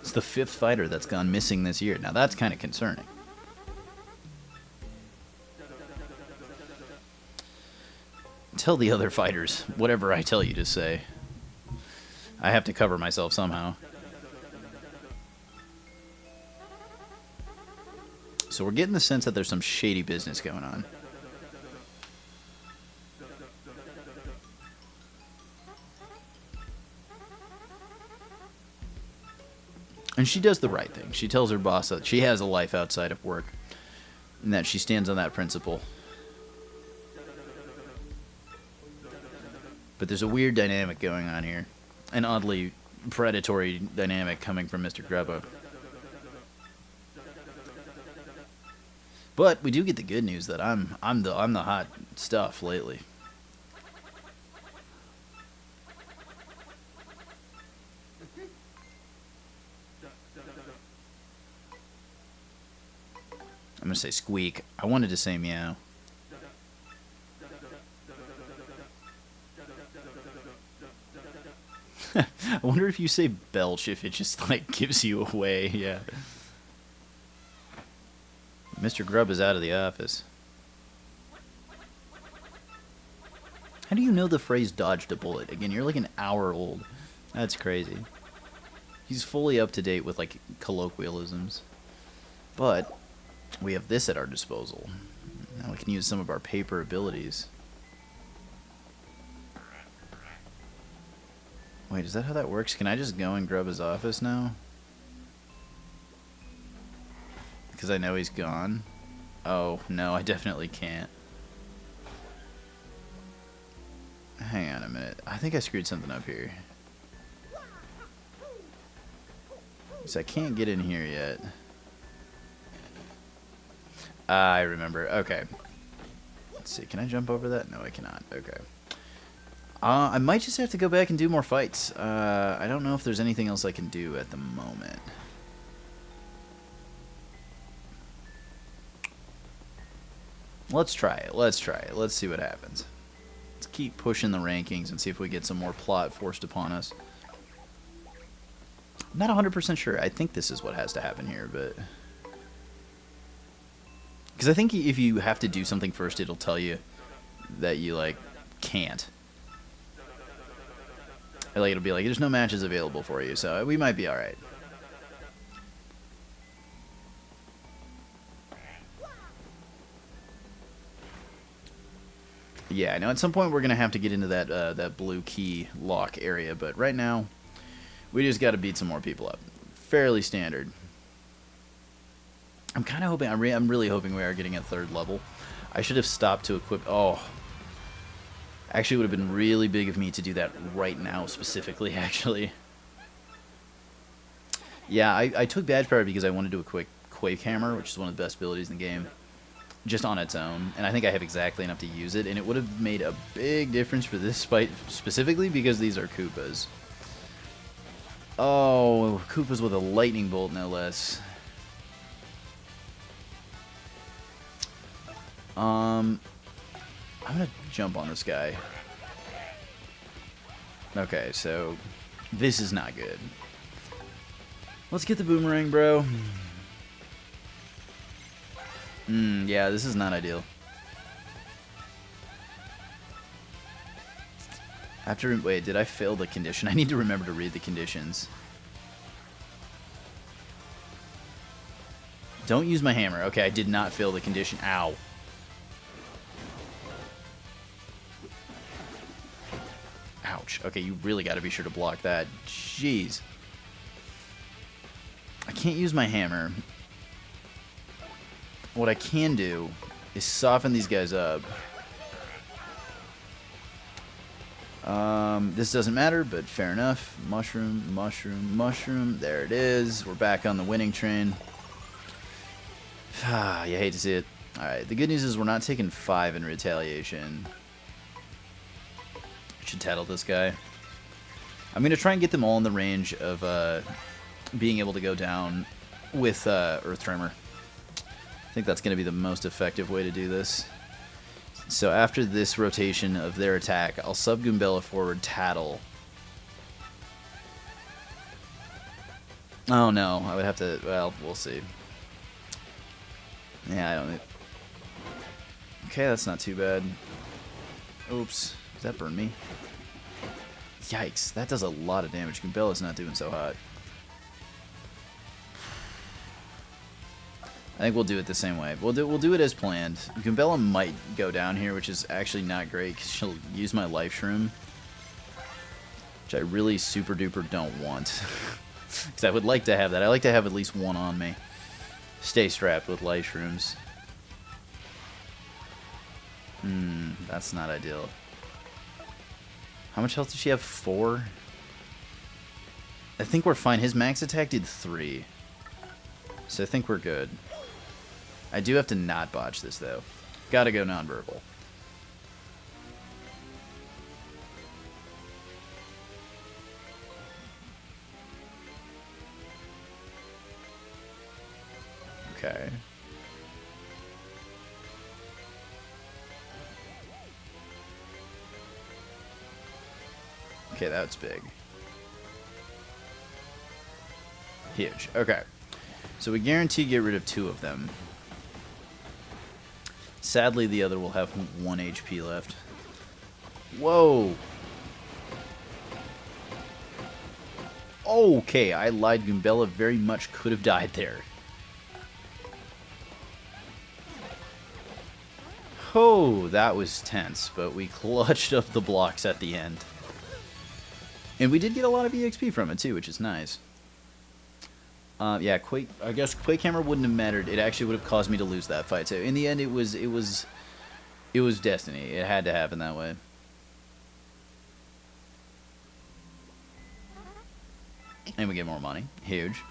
A: It's the 5th fighter that's gone missing this year. Now that's kind of concerning. Tell the other fighters whatever I tell you to say. I have to cover myself somehow. So we're getting the sense that there's some shady business going on. And she does the right thing. She tells her boss that she has a life outside of work, and that she stands on that principle. But there's a weird dynamic going on here. An oddly predatory dynamic coming from Mr. Grubba. But we do get the good news that I'm the hot stuff lately. I'm gonna say squeak. I wanted to say meow. I wonder if you say belch if it just like gives you away. Yeah. Mr. Grubb is out of the office. How do you know the phrase dodged a bullet? Again, you're like an hour old. That's crazy. He's fully up to date with like colloquialisms. But we have this at our disposal. Now we can use some of our paper abilities. Wait, is that how that works? Can I just go and grub his office now? Because I know he's gone. Oh, no, I definitely can't. Hang on a minute. I think I screwed something up here. So I can't get in here yet. I remember. Okay. Let's see. Can I jump over that? No, I cannot. Okay. I might just have to go back and do more fights. I don't know if there's anything else I can do at the moment. Let's try it. Let's try it. Let's see what happens. Let's keep pushing the rankings and see if we get some more plot forced upon us. I'm not 100% sure. I think this is what has to happen here, but... Because I think if you have to do something first, it'll tell you that you, like, can't. Like, it'll be like, there's no matches available for you, so we might be alright. Yeah, I know at some point we're going to have to get into that that blue key lock area, but right now, we just got to beat some more people up. Fairly standard. I'm kind of hoping, I'm really hoping we are getting a 3rd level. I should have stopped to equip, oh. Actually, it would have been really big of me to do that right now, specifically, actually. Yeah, I took Badge Power because I wanted to do a quick Quake Hammer, which is one of the best abilities in the game, just on its own. And I think I have exactly enough to use it, and it would have made a big difference for this fight, specifically because these are Koopas. Oh, Koopas with a lightning bolt, no less. I'm gonna jump on this guy. Okay, so this is not good. Let's get the boomerang, bro. Yeah, this is not ideal. Wait, did I fail the condition? I need to remember to read the conditions. Don't use my hammer. Okay, I did not fail the condition. Ow. Ouch. Okay, you really got to be sure to block that. Jeez. I can't use my hammer. What I can do is soften these guys up. This doesn't matter, but fair enough. Mushroom, mushroom, mushroom. There it is. We're back on the winning train. Ah, you hate to see it. Alright, the good news is we're not taking 5 in retaliation. Should tattle this guy. I'm going to try and get them all in the range of being able to go down with Earth Tremor. I think that's going to be the most effective way to do this. So after this rotation of their attack, I'll sub Goombella forward, tattle. Oh no, I would have to, well, we'll see. Yeah, I don't... Okay, that's not too bad. Oops. Does that burn me? Yikes, that does a lot of damage. Goombella's not doing so hot. I think we'll do it the same way. We'll do it as planned. Goombella might go down here, which is actually not great because she'll use my life shroom, which I really super duper don't want. Because I would like to have that. I like to have at least one on me. Stay strapped with life shrooms. That's not ideal. How much health does she have? 4? I think we're fine. His max attack did 3. So I think we're good. I do have to not botch this, though. Gotta go nonverbal. Okay. Okay, that's big. Huge. Okay. So we guarantee get rid of 2 of them. Sadly, the other will have 1 HP left. Whoa! Okay, I lied. Goombella very much could have died there. Oh, that was tense, but we clutched up the blocks at the end. And we did get a lot of EXP from it too, which is nice. Yeah, Quake. I guess Quake Hammer wouldn't have mattered. It actually would have caused me to lose that fight. So in the end, it was destiny. It had to happen that way. And we get more money. Huge.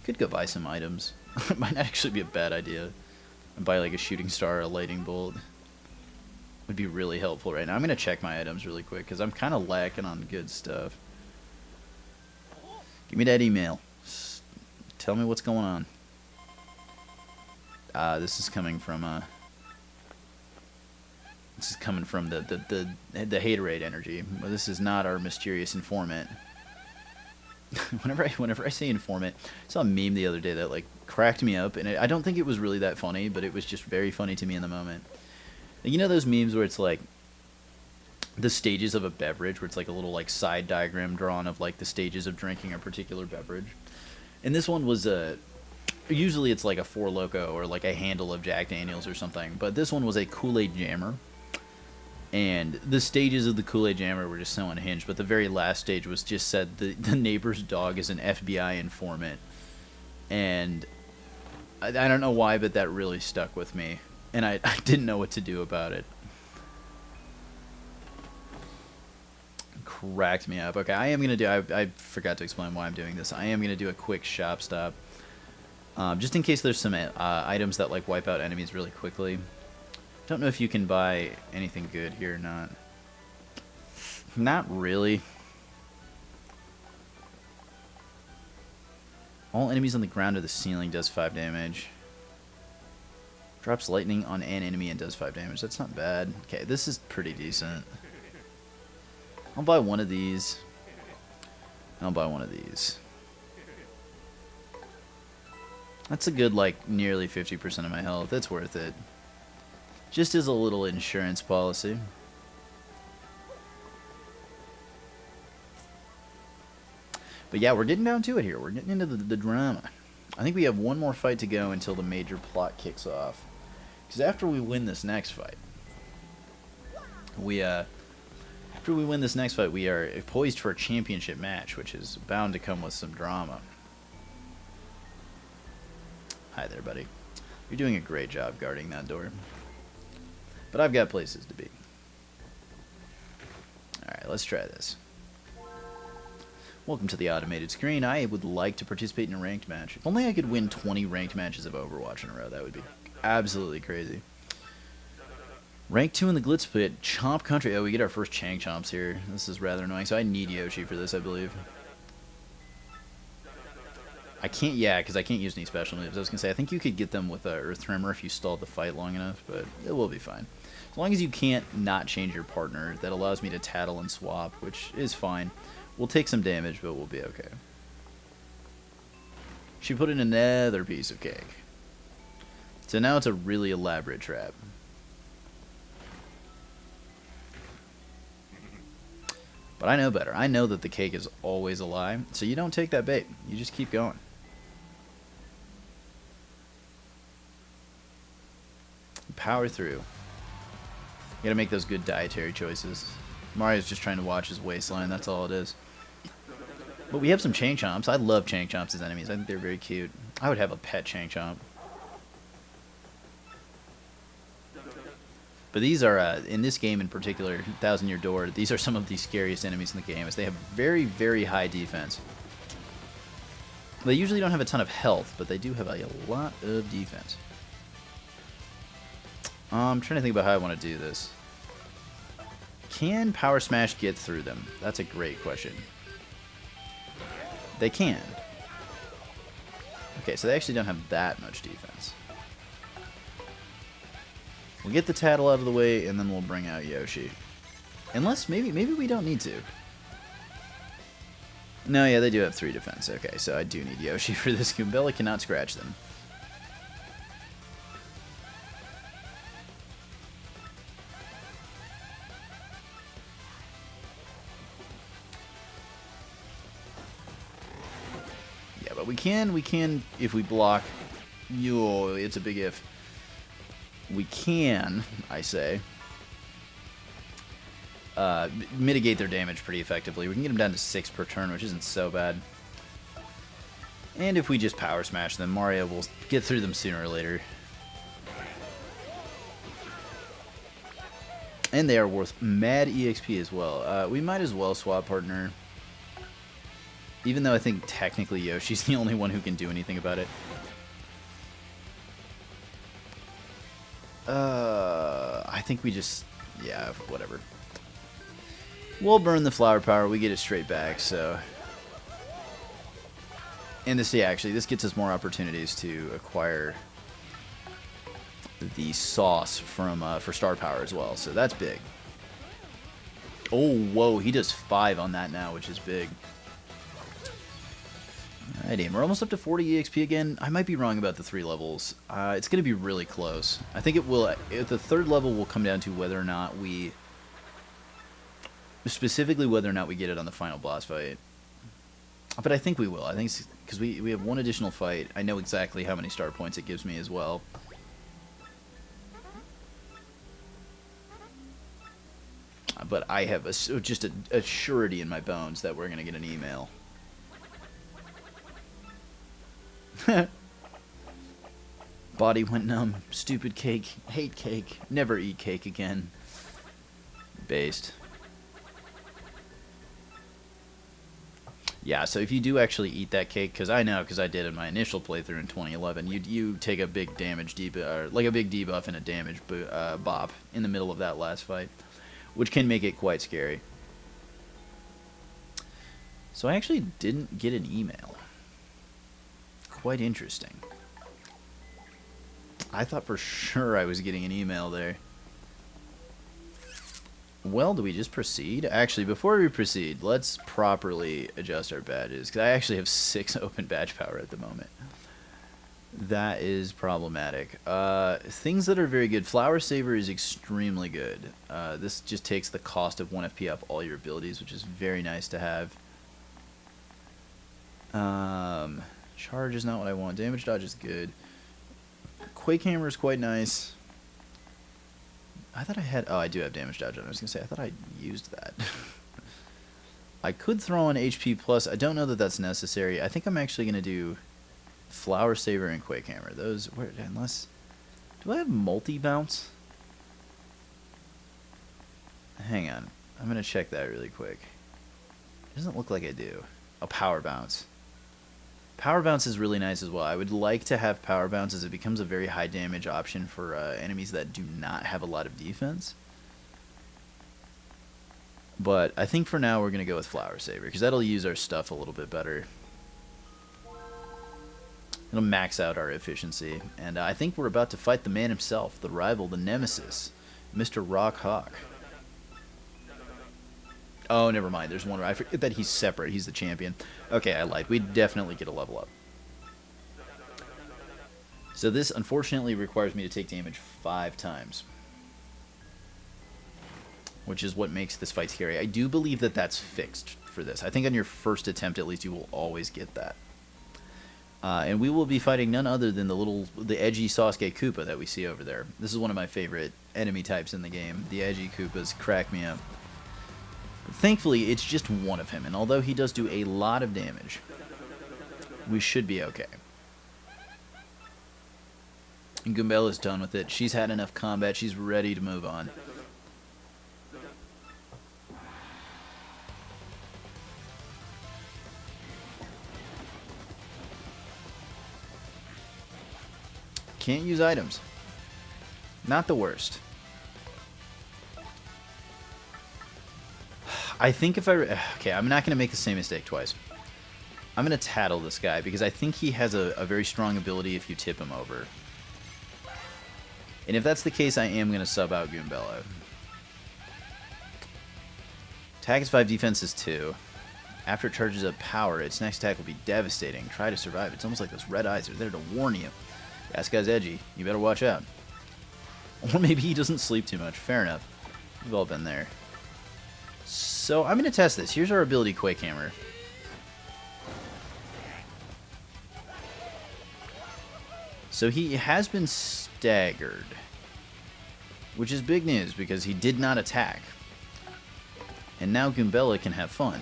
A: Could go buy some items. Might not actually be a bad idea. Buy like a shooting star or a lightning bolt. Would be really helpful right now. I'm gonna check my items really quick because I'm kind of lacking on good stuff. Give me that email. Tell me what's going on. This is coming from the haterade energy. Well, this is not our mysterious informant. whenever I say informant, I saw a meme the other day that like cracked me up, and I don't think it was really that funny, but it was just very funny to me in the moment. You know those memes where it's like the stages of a beverage, where it's like a little like side diagram drawn of like the stages of drinking a particular beverage. And this one was usually it's like a Four Loko or like a handle of Jack Daniels or something, but this one was a Kool-Aid Jammer. And the stages of the Kool-Aid Jammer were just so unhinged, but the very last stage was just said the neighbor's dog is an FBI informant. And I don't know why, but that really stuck with me. And I didn't know what to do about it. Cracked me up. Okay, I am going to do... I forgot to explain why I'm doing this. I am going to do a quick shop stop. Just in case there's some items that like wipe out enemies really quickly. Don't know if you can buy anything good here or not. Not really. All enemies on the ground or the ceiling does 5 damage. Drops lightning on an enemy and does 5 damage. That's not bad. Okay, this is pretty decent. I'll buy one of these. And I'll buy one of these. That's a good, like, nearly 50% of my health. That's worth it. Just as a little insurance policy. But yeah, we're getting down to it here. We're getting into the drama. I think we have one more fight to go until the major plot kicks off. Because after we win this next fight, we are poised for a championship match, which is bound to come with some drama. Hi there, buddy. You're doing a great job guarding that door. But I've got places to be. Alright, let's try this. Welcome to the automated screen. I would like to participate in a ranked match. If only I could win 20 ranked matches of Overwatch in a row, that would be absolutely crazy. Rank 2 in the Glitz Pit, Chomp Country. Oh, we get our first Chang Chomps here. This is rather annoying, so I need Yoshi for this, I believe. I can't, yeah, because I can't use any special moves. I was going to say, I think you could get them with Earth Tremor if you stalled the fight long enough, but it will be fine. As long as you can't not change your partner, that allows me to tattle and swap, which is fine. We'll take some damage, but we'll be okay. She put in another piece of cake. So now it's a really elaborate trap. But I know better. I know that the cake is always a lie, so you don't take that bait. You just keep going. Power through. You gotta make those good dietary choices. Mario's just trying to watch his waistline, that's all it is. But we have some Chang Chomps. I love Chang Chomps as enemies. I think they're very cute. I would have a pet Chang Chomp. But these are, in this game in particular, Thousand Year Door, these are some of the scariest enemies in the game, as they have very, very high defense. They usually don't have a ton of health, but they do have a lot of defense. I'm trying to think about how I want to do this. Can Power Smash get through them? That's a great question. They can. Okay, so they actually don't have that much defense. We'll get the Tattle out of the way, and then we'll bring out Yoshi. Unless, maybe we don't need to. No, yeah, they do have 3 defense. Okay, so I do need Yoshi for this. Goombella cannot scratch them. Yeah, but we can, if we block. Yo, it's a big if. We can, I say, mitigate their damage pretty effectively. We can get them down to 6 per turn, which isn't so bad. And if we just power smash them, Mario will get through them sooner or later. And they are worth mad EXP as well. We might as well swap partner. Even though I think technically Yoshi's the only one who can do anything about it. I think we just... yeah, whatever. We'll burn the flower power. We get it straight back, so... and this, yeah, actually, this gets us more opportunities to acquire the sauce from for star power as well, so that's big. Oh, whoa, he does 5 on that now, which is big. Alrighty, and we're almost up to 40 EXP again. I might be wrong about the 3 levels. It's going to be really close. I think it will. At the 3rd level will come down to whether or not we... specifically whether or not we get it on the final boss fight. But I think we will. I think because we have 1 additional fight. I know exactly how many star points it gives me as well. But I have just a surety in my bones that we're going to get an email. Body went numb. Stupid cake. Hate cake. Never eat cake again. Based. Yeah, so if you do actually eat that cake, because I know, because I did in my initial playthrough in 2011, you take a big damage debuff, like a big debuff and a damage bop in the middle of that last fight, which can make it quite scary. So I actually didn't get an email. Quite interesting. I thought for sure I was getting an email there. Well, do we just proceed? Actually, before we proceed, let's properly adjust our badges, because I actually have 6 open badge power at the moment. That is problematic. Things that are very good. Flower Saver is extremely good. This just takes the cost of 1 FP off all your abilities, which is very nice to have. Charge is not what I want. Damage dodge is good. Quake Hammer is quite nice. I thought I had... oh, I do have damage dodge on. I was going to say, I thought I used that. I could throw on HP plus. I don't know that that's necessary. I think I'm actually going to do Flower Saver and Quake Hammer. Those... where, unless... do I have multi-bounce? Hang on. I'm going to check that really quick. It doesn't look like I do. Oh, Power Bounce. Power Bounce is really nice as well. I would like to have Power Bounce as it becomes a very high damage option for enemies that do not have a lot of defense. But I think for now we're going to go with Flower Saver, because that'll use our stuff a little bit better. It'll max out our efficiency. And I think we're about to fight the man himself, the rival, the nemesis, Mr. Rock Hawk. Oh, never mind. There's one. I forget that he's separate. He's the champion. Okay, I lied. We definitely get a level up. So this, unfortunately, requires me to take damage 5 times. Which is what makes this fight scary. I do believe that that's fixed for this. I think on your first attempt, at least, you will always get that. And we will be fighting none other than the edgy Sasuke Koopa that we see over there. This is one of my favorite enemy types in the game. The edgy Koopas crack me up. Thankfully, it's just one of him, and although he does do a lot of damage, we should be okay. And Goombella's done with it. She's had enough combat. She's ready to move on. Can't use items. Not the worst. I think if I... okay, I'm not going to make the same mistake twice. I'm going to tattle this guy, because I think he has a very strong ability if you tip him over. And if that's the case, I am going to sub out Goombella. Attack is 5, defense is 2. After it charges up power, its next attack will be devastating. Try to survive. It's almost like those red eyes are there to warn you. Yeah, this guy's edgy. You better watch out. Or maybe he doesn't sleep too much. Fair enough. We've all been there. So I'm going to test this. Here's our ability, Quake Hammer. So he has been staggered, which is big news because he did not attack. And now Goombella can have fun.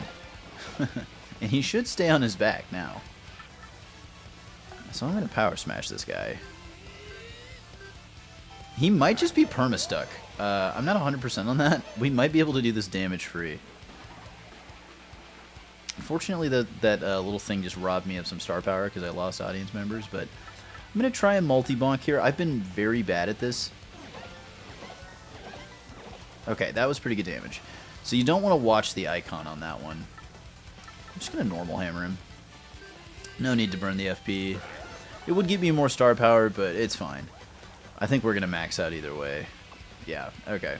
A: And he should stay on his back now. So I'm going to power smash this guy. He might just be perma-stuck. I'm not 100% on that. We might be able to do this damage-free. Unfortunately, that little thing just robbed me of some star power because I lost audience members, but I'm going to try a multi-bonk here. I've been very bad at this. Okay, that was pretty good damage. So you don't want to watch the icon on that one. I'm just going to normal hammer him. No need to burn the FP. It would give me more star power, but it's fine. I think we're going to max out either way. Yeah, okay.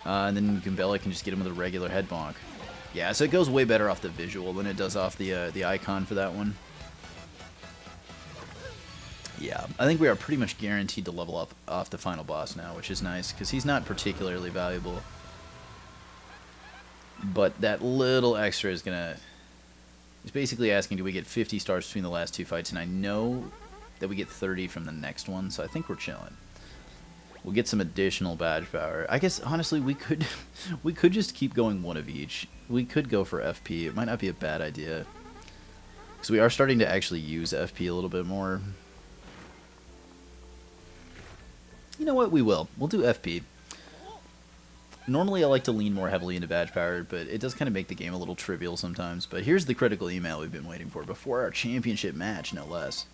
A: And then Goombella can just get him with a regular head bonk. Yeah, so it goes way better off the visual than it does off the icon for that one. Yeah, I think we are pretty much guaranteed to level up off the final boss now, which is nice, because he's not particularly valuable. But that little extra is going to... He's basically asking, do we get 50 stars between the last two fights? And I know that we get 30 from the next one, so I think we're chilling. We'll get some additional badge power. I guess, honestly, we could just keep going one of each. We could go for FP. It might not be a bad idea. Because we are starting to actually use FP a little bit more. You know what? We will. We'll do FP. Normally, I like to lean more heavily into badge power, but it does kind of make the game a little trivial sometimes. But here's the critical email we've been waiting for before our championship match, no less.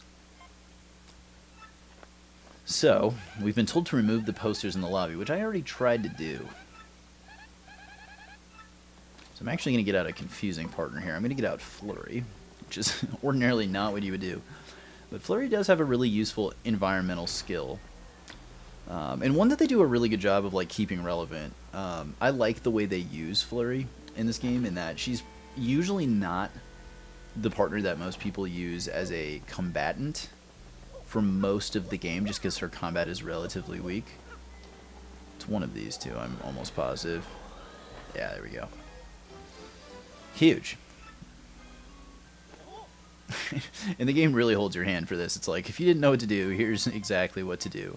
A: So, we've been told to remove the posters in the lobby, which I already tried to do. So I'm actually going to get out a confusing partner here. I'm going to get out Flurry, which is ordinarily not what you would do. But Flurry does have a really useful environmental skill. And one that they do a really good job of like keeping relevant. I like the way they use Flurry in this game, in that she's usually not the partner that most people use as a combatant for most of the game, just because her combat is relatively weak. It's one of these two, I'm almost positive. Yeah, there we go. Huge. And the game really holds your hand for this. It's like, if you didn't know what to do, here's exactly what to do.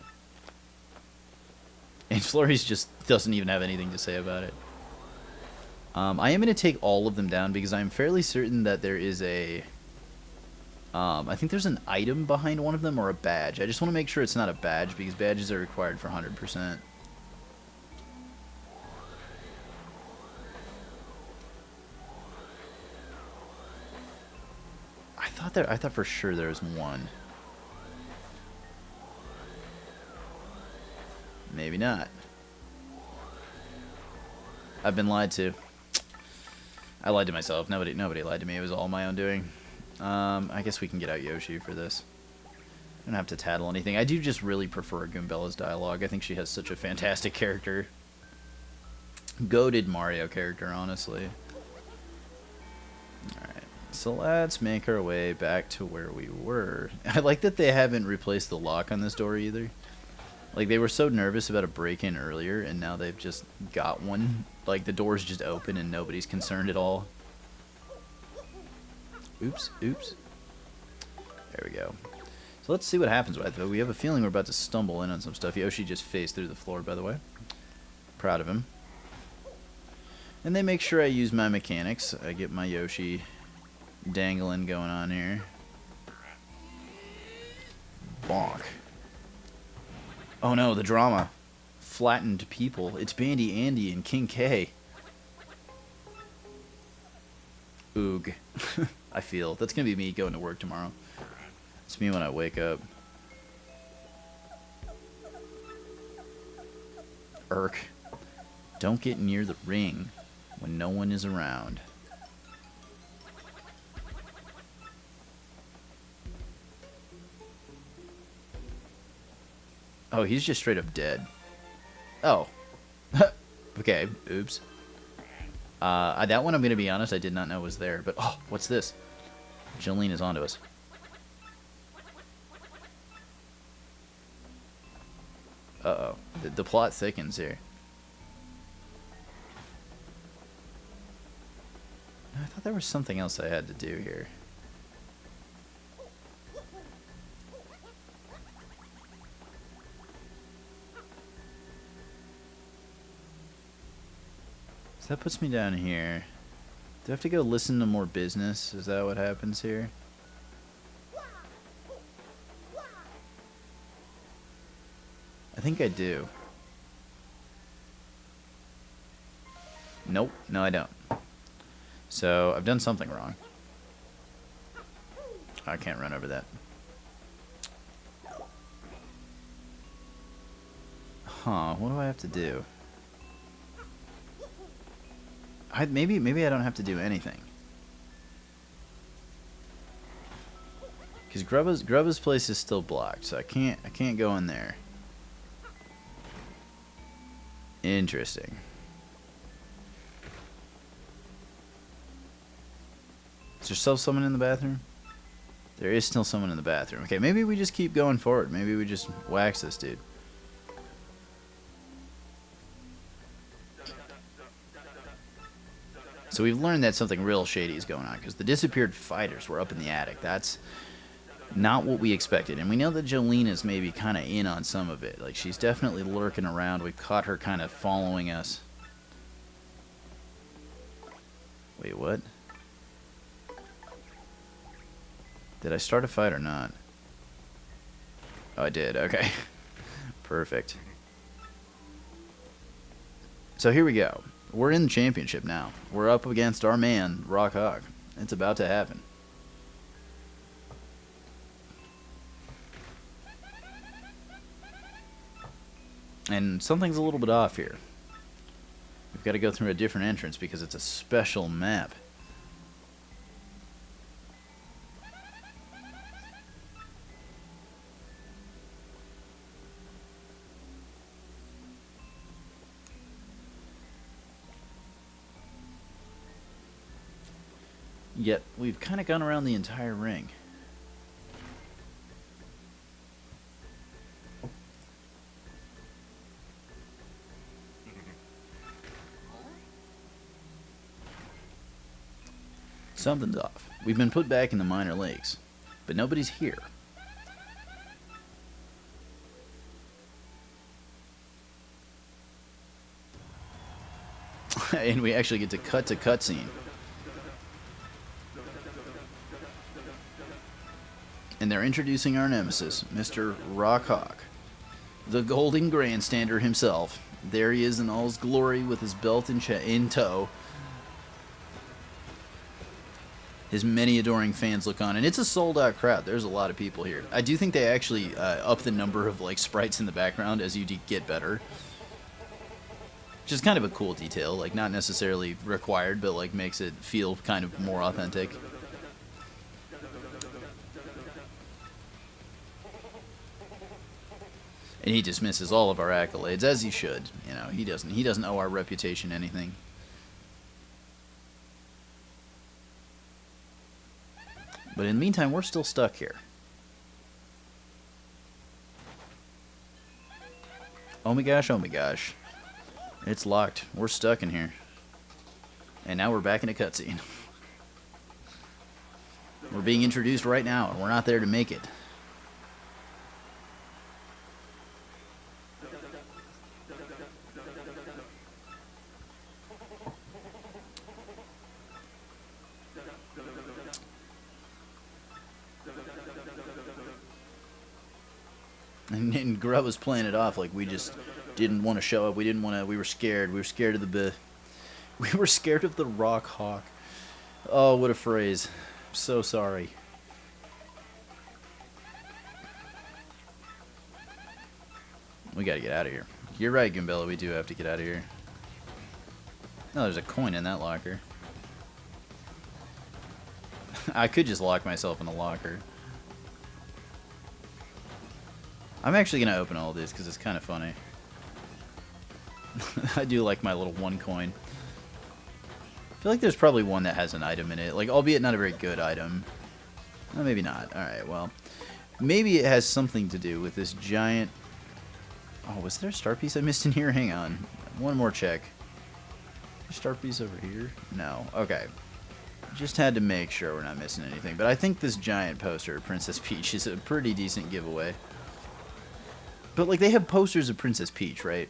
A: And Flurry's just doesn't even have anything to say about it. I am going to take all of them down because I'm fairly certain that there is a... I think there's an item behind one of them, or a badge. I just want to make sure it's not a badge, because badges are required for 100%. I thought for sure there was one. Maybe not. I've been lied to. I lied to myself. Nobody lied to me. It was all my own doing. I guess we can get out Yoshi for this. I don't have to tattle anything. I do just really prefer Goombella's dialogue. I think she has such a fantastic character. Goated Mario character, honestly. Alright, so let's make our way back to where we were. I like that they haven't replaced the lock on this door either. Like, they were so nervous about a break-in earlier, and now they've just got one. Like, the door's just open and nobody's concerned at all. Oops, oops. There we go. So let's see what happens with it. We have a feeling we're about to stumble in on some stuff. Yoshi just phased through the floor, by the way. Proud of him. And they make sure I use my mechanics. I get my Yoshi dangling going on here. Bonk. Oh no, the drama. Flattened people. It's Bandy Andy and King K. Oog. I feel. That's going to be me going to work tomorrow. It's me when I wake up. Irk. Don't get near the ring when no one is around. Oh, he's just straight up dead. Oh. Okay, oops. That one, I'm going to be honest, I did not know was there. But, oh, what's this? Jolene is onto us. Uh-oh. The plot thickens here. I thought there was something else I had to do here. So that puts me down here. Do I have to go listen to more business? Is that what happens here? I think I do. Nope. No, I don't. So, I've done something wrong. I can't run over that. Huh, what do I have to do? Maybe I don't have to do anything. Because Grubba's place is still blocked, so I can't go in there. Interesting. Is there still someone in the bathroom? There is still someone in the bathroom. Okay, maybe we just keep going forward. Maybe we just wax this dude. So we've learned that something real shady is going on, because the disappeared fighters were up in the attic. That's not what we expected. And we know that Jolina's maybe kind of in on some of it. Like, she's definitely lurking around. We've caught her kind of following us. Wait, what? Did I start a fight or not? Oh, I did. Okay. Perfect. So here we go. We're in the championship now. We're up against our man, Rock Hog. It's about to happen. And something's a little bit off here. We've got to go through a different entrance because it's a special map. Yet, we've kind of gone around the entire ring. Something's off. We've been put back in the minor leagues, but nobody's here. And we actually get to cutscene. And they're introducing our nemesis, Mr. Rock Hawk, the golden grandstander himself. There he is in all his glory with his belt in tow. His many adoring fans look on, and it's a sold-out crowd. There's a lot of people here. I do think they actually up the number of like sprites in the background as you get better, which is kind of a cool detail. Like, not necessarily required, but like makes it feel kind of more authentic. And he dismisses all of our accolades, as he should. You know, he doesn't owe our reputation anything. But in the meantime, we're still stuck here. Oh my gosh, oh my gosh. It's locked. We're stuck in here. And now we're back in a cutscene. We're being introduced right now, and we're not there to make it. And Grub was playing it off like we just didn't want to show up. We didn't want to. We were scared. We were scared of the. We were scared of the Rock Hawk. Oh, what a phrase! I'm so sorry. We gotta get out of here. You're right, Goombella. We do have to get out of here. No, there's a coin in that locker. I could just lock myself in the locker. I'm actually going to open all this because it's kind of funny. I do like my little one coin. I feel like there's probably one that has an item in it. Like, albeit not a very good item. Well, maybe not. Alright, well. Maybe it has something to do with this giant... Oh, was there a star piece I missed in here? Hang on. One more check. Star piece over here? No. Okay. Just had to make sure we're not missing anything. But I think this giant poster of Princess Peach is a pretty decent giveaway. But, like, they have posters of Princess Peach, right?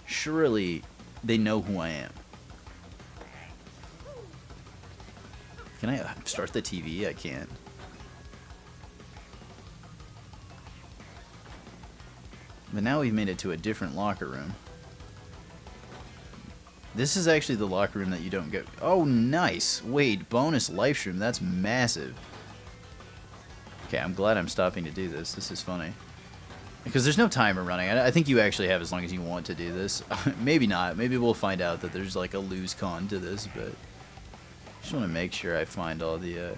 A: Surely they know who I am. Can I start the TV? I can't. But now we've made it to a different locker room. This is actually the locker room that you don't go... Oh, nice! Wait, bonus live stream. That's massive. Okay, I'm glad I'm stopping to do this. This is funny. Because there's no timer running. I think you actually have as long as you want to do this. Maybe not. Maybe we'll find out that there's like a lose con to this, but... I just want to make sure I find all the...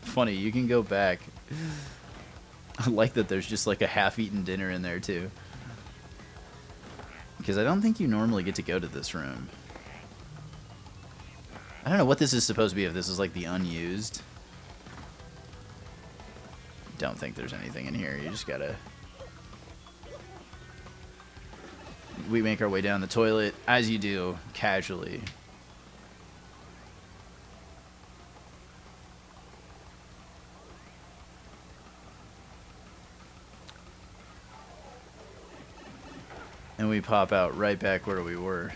A: Funny, you can go back. I like that there's just like a half-eaten dinner in there too. Because I don't think you normally get to go to this room. I don't know what this is supposed to be, if this is like the unused. Don't think there's anything in here. You just gotta... We make our way down the toilet, as you do, casually. And we pop out right back where we were.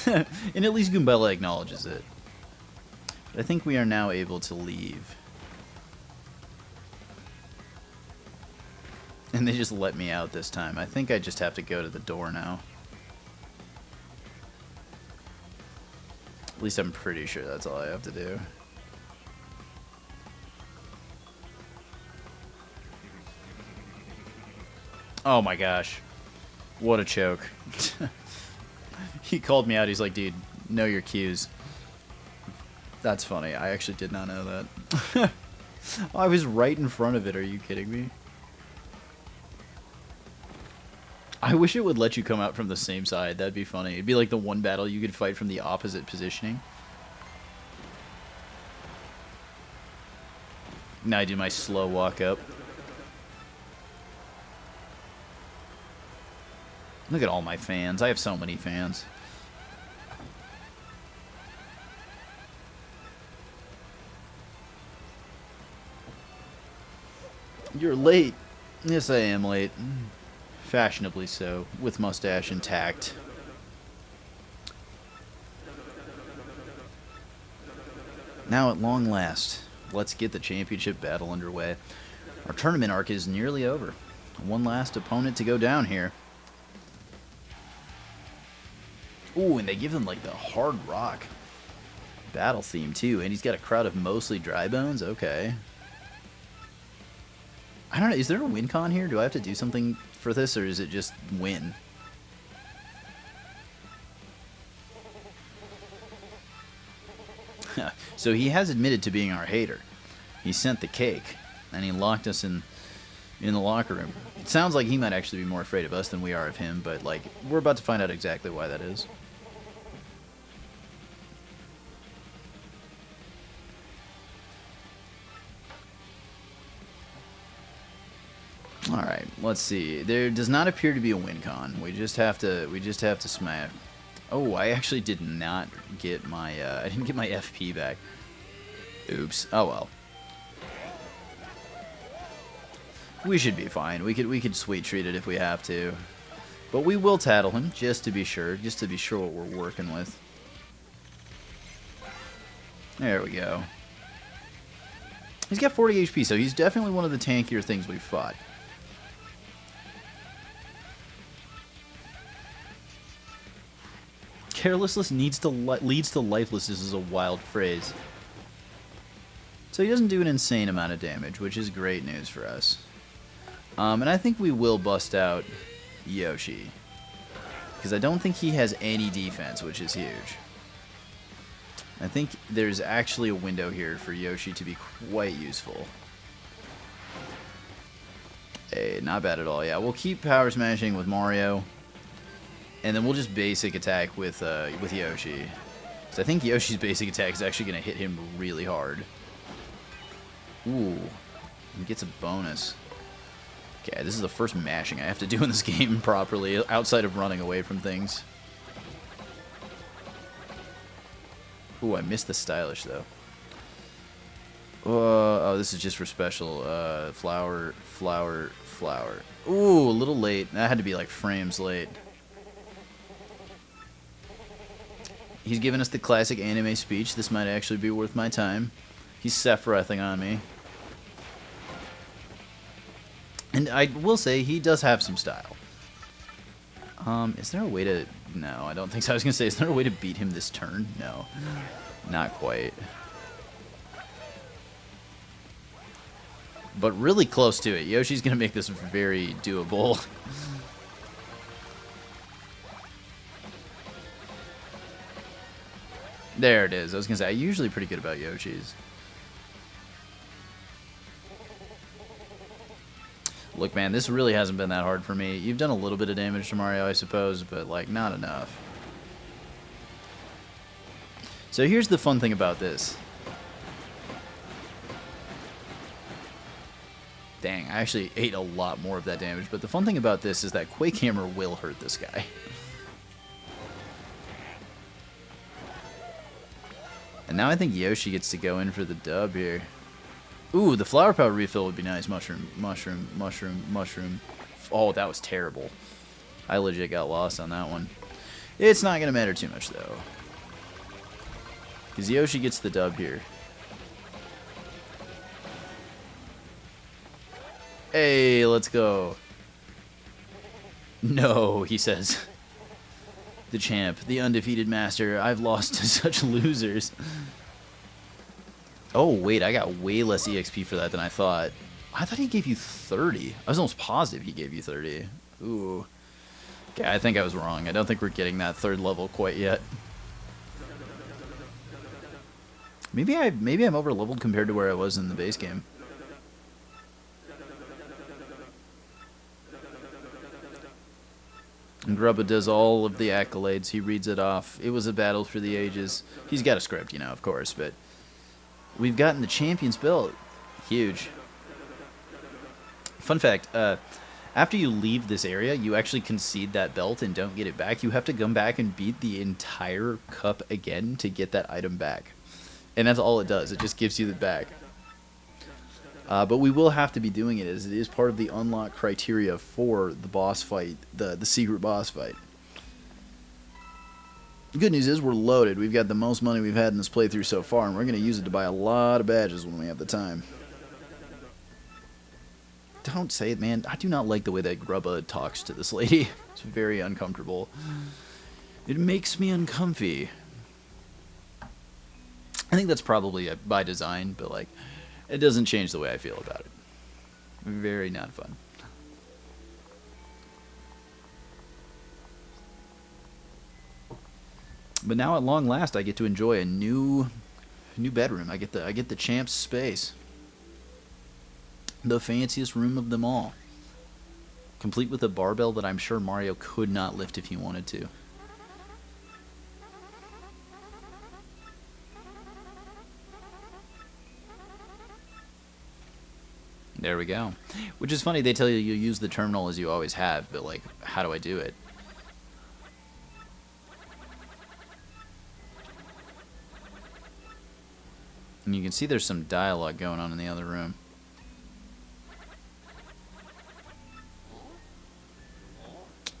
A: And at least Goombella acknowledges it. But I think we are now able to leave. And they just let me out this time. I think I just have to go to the door now. At least I'm pretty sure that's all I have to do. Oh my gosh. What a choke. He called me out. He's like, dude, know your cues. That's funny. I actually did not know that. I was right in front of it. Are you kidding me? I wish it would let you come out from the same side. That'd be funny. It'd be like the one battle you could fight from the opposite positioning. Now I do my slow walk up. Look at all my fans. I have so many fans. You're late. Yes, I am late. Fashionably so, with mustache intact. Now, at long last, let's get the championship battle underway. Our tournament arc is nearly over. One last opponent to go down here. Ooh, and they give them like the hard rock battle theme too, and he's got a crowd of mostly dry bones. Okay. I don't know, is there a win con here? Do I have to do something for this, or is it just win? So he has admitted to being our hater. He sent the cake, and he locked us in the locker room. It sounds like he might actually be more afraid of us than we are of him, but like, we're about to find out exactly why that is. Alright, let's see. There does not appear to be a win con. We just have to smash. Oh, I actually did not get my I didn't get my FP back. Oops. Oh well. We should be fine. We could sweet treat it if we have to. But we will tattle him just to be sure, what we're working with. There we go. He's got 40 HP, so he's definitely one of the tankier things we've fought. Carelessness leads to lifelessness is a wild phrase. So he doesn't do an insane amount of damage, which is great news for us. And I think we will bust out Yoshi. Because I don't think he has any defense, which is huge. I think there's actually a window here for Yoshi to be quite useful. Hey, not bad at all. Yeah, we'll keep power smashing with Mario. And then we'll just basic attack with Yoshi. So I think Yoshi's basic attack is actually going to hit him really hard. Ooh. He gets a bonus. Okay, this is the first mashing I have to do in this game properly, outside of running away from things. Ooh, I missed the stylish, though. Oh, this is just for special. Flower. Ooh, a little late. That had to be like frames late. He's giving us the classic anime speech. This might actually be worth my time. He's Sephirothing on me. And I will say, he does have some style. Is there a way to... No, I don't think so. I was going to say, is there a way to beat him this turn? No. Not quite. But really close to it. Yoshi's going to make this very doable. There it is. I was going to say, I'm usually pretty good about Yoshi's. Look, man, this really hasn't been that hard for me. You've done a little bit of damage to Mario, I suppose, but, like, not enough. So here's the fun thing about this. Dang, I actually ate a lot more of that damage, but the fun thing about this is that Quake Hammer will hurt this guy. And now I think Yoshi gets to go in for the dub here. Ooh, the flower power refill would be nice. Mushroom, mushroom, mushroom, mushroom. Oh, that was terrible. I legit got lost on that one. It's not going to matter too much, though. Because Yoshi gets the dub here. Hey, let's go. No, he says. The champ, the undefeated master. I've lost to such losers. Oh, wait, I got way less EXP for that than I thought. I thought he gave you 30. I was almost positive he gave you 30. Ooh. Okay, I think I was wrong. I don't think we're getting that third level quite yet. Maybe I'm over leveled compared to where I was in the base game. And Grubba does all of the accolades. He reads it off. It was a battle for the ages. He's got a script, you know, of course, but we've gotten the champion's belt. Huge. Fun fact, after you leave this area, you actually concede that belt and don't get it back. You have to come back and beat the entire cup again to get that item back. And that's all it does. It just gives you the back. But we will have to be doing it, as it is part of the unlock criteria for the boss fight, the secret boss fight. The good news is we're loaded. We've got the most money we've had in this playthrough so far, and we're going to use it to buy a lot of badges when we have the time. Don't say it, man. I do not like the way that Grubba talks to this lady. It's very uncomfortable. It makes me uncomfy. I think that's probably by design, but, like, it doesn't change the way I feel about it. Very not fun. But now at long last, I get to enjoy a new bedroom. I get the champ's space, the fanciest room of them all, complete with a barbell that I'm sure Mario could not lift if he wanted to. There we go. Which is funny, they tell you use the terminal as you always have, but, like, how do I do it? And you can see there's some dialogue going on in the other room.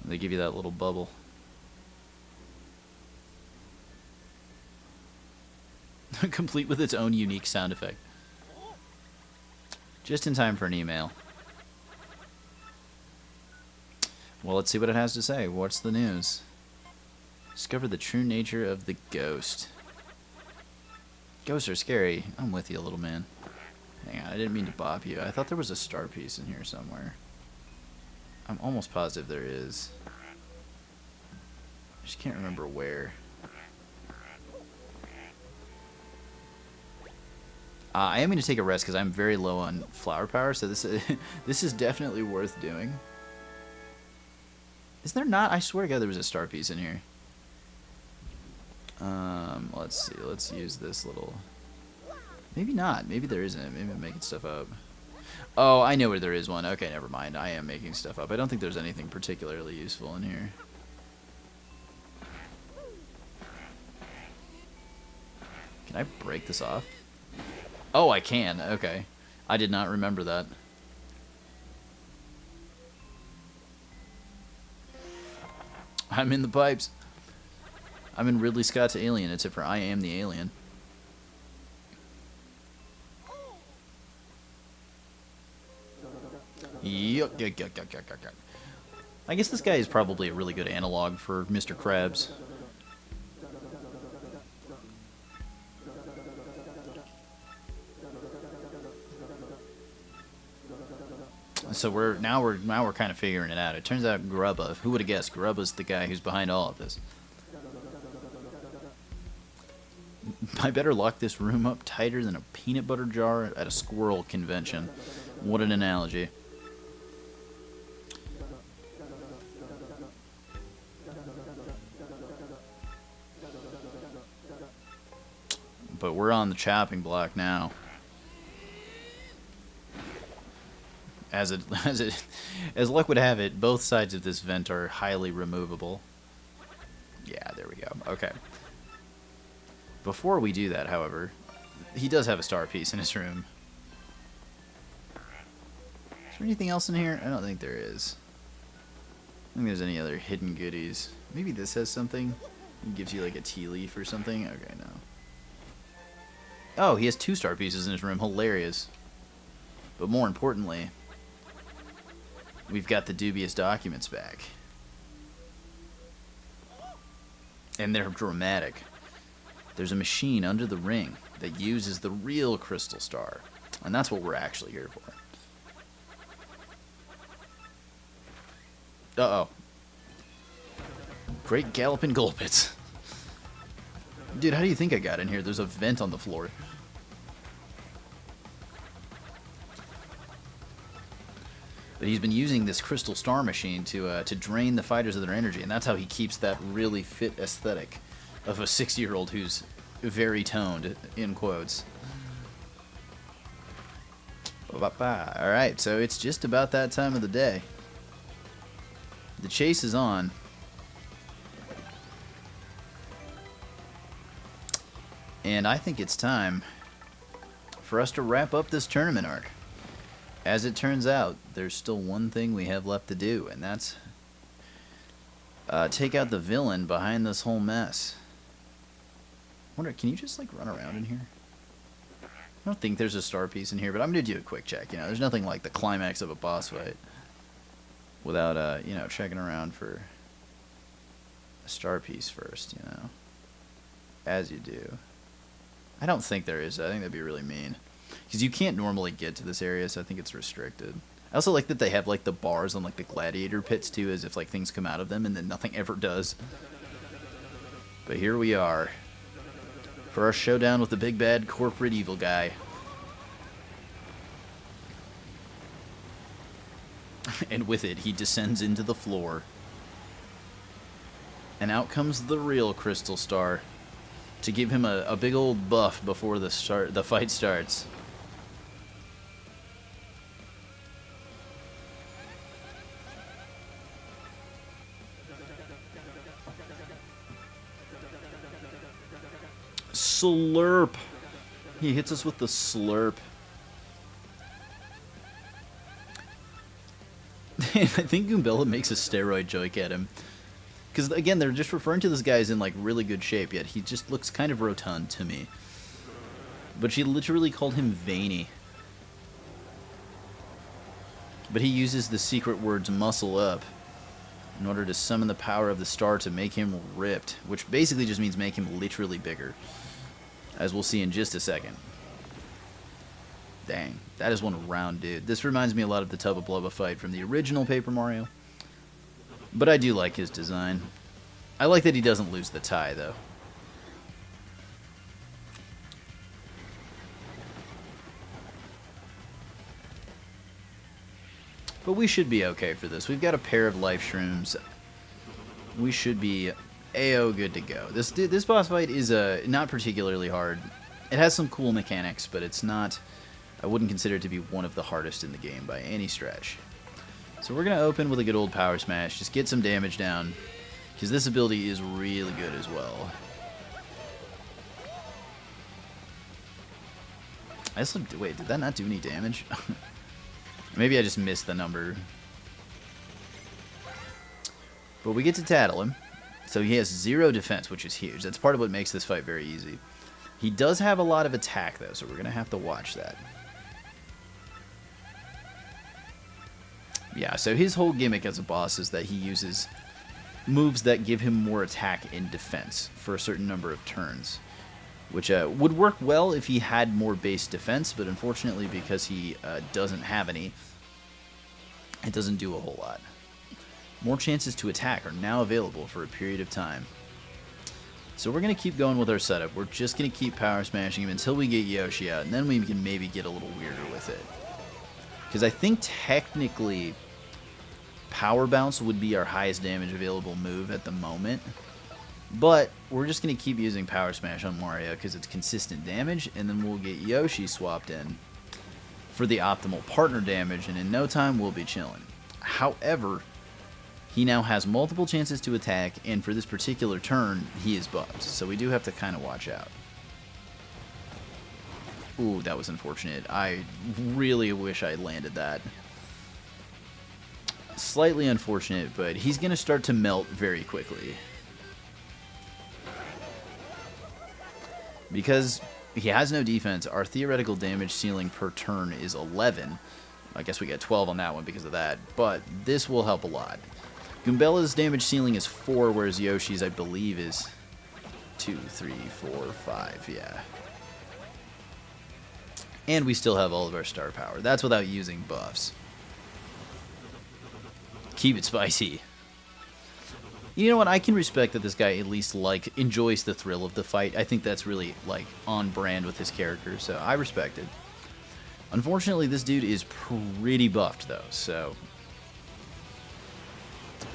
A: They give you that little bubble. Complete with its own unique sound effect. Just in time for an email. Well, let's see what it has to say. What's the news? Discover the true nature of the ghost. Ghosts are scary. I'm with you a little, man. Hang on, I didn't mean to bop you. I thought there was a star piece in here somewhere. I'm almost positive there is. I just can't remember where. I am going to take a rest because I'm very low on flower power, so this is definitely worth doing. Is there not? I swear to God there was a star piece in here. Let's see. Let's use this little... Maybe not. Maybe there isn't. Maybe I'm making stuff up. Oh, I know where there is one. Okay, never mind. I am making stuff up. I don't think there's anything particularly useful in here. Can I break this off? Oh, I can. Okay. I did not remember that. I'm in the pipes. I'm in Ridley Scott's Alien, except for I am the alien. Yuck, yuck, yuck, yuck, yuck, yuck. I guess this guy is probably a really good analog for Mr. Krabs. So we're kind of figuring it out. It turns out Grubba, who would have guessed? Grubba's the guy who's behind all of this. I better lock this room up tighter than a peanut butter jar at a squirrel convention. What an analogy. But we're on the chopping block now. As luck would have it, both sides of this vent are highly removable. Yeah, there we go. Okay. Before we do that, however, he does have a star piece in his room. Is there anything else in here? I don't think there is. I don't think there's any other hidden goodies. Maybe this has something. It gives you like a tea leaf or something. Okay, no. Oh, he has 2 star pieces in his room. Hilarious. But more importantly, we've got the dubious documents back. And they're dramatic. There's a machine under the ring that uses the real crystal star. And that's what we're actually here for. Uh-oh. Great Galloping Gulpits. Dude, how do you think I got in here? There's a vent on the floor. But he's been using this crystal star machine to drain the fighters of their energy, and that's how he keeps that really fit aesthetic of a 6-year-old who's very toned, in quotes. Alright, so it's just about that time of the day. The chase is on. And I think it's time for us to wrap up this tournament arc. As it turns out, there's still one thing we have left to do, and that's take out the villain behind this whole mess. I wonder, can you just like run around in here? I don't think there's a star piece in here, but I'm gonna do a quick check. You know, there's nothing like the climax of a boss fight without you know, checking around for a star piece first. You know, as you do. I don't think there is. I think that'd be really mean. Because you can't normally get to this area, so I think it's restricted. I also like that they have like the bars on like the gladiator pits too, as if like things come out of them and then nothing ever does. But here we are for our showdown with the big bad corporate evil guy. And with it, he descends into the floor. And out comes the real crystal star to give him a big old buff before the fight starts. Slurp. He hits us with the slurp. I think Goombella makes a steroid joke at him. Because, again, they're just referring to this guy as in, like, really good shape, yet he just looks kind of rotund to me. But she literally called him veiny. But he uses the secret words muscle up in order to summon the power of the star to make him ripped, which basically just means make him literally bigger, as we'll see in just a second. Dang, that is one round dude. This reminds me a lot of the Tubba Blubba fight from the original Paper Mario. But I do like his design. I like that he doesn't lose the tie, though. But we should be okay for this. We've got a pair of life shrooms. We should be A-O good to go. This boss fight is not particularly hard. It has some cool mechanics, but it's not... I wouldn't consider it to be one of the hardest in the game by any stretch. So we're going to open with a good old power smash. Just get some damage down, because this ability is really good as well. Wait, did that not do any damage? Maybe I just missed the number. But we get to tattle him. So he has 0 defense, which is huge. That's part of what makes this fight very easy. He does have a lot of attack, though, so we're going to have to watch that. Yeah, so his whole gimmick as a boss is that he uses moves that give him more attack and defense for a certain number of turns, which would work well if he had more base defense, but unfortunately because he doesn't have any, it doesn't do a whole lot. More chances to attack are now available for a period of time. So we're going to keep going with our setup. We're just going to keep power smashing him until we get Yoshi out, and then we can maybe get a little weirder with it. Because I think technically Power Bounce would be our highest damage available move at the moment. But we're just going to keep using Power Smash on Mario because it's consistent damage, and then we'll get Yoshi swapped in for the optimal partner damage, and in no time we'll be chilling. However, he now has multiple chances to attack, and for this particular turn, he is buffed. So we do have to kind of watch out. Ooh, that was unfortunate. I really wish I landed that. Slightly unfortunate, but he's going to start to melt very quickly. Because he has no defense, our theoretical damage ceiling per turn is 11. I guess we get 12 on that one because of that, but this will help a lot. Goombella's damage ceiling is 4, whereas Yoshi's, I believe, is 2, 3, 4, 5, yeah. And we still have all of our star power. That's without using buffs. Keep it spicy. You know what? I can respect that this guy at least enjoys the thrill of the fight. I think that's really on brand with his character, so I respect it. Unfortunately, this dude is pretty buffed though, so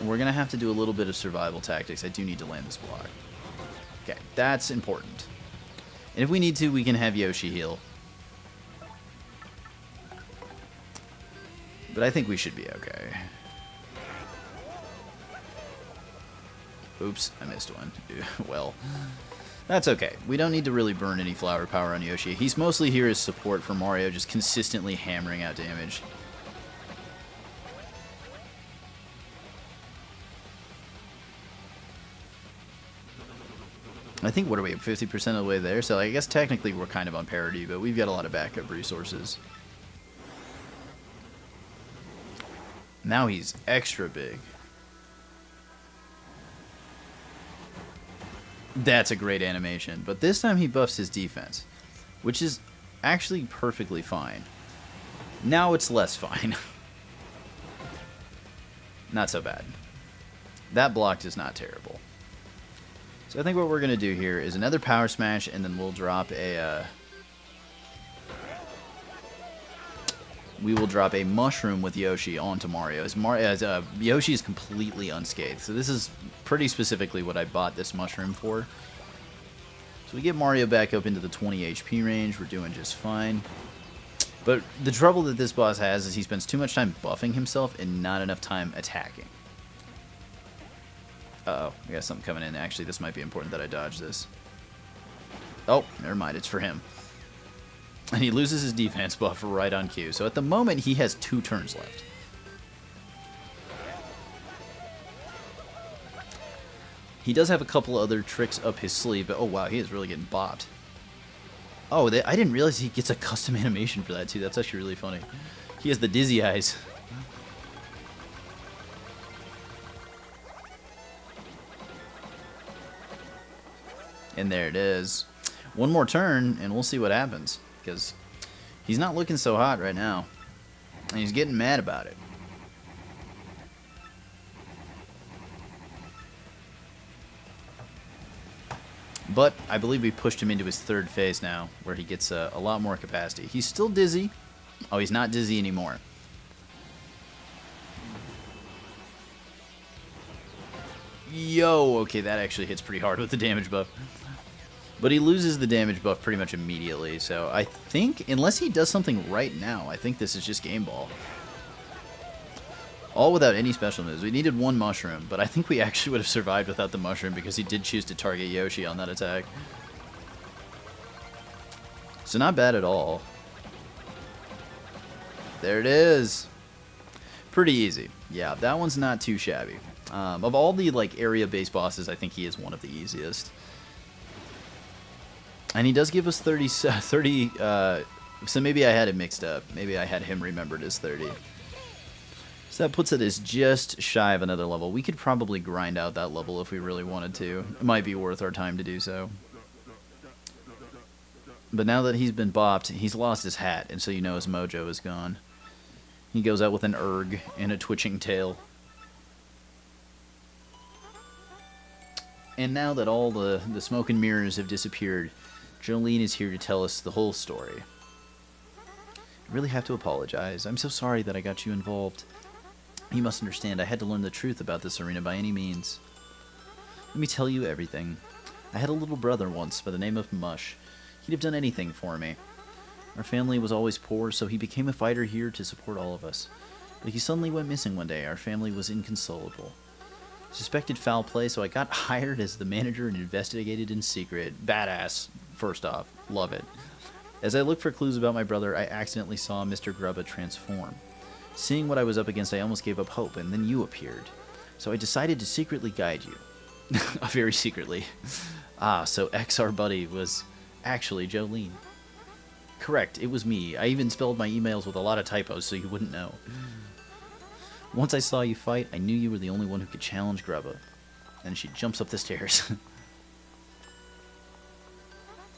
A: we're gonna have to do a little bit of survival tactics. I do need to land this block. Okay, that's important. And if we need to, we can have Yoshi heal. But I think we should be okay. Oops, I missed one. Well, that's okay. We don't need to really burn any flower power on Yoshi. He's mostly here as support for Mario, just consistently hammering out damage. I think, what are we, 50% of the way there? So I guess technically we're kind of on parity, but we've got a lot of backup resources. Now he's extra big. That's a great animation, but this time he buffs his defense, which is actually perfectly fine. Now it's less fine. Not so bad. That blocked is not terrible. So I think what we're going to do here is another power smash, and then we'll drop a... we will drop a mushroom with Yoshi onto Mario. Yoshi is completely unscathed, so this is pretty specifically what I bought this mushroom for. So we get Mario back up into the 20 HP range. We're doing just fine. But the trouble that this boss has is he spends too much time buffing himself and not enough time attacking. Uh-oh, we got something coming in. Actually, this might be important that I dodge this. Oh, never mind, it's for him. And he loses his defense buff right on cue. So at the moment, he has 2 turns left. He does have a couple other tricks up his sleeve, but oh wow, he is really getting bopped. Oh, I didn't realize he gets a custom animation for that too. That's actually really funny. He has the dizzy eyes. And there it is. One more turn, and we'll see what happens. Because he's not looking so hot right now. And he's getting mad about it. But I believe we pushed him into his 3rd phase now, where he gets a lot more capacity. He's still dizzy. Oh, he's not dizzy anymore. Yo, okay, that actually hits pretty hard with the damage buff. But he loses the damage buff pretty much immediately, so I think, unless he does something right now, I think this is just Game Ball. All without any special moves. We needed 1 mushroom, but I think we actually would have survived without the mushroom because he did choose to target Yoshi on that attack. So not bad at all. There it is. Pretty easy. Yeah, that one's not too shabby. Of all the like area-based bosses, I think he is one of the easiest. And he does give us 30, so maybe I had it mixed up. Maybe I had him remembered as 30. So that puts it as just shy of another level. We could probably grind out that level if we really wanted to. It might be worth our time to do so. But now that he's been bopped, he's lost his hat, and so you know his mojo is gone. He goes out with an erg and a twitching tail. And now that all the smoke and mirrors have disappeared, Jolene is here to tell us the whole story. I really have to apologize. I'm so sorry that I got you involved. You must understand, I had to learn the truth about this arena by any means. Let me tell you everything. I had a little brother once by the name of Mush. He'd have done anything for me. Our family was always poor, so he became a fighter here to support all of us. But he suddenly went missing one day. Our family was inconsolable. Suspected foul play, so I got hired as the manager and investigated in secret. Badass, first off. Love it. As I looked for clues about my brother, I accidentally saw Mr. Grubba transform. Seeing what I was up against, I almost gave up hope, and then you appeared. So I decided to secretly guide you. Very secretly. Ah, so X, our buddy, was actually Jolene. Correct, it was me. I even spelled my emails with a lot of typos so you wouldn't know. Once I saw you fight, I knew you were the only one who could challenge Grubba. And she jumps up the stairs.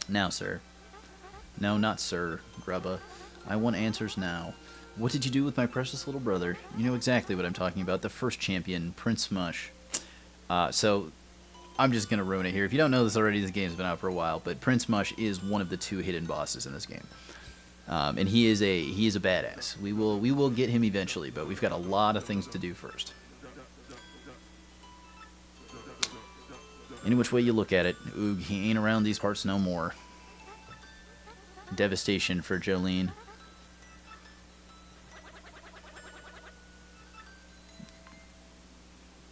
A: Now, sir. No, not sir, Grubba. I want answers now. What did you do with my precious little brother? You know exactly what I'm talking about. The first champion, Prince Mush. So, I'm just going to ruin it here. If you don't know this already, this game's been out for a while. But Prince Mush is one of the 2 hidden bosses in this game. And he is a badass. We will get him eventually, but we've got a lot of things to do first. Any which way you look at it, oog, he ain't around these parts no more. Devastation for Jolene.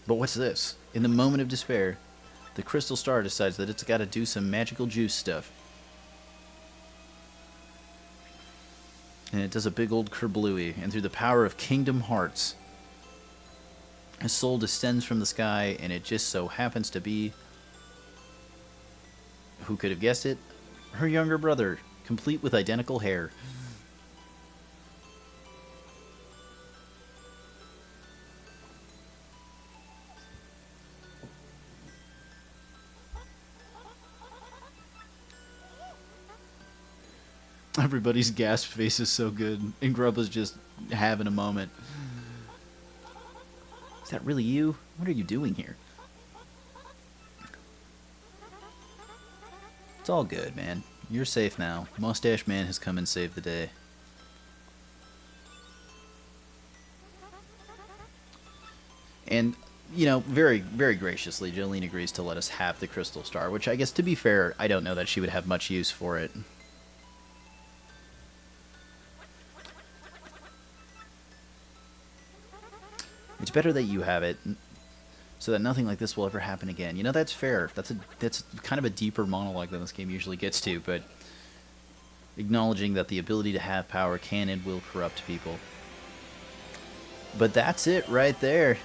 A: But what's this? In the moment of despair, the crystal star decides that it's got to do some magical juice stuff. And it does a big old kerblooey, and through the power of Kingdom Hearts, his soul descends from the sky, and it just so happens to be, who could have guessed it? Her younger brother, complete with identical hair. Everybody's gasp face is so good, and Grubba's just having a moment. Is that really you? What are you doing here? It's all good, man. You're safe now. Mustache Man has come and saved the day. And, you know, very, very graciously, Jolene agrees to let us have the Crystal Star, which I guess, to be fair, I don't know that she would have much use for it. It's better that you have it, so that nothing like this will ever happen again. You know, that's fair. That's kind of a deeper monologue than this game usually gets to, but acknowledging that the ability to have power can and will corrupt people. But that's it right there.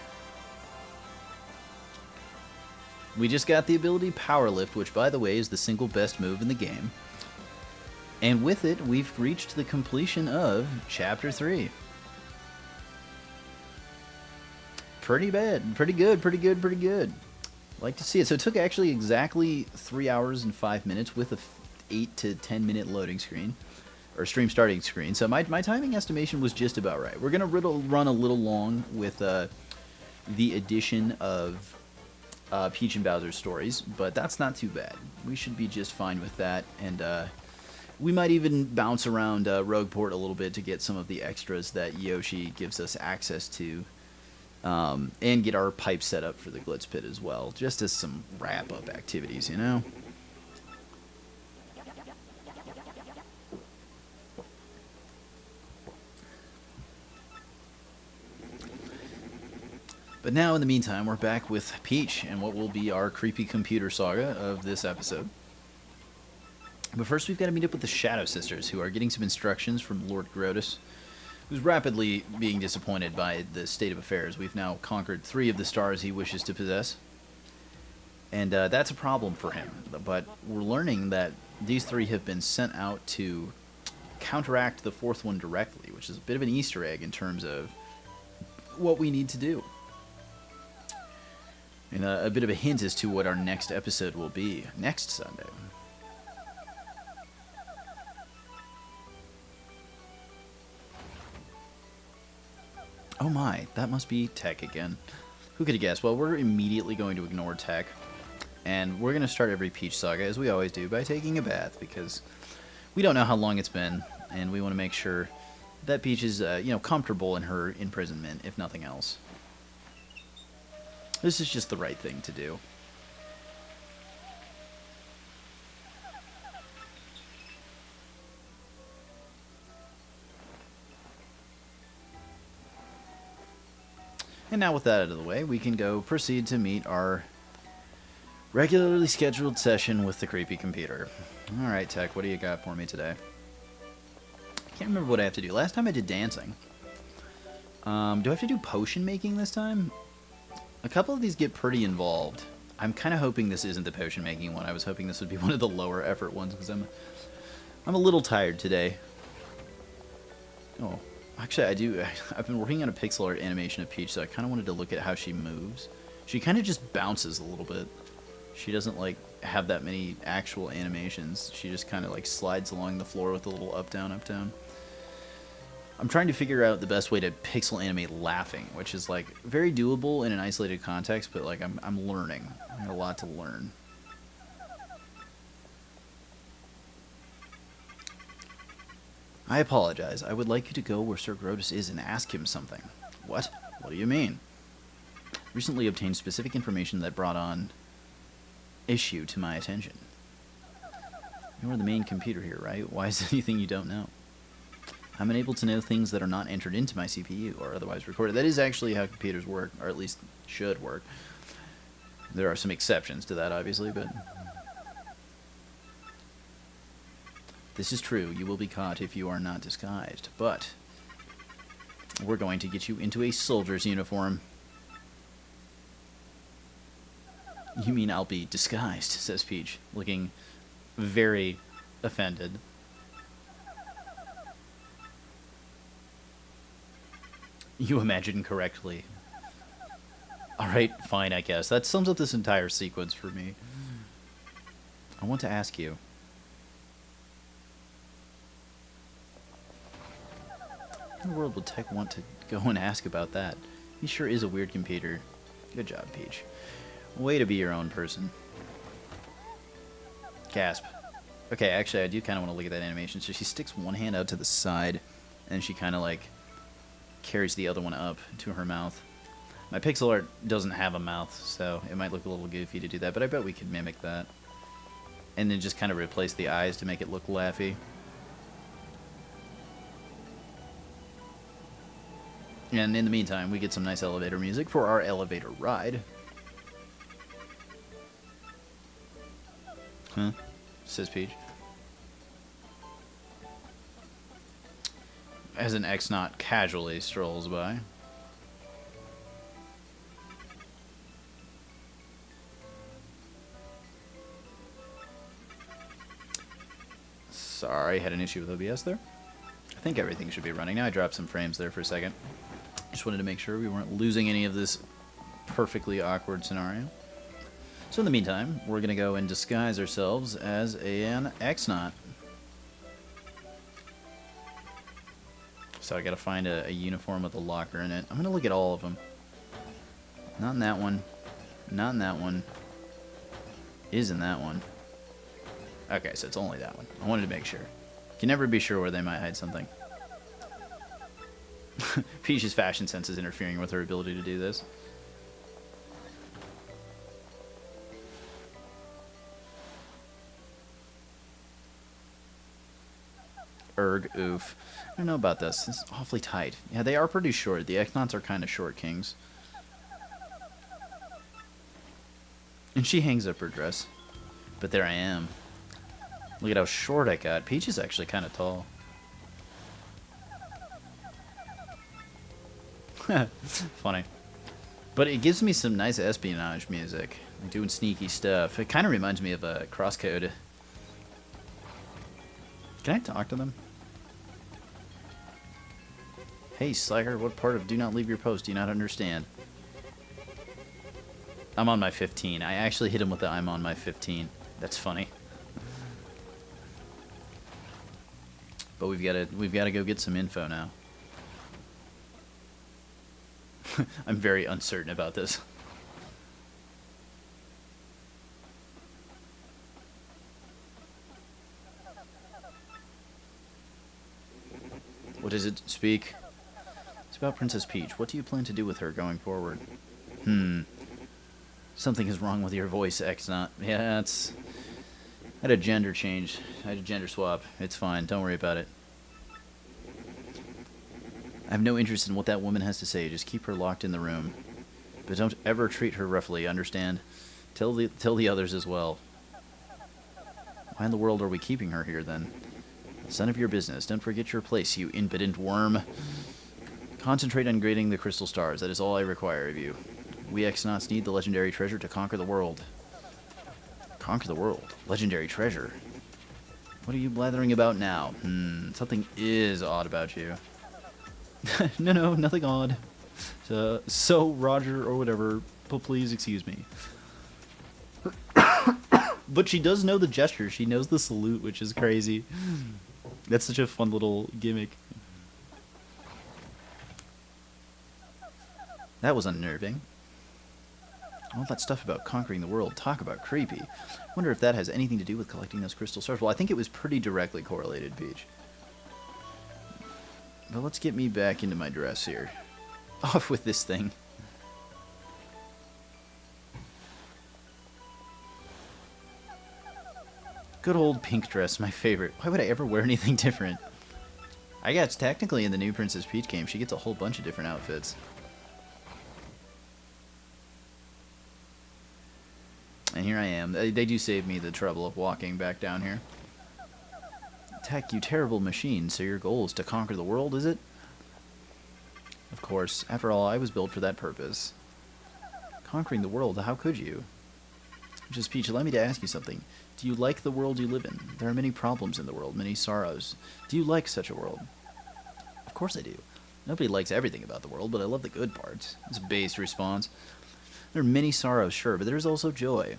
A: We just got the ability Power Lift, which, by the way, is the single best move in the game. And with it, we've reached the completion of Chapter 3. Pretty bad. Pretty good, pretty good, pretty good. Like to see it. So it took actually exactly 3 hours and 5 minutes with a 8 to 10 minute loading screen. Or stream starting screen. So my timing estimation was just about right. We're going to run a little long with the addition of Peach and Bowser's stories, but that's not too bad. We should be just fine with that, and we might even bounce around Rogueport a little bit to get some of the extras that Yoshi gives us access to, and get our pipe set up for the Glitz Pit as well, just as some wrap-up activities, you know? But now, in the meantime, we're back with Peach and what will be our creepy computer saga of this episode. But first, we've got to meet up with the Shadow Sisters, who are getting some instructions from Lord Grotus who's rapidly being disappointed by the state of affairs. We've now conquered 3 of the stars he wishes to possess. And that's a problem for him. But we're learning that these 3 have been sent out to counteract the 4th one directly, which is a bit of an Easter egg in terms of what we need to do. And a bit of a hint as to what our next episode will be next Sunday. Oh my, that must be Tech again. Who could have guessed? Well, we're immediately going to ignore Tech. And we're going to start every Peach Saga, as we always do, by taking a bath, because we don't know how long it's been, and we want to make sure that Peach is, comfortable in her imprisonment, if nothing else. This is just the right thing to do. And now with that out of the way, we can go proceed to meet our regularly scheduled session with the creepy computer. Alright, Tech, what do you got for me today? I can't remember what I have to do. Last time I did dancing. Do I have to do potion making this time? A couple of these get pretty involved. I'm kind of hoping this isn't the potion making one. I was hoping this would be one of the lower effort ones, because I'm a little tired today. Oh, actually I do. I've been working on a pixel art animation of Peach, so I kind of wanted to look at how she moves. She kind of just bounces a little bit. She doesn't like have that many actual animations. She just kind of like slides along the floor with a little up down up down. I'm trying to figure out the best way to pixel animate laughing, which is like very doable in an isolated context, but like I'm learning. I have a lot to learn. I apologize. I would like you to go where Sir Grotus is and ask him something. What? What do you mean? Recently obtained specific information that brought on issue to my attention. You're the main computer here, right? Why is there anything you don't know? I'm unable to know things that are not entered into my CPU or otherwise recorded. That is actually how computers work, or at least should work. There are some exceptions to that, obviously, but... This is true. You will be caught if you are not disguised, but... we're going to get you into a soldier's uniform. You mean I'll be disguised, says Peach, looking very offended. You imagine correctly. Alright, fine, I guess. That sums up this entire sequence for me. I want to ask you. What in the world would Tech want to go and ask about that? He sure is a weird computer. Good job, Peach. Way to be your own person. Gasp. Okay, actually, I do kind of want to look at that animation. So she sticks one hand out to the side, and she kind of like carries the other one up to her mouth. My pixel art doesn't have a mouth, so it might look a little goofy to do that, but I bet we could mimic that. And then just kind of replace the eyes to make it look laughy. And in the meantime, we get some nice elevator music for our elevator ride. Huh? Says Peach. As an X-Naut casually strolls by. Sorry, had an issue with OBS there. I think everything should be running now. I dropped some frames there for a second. Just wanted to make sure we weren't losing any of this perfectly awkward scenario. So in the meantime, we're going to go and disguise ourselves as an X-Naut. So I got to find a uniform with a locker in it. I'm going to look at all of them. Not in that one. Not in that one. Is in that one. Okay, so it's only that one. I wanted to make sure. Can never be sure where they might hide something. Peach's fashion sense is interfering with her ability to do this. Oof. I don't know about this. This is awfully tight. Yeah, they are pretty short. The X-Nauts are kind of short kings. And she hangs up her dress. But there I am. Look at how short I got. Peach is actually kind of tall. Funny. But it gives me some nice espionage music. Like doing sneaky stuff. It kind of reminds me of a Crosscode. Can I talk to them? Hey, Slacker, what part of do not leave your post do you not understand? I'm on my 15. I actually hit him with the I'm on my 15. That's funny. But we've got to go get some info now. I'm very uncertain about this. What is it? Speak. It's about Princess Peach. What do you plan to do with her going forward? Something is wrong with your voice, X-Not. Yeah, it's... I had a gender change. I had a gender swap. It's fine. Don't worry about it. I have no interest in what that woman has to say. Just keep her locked in the room. But don't ever treat her roughly, understand? Tell the others as well. Why in the world are we keeping her here, then? It's none of your business. Don't forget your place, you impotent worm. Concentrate on grading the crystal stars. That is all I require of you. We X-Nauts need the legendary treasure to conquer the world. Conquer the world? Legendary treasure? What are you blathering about now? Something is odd about you. No, nothing odd. So, Roger, or whatever, but please excuse me. But she does know the gesture. She knows the salute, which is crazy. That's such a fun little gimmick. That was unnerving. All that stuff about conquering the world, talk about creepy. Wonder if that has anything to do with collecting those crystal stars. Well, I think it was pretty directly correlated, Peach. But let's get me back into my dress here. Off with this thing. Good old pink dress, my favorite. Why would I ever wear anything different? I guess technically in the new Princess Peach game, she gets a whole bunch of different outfits. And here I am. They do save me the trouble of walking back down here. Attack, you terrible machine. So your goal is to conquer the world, is it? Of course. After all, I was built for that purpose. Conquering the world, how could you? Just Peach, allow me to ask you something. Do you like the world you live in? There are many problems in the world, many sorrows. Do you like such a world? Of course I do. Nobody likes everything about the world, but I love the good parts. It's a based response. There are many sorrows, sure, but there is also joy.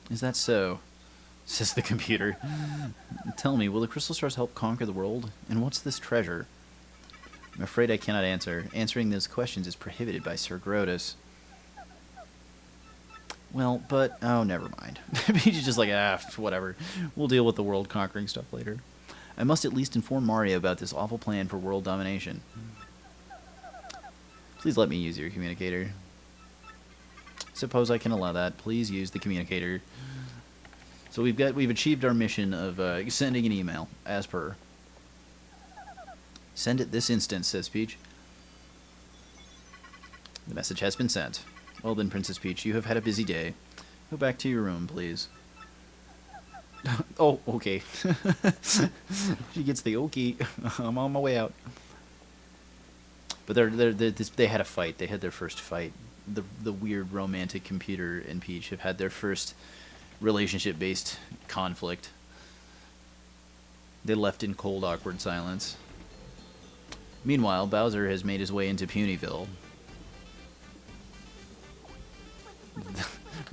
A: Is that so? Says the computer. Tell me, will the crystal stars help conquer the world? And what's this treasure? I'm afraid I cannot answer. Answering those questions is prohibited by Sir Grotus. Well, but... oh, never mind. Peach is just like, whatever. We'll deal with the world-conquering stuff later. I must at least inform Mario about this awful plan for world domination. Please let me use your communicator. Suppose I can allow that. Please use the communicator. So we've achieved our mission of sending an email, as per. Send it this instant, says Peach. The message has been sent. Well then, Princess Peach, you have had a busy day. Go back to your room, please. Oh, okay. She gets the okay. I'm on my way out. But they had a fight. They had their first fight. The weird romantic computer and Peach have had their first relationship-based conflict. They left in cold, awkward silence. Meanwhile, Bowser has made his way into Punyville.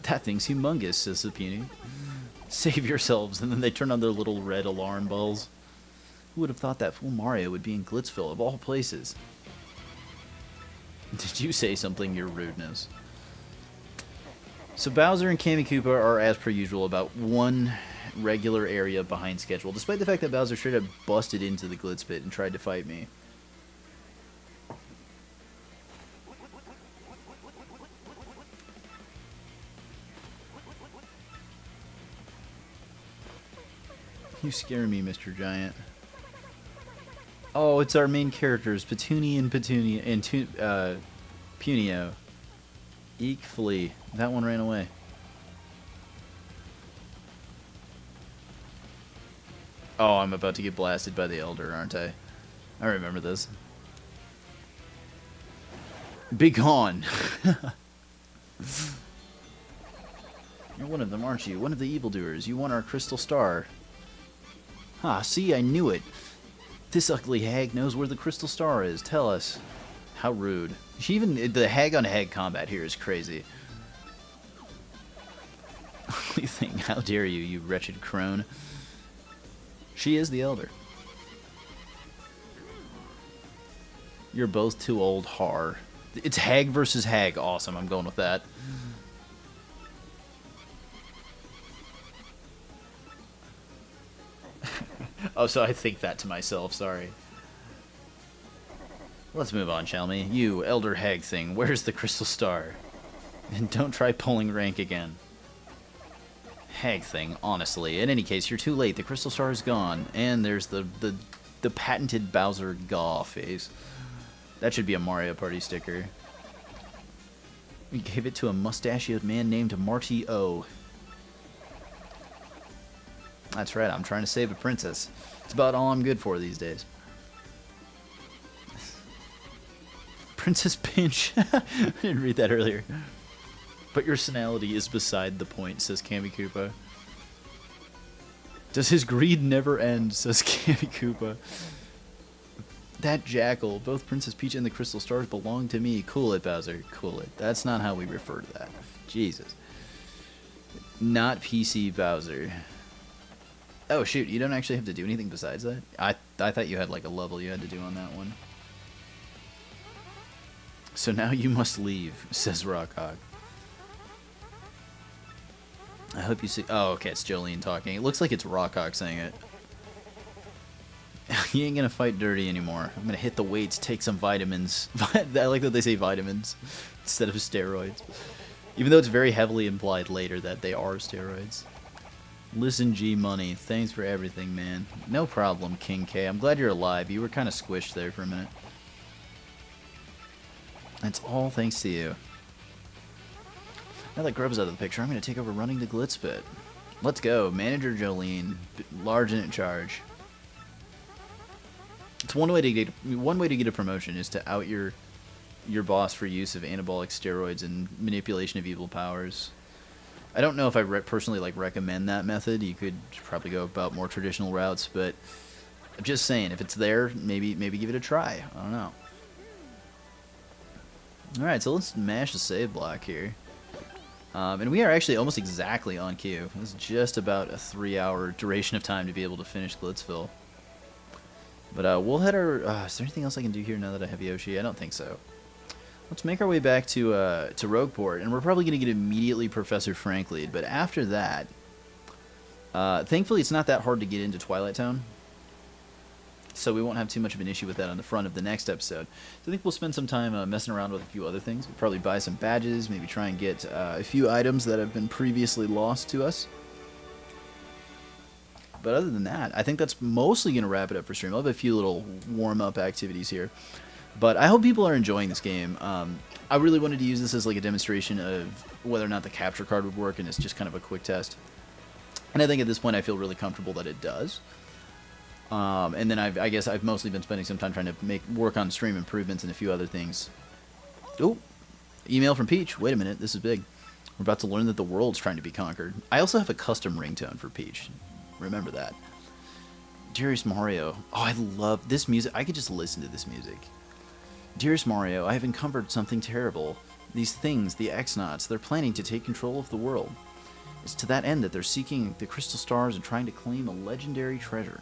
A: That thing's humongous, says the Puny. Save yourselves, and then they turn on their little red alarm bells. Who would have thought that fool Mario would be in Glitzville, of all places? Did you say something, your rudeness? So Bowser and Kamikoopa are, as per usual, about one regular area behind schedule, despite the fact that Bowser straight up busted into the Glitz Pit and tried to fight me. You scare me, Mr. Giant. Oh, it's our main characters, Petunia and Punio. Eek, flee. That one ran away. Oh, I'm about to get blasted by the Elder, aren't I? I remember this. Be gone. You're one of them, aren't you? One of the evildoers. You want our crystal star. Ah, see, I knew it. This ugly hag knows where the crystal star is. Tell us. How rude. She even... The hag-on-hag combat here is crazy. Ugly thing. How dare you, you wretched crone. She is the elder. You're both too old, har. It's hag versus hag. Awesome, I'm going with that. Oh, so I think that to myself, sorry. Let's move on, shall we? You, elder hag thing, where's the crystal star? And don't try pulling rank again. Hag thing, honestly. In any case, you're too late. The crystal star is gone. And there's the patented Bowser Gaw face. That should be a Mario Party sticker. We gave it to a mustachioed man named Marty O. That's right, I'm trying to save a princess. It's about all I'm good for these days. Princess Pinch. I didn't read that earlier. But your senility is beside the point, says Kami Koopa. Does his greed never end, says Kami Koopa. That jackal, both Princess Peach and the Crystal Stars belong to me. Cool it, Bowser. Cool it. That's not how we refer to that. Jesus. Not PC Bowser. Oh, shoot. You don't actually have to do anything besides that? I thought you had like a level you had to do on that one. So now you must leave, says Rockhog. I hope you see... Oh, okay. It's Jolene talking. It looks like it's Rockhog saying it. You ain't gonna fight dirty anymore. I'm gonna hit the weights, take some vitamins. I like that they say vitamins instead of steroids. Even though it's very heavily implied later that they are steroids. Listen, G Money, thanks for everything, man. No problem, King K. I'm glad you're alive. You were kind of squished there for a minute. It's all thanks to you. Now that Grub's out of the picture, I'm gonna take over running the Glitzville. Let's go, Manager Jolene, large and in charge. It's one way to get a promotion is to out your boss for use of anabolic steroids and manipulation of evil powers. I don't know if I personally recommend that method. You could probably go about more traditional routes, but I'm just saying if it's there, maybe give it a try. I don't know. All right, so let's mash the save block here. And we are actually almost exactly on cue. It's just about a 3-hour duration of time to be able to finish Glitzville. But we'll head our... is there anything else I can do here now that I have Yoshi? I don't think so. Let's make our way back to Rogueport, and we're probably going to get immediately Professor Frank lead. But after that, thankfully it's not that hard to get into Twilight Town. So we won't have too much of an issue with that on the front of the next episode. So I think we'll spend some time messing around with a few other things. We'll probably buy some badges, maybe try and get a few items that have been previously lost to us. But other than that, I think that's mostly going to wrap it up for stream. I'll have a few little warm-up activities here. But I hope people are enjoying this game. I really wanted to use this as like a demonstration of whether or not the capture card would work, and it's just kind of a quick test. And I think at this point I feel really comfortable that it does. And then I guess I've mostly been spending some time trying to work on stream improvements and a few other things. Oh, email from Peach. Wait a minute, this is big. We're about to learn that the world's trying to be conquered. I also have a custom ringtone for Peach. Remember that. Dearest Mario. Oh, I love this music. I could just listen to this music. Dearest Mario, I have uncovered something terrible. These things, the X-Nauts, they're planning to take control of the world. It's to that end that they're seeking the crystal stars and trying to claim a legendary treasure.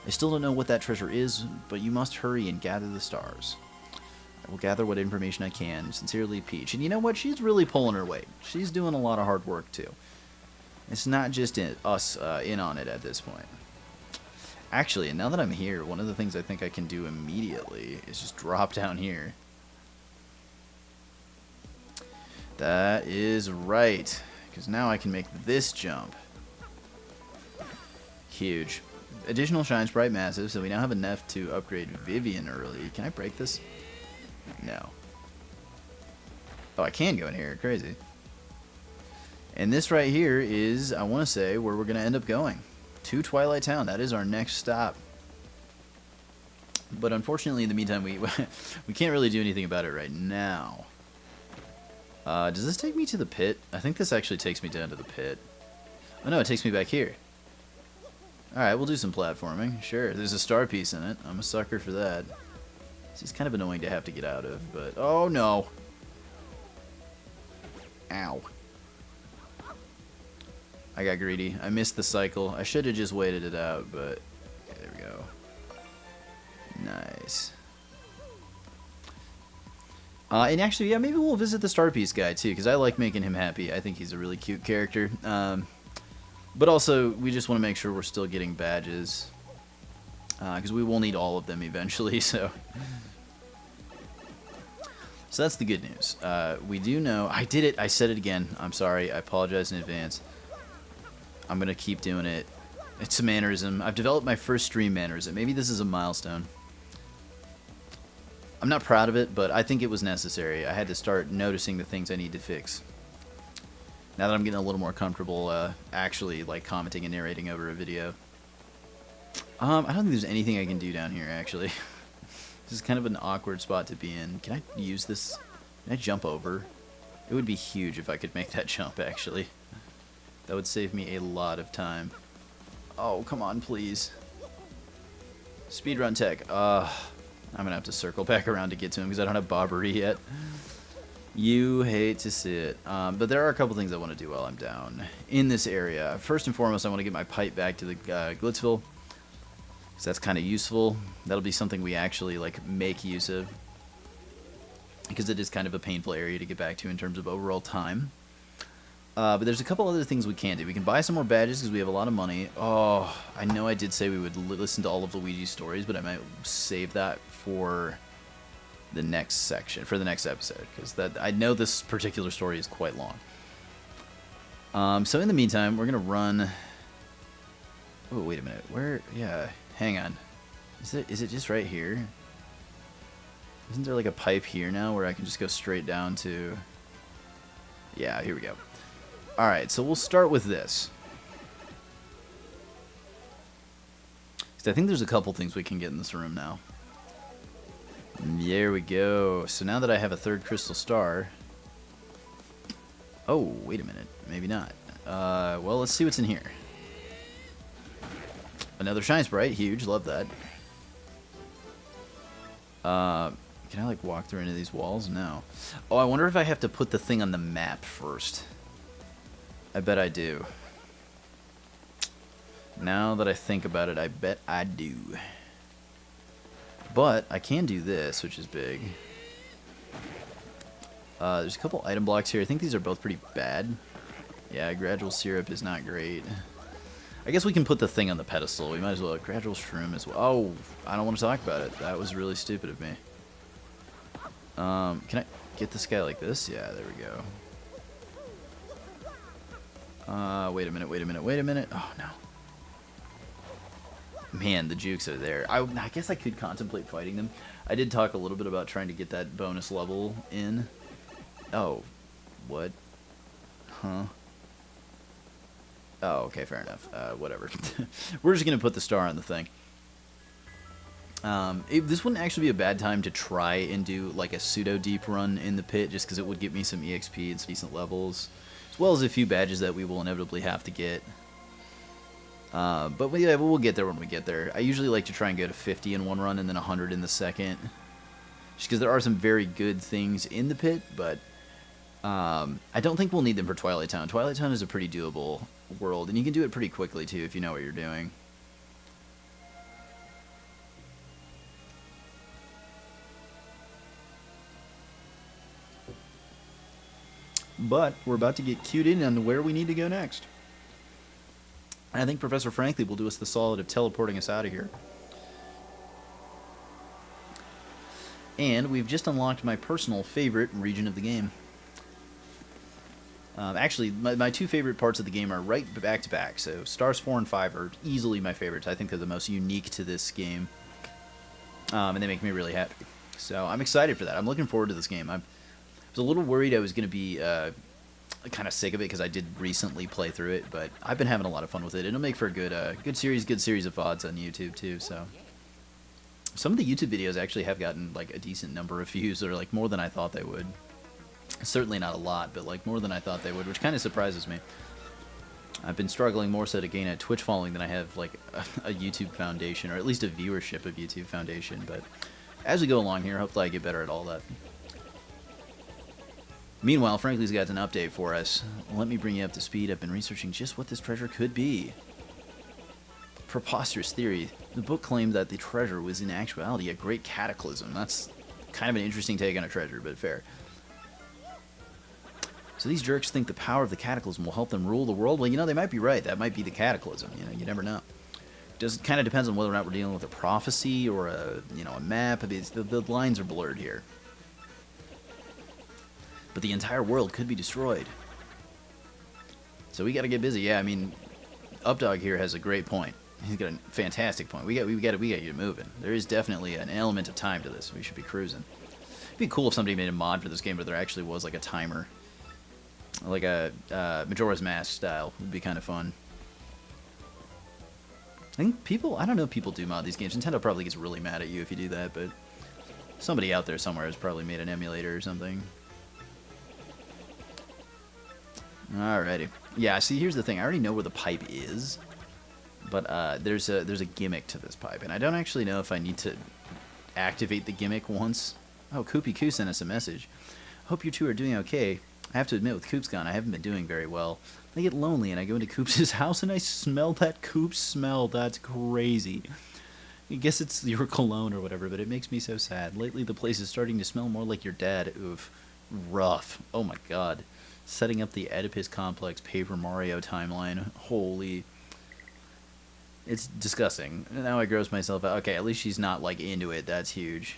A: I still don't know what that treasure is, but you must hurry and gather the stars. I will gather what information I can. Sincerely, Peach. And you know what? She's really pulling her weight. She's doing a lot of hard work, too. It's not just us in on it at this point. Actually, and now that I'm here, one of the things I think I can do immediately is just drop down here. That is right, because now I can make this jump. Huge. Additional Shine Sprite massive, so we now have enough to upgrade Vivian early. Can I break this? No. Oh, I can go in here. Crazy. And this right here is, I want to say, where we're going to end up going. To Twilight Town. That is our next stop. But unfortunately, in the meantime, we we can't really do anything about it right now. Does this take me to the pit? I think this actually takes me down to the pit. Oh no, it takes me back here. Alright, we'll do some platforming. Sure, there's a star piece in it. I'm a sucker for that. This is kind of annoying to have to get out of, but... Oh no! Ow. I got greedy. I missed the cycle. I should have just waited it out, but... Okay, there we go. Nice. And actually, yeah, maybe we'll visit the Star Piece guy, too, because I like making him happy. I think he's a really cute character. But also, we just want to make sure we're still getting badges. Because we will need all of them eventually, so... So that's the good news. We do know... I did it! I said it again. I'm sorry. I apologize in advance. I'm going to keep doing it. It's a mannerism. I've developed my first stream mannerism. Maybe this is a milestone. I'm not proud of it, but I think it was necessary. I had to start noticing the things I need to fix. Now that I'm getting a little more comfortable actually like commenting and narrating over a video. I don't think there's anything I can do down here, actually. This is kind of an awkward spot to be in. Can I use this? Can I jump over? It would be huge if I could make that jump, actually. That would save me a lot of time. Oh, come on, please. Speedrun tech. I'm going to have to circle back around to get to him because I don't have Bobbery yet. You hate to see it. But there are a couple things I want to do while I'm down in this area. First and foremost, I want to get my pipe back to the Glitzville. Because that's kind of useful. That'll be something we actually like make use of. Because it is kind of a painful area to get back to in terms of overall time. But there's a couple other things we can do. We can buy some more badges because we have a lot of money. Oh, I know I did say we would listen to all of Luigi's stories, but I might save that for the next section, for the next episode, because I know this particular story is quite long. So in the meantime, we're gonna run. Oh, wait a minute. Where? Yeah, hang on. Is it just right here? Isn't there like a pipe here now where I can just go straight down to? Yeah, here we go. Alright, so we'll start with this. Because I think there's a couple things we can get in this room now. There we go. So now that I have a third crystal star... Oh, wait a minute. Maybe not. Well, let's see what's in here. Another Shine Sprite. Huge. Love that. Can I, like, walk through any of these walls? No. Oh, I wonder if I have to put the thing on the map first. I bet I do. Now that I think about it, I bet I do. But I can do this, which is big. There's a couple item blocks here. I think these are both pretty bad. Yeah, gradual syrup is not great. I guess we can put the thing on the pedestal. We might as well. Gradual shroom as well. Oh, I don't want to talk about it. That was really stupid of me. Can I get this guy like this? Yeah, there we go. Wait a minute. Oh, no. Man, the jukes are there. I guess I could contemplate fighting them. I did talk a little bit about trying to get that bonus level in. Oh. What? Huh? Oh, okay, fair enough. Whatever. We're just going to put the star on the thing. This wouldn't actually be a bad time to try and do like a pseudo-deep run in the pit, just because it would get me some EXP and some decent levels. As well as a few badges that we will inevitably have to get. But yeah, we'll get there when we get there. I usually like to try and go to 50 in one run and then 100 in the second. Just because there are some very good things in the pit, but I don't think we'll need them for Twilight Town. Twilight Town is a pretty doable world, and you can do it pretty quickly too if you know what you're doing. But we're about to get cued in on where we need to go next. I think Professor Franklin will do us the solid of teleporting us out of here. And we've just unlocked my personal favorite region of the game. Actually, my two favorite parts of the game are right back to back. So Stars 4 and 5 are easily my favorites. I think they're the most unique to this game. And they make me really happy. So I'm excited for that. I'm looking forward to this game. I was a little worried I was going to be kind of sick of it because I did recently play through it, but I've been having a lot of fun with it. It'll make for a good series of VODs on YouTube too. So Some of the YouTube videos actually have gotten like a decent number of views, or like more than I thought they would. Certainly not a lot, but like more than I thought they would, which kind of surprises me. I've been struggling more so to gain a Twitch following than I have like a YouTube foundation, or at least a viewership of YouTube foundation. But as we go along here, hopefully I get better at all that. Meanwhile, Frankly's got an update for us. Let me bring you up to speed. I've been researching just what this treasure could be. Preposterous theory. The book claimed that the treasure was in actuality a great cataclysm. That's kind of an interesting take on a treasure, but fair. So these jerks think the power of the cataclysm will help them rule the world? Well, you know, they might be right. That might be the cataclysm. You know, you never know. It kind of depends on whether or not we're dealing with a prophecy or a, you know, a map. I mean, the lines are blurred here. But the entire world could be destroyed. So we got to get busy. Yeah, I mean, Updog here has a great point. He's got a fantastic point. We got to get moving. There is definitely an element of time to this. We should be cruising. It'd be cool if somebody made a mod for this game where there actually was like a timer, like a Majora's Mask style. Would be kind of fun. I think people, I don't know if people do mod these games. Nintendo probably gets really mad at you if you do that, but somebody out there somewhere has probably made an emulator or something. Alrighty. Yeah, see, here's the thing. I already know where the pipe is, but there's a gimmick to this pipe, and I don't actually know if I need to activate the gimmick once. Oh, Koopy Koo sent us a message. Hope you two are doing okay. I have to admit, with Coop's gone, I haven't been doing very well. I get lonely, and I go into Coop's house, and I smell that Coop smell. That's crazy. I guess it's your cologne or whatever, but it makes me so sad. Lately, the place is starting to smell more like your dad. Oof. Rough. Oh, my God. Setting up the Oedipus Complex Paper Mario timeline. Holy. It's disgusting. Now I gross myself out. Okay, at least she's not, like, into it. That's huge.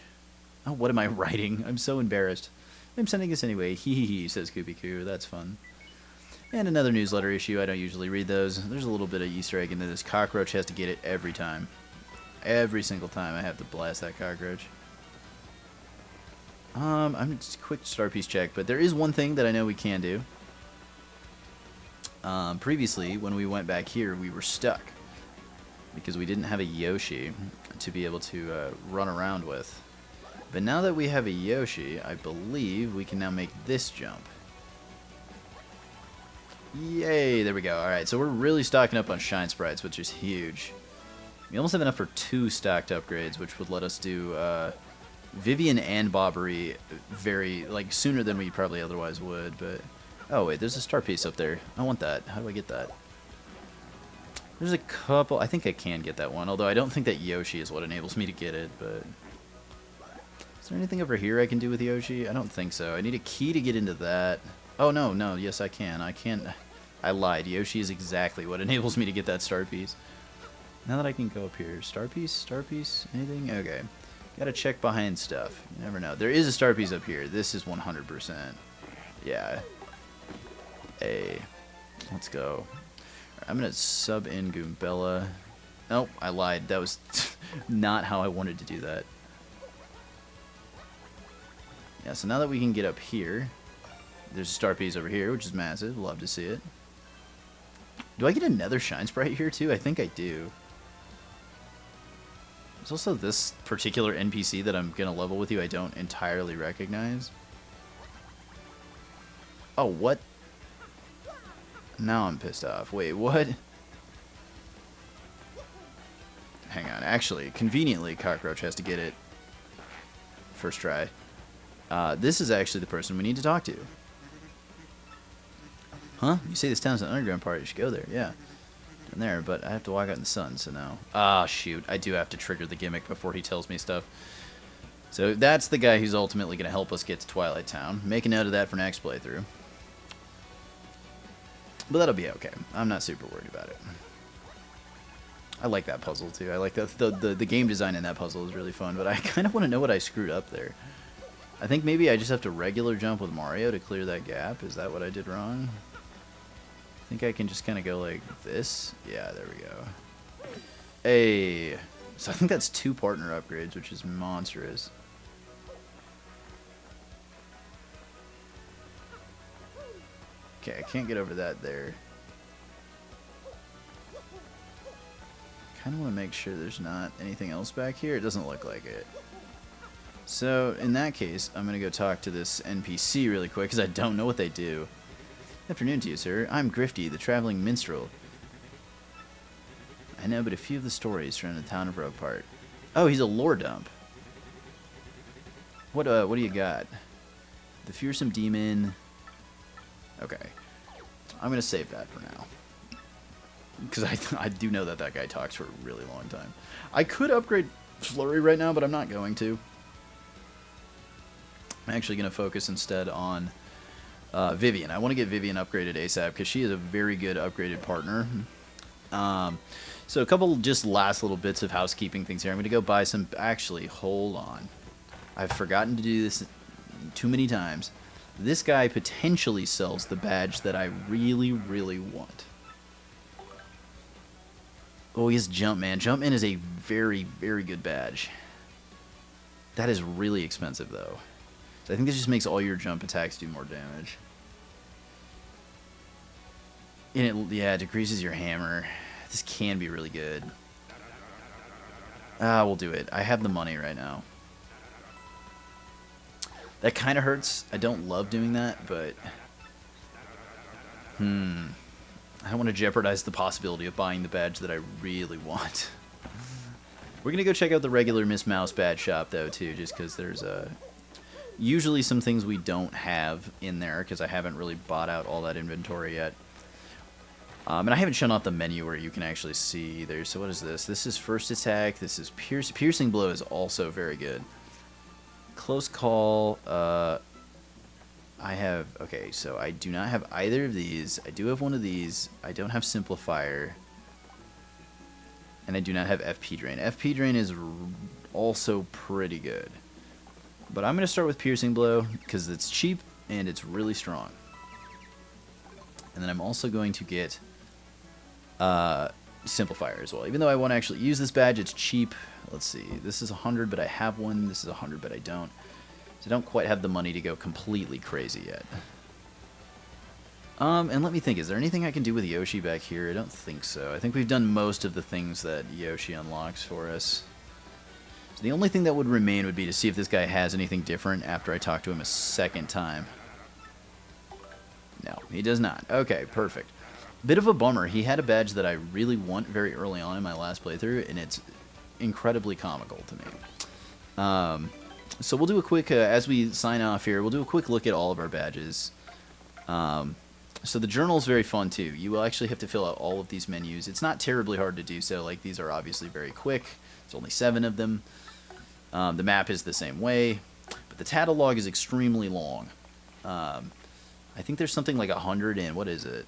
A: Oh, what am I writing? I'm so embarrassed. I'm sending this anyway. Hee hee hee, says Koopy Koo. That's fun. And another newsletter issue. I don't usually read those. There's a little bit of Easter egg into this. Cockroach has to get it every time. Every single time I have to blast that cockroach. I'm just a quick star piece check, but there is one thing that I know we can do. Previously, when we went back here, we were stuck because we didn't have a Yoshi to be able to run around with. But now that we have a Yoshi, I believe we can now make this jump. Yay, there we go. Alright, so we're really stocking up on Shine Sprites, which is huge. We almost have enough for 2 stacked upgrades, which would let us do Vivian and Bobbery very, like, sooner than we probably otherwise would, but... Oh, wait, there's a star piece up there. I want that. How do I get that? There's a couple... I think I can get that one, although I don't think that Yoshi is what enables me to get it, but... Is there anything over here I can do with Yoshi? I don't think so. I need a key to get into that. Oh, no, no, yes, I can. I can't... I lied. Yoshi is exactly what enables me to get that star piece. Now that I can go up here. Star piece? Star piece? Anything? Okay. Gotta check behind stuff. You never know. There is a star piece up here. This is 100%. Yeah. Hey. Let's go. I'm gonna sub in Goombella. Nope, I lied. That was not how I wanted to do that. Yeah, so now that we can get up here, there's a star piece over here, which is massive. Love to see it. Do I get another Shine Sprite here, too? I think I do. There's also this particular NPC that I'm going to level with you I don't entirely recognize. Oh, what? Now I'm pissed off. Wait, what? Hang on. Actually, conveniently, Cockroach has to get it first try. This is actually the person we need to talk to. Huh? You say this town's an underground part. You should go there. Yeah. In there, but I have to walk out in the sun, so no. Ah, shoot. I do have to trigger the gimmick before he tells me stuff. So that's the guy who's ultimately going to help us get to Twilight Town. Make a note of that for next playthrough. But that'll be okay. I'm not super worried about it. I like that puzzle, too. I like that. The game design in that puzzle is really fun, but I kind of want to know what I screwed up there. I think maybe I just have to regular jump with Mario to clear that gap. Is that what I did wrong? I think I can just kind of go like this. Yeah, there we go. Hey. So I think that's 2 partner upgrades, which is monstrous. Okay, I can't get over that there. kind of want to make sure there's not anything else back here. It doesn't look like it. So, in that case, I'm going to go talk to this NPC really quick, because I don't know what they do. Good afternoon to you, sir. I'm Grifty, the traveling minstrel. I know but a few of the stories surrounding the town of Roguepart. Oh, he's a lore dump. What do you got? The fearsome demon. Okay. I'm going to save that for now. Because I do know that that guy talks for a really long time. I could upgrade Flurry right now, but I'm not going to. I'm actually going to focus instead on Vivian. I want to get Vivian upgraded ASAP because she is a very good upgraded partner. So a couple just last little bits of housekeeping things here. I'm going to go buy some... Actually, hold on. I've forgotten to do this too many times. This guy potentially sells the badge that I really, really want. Oh, he has Jumpman. Jumpman is a very, very good badge. That is really expensive, though. So I think this just makes all your jump attacks do more damage. And it, yeah, it decreases your hammer. This can be really good. We'll do it. I have the money right now. That kind of hurts. I don't love doing that, but... I don't want to jeopardize the possibility of buying the badge that I really want. We're going to go check out the regular Miss Mouse badge shop, though, too, just because there's usually some things we don't have in there, because I haven't really bought out all that inventory yet. And I haven't shown off the menu where you can actually see either. So what is this? This is first attack. This is piercing blow is also very good. Close call. I have... Okay, so I do not have either of these. I do have one of these. I don't have Simplifier. And I do not have FP Drain. FP Drain is also pretty good. But I'm going to start with Piercing Blow because it's cheap and it's really strong. And then I'm also going to get Simplifier as well. Even though I want to actually use this badge, it's cheap. Let's see. This is 100, but I have one. This is 100, but I don't. So I don't quite have the money to go completely crazy yet. And let me think. Is there anything I can do with Yoshi back here? I don't think so. I think we've done most of the things that Yoshi unlocks for us. So the only thing that would remain would be to see if this guy has anything different after I talk to him a second time. No, he does not. Okay, perfect. Bit of a bummer. He had a badge that I really want very early on in my last playthrough, and it's incredibly comical to me. So we'll do a quick, as we sign off here, we'll do a quick look at all of our badges. So the journal is very fun too. You will actually have to fill out all of these menus. It's not terribly hard to do so. Like, these are obviously very quick. There's only 7 of them. The map is the same way, but the catalog is extremely long. I think there's something like 100 and what is it?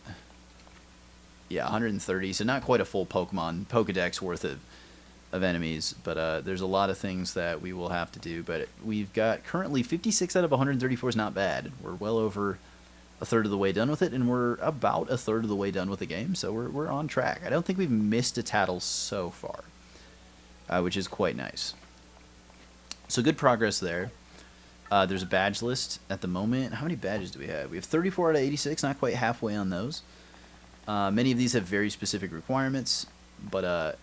A: Yeah, 130. So not quite a full Pokedex worth of enemies, but there's a lot of things that we will have to do. But we've got currently 56 out of 134 is not bad. We're well over a third of the way done with it, and we're about a third of the way done with the game, so we're on track. I don't think we've missed a tattle so far, which is quite nice. So good progress there. There's a badge list at the moment. How many badges do we have? We have 34 out of 86, not quite halfway on those. Many of these have very specific requirements, but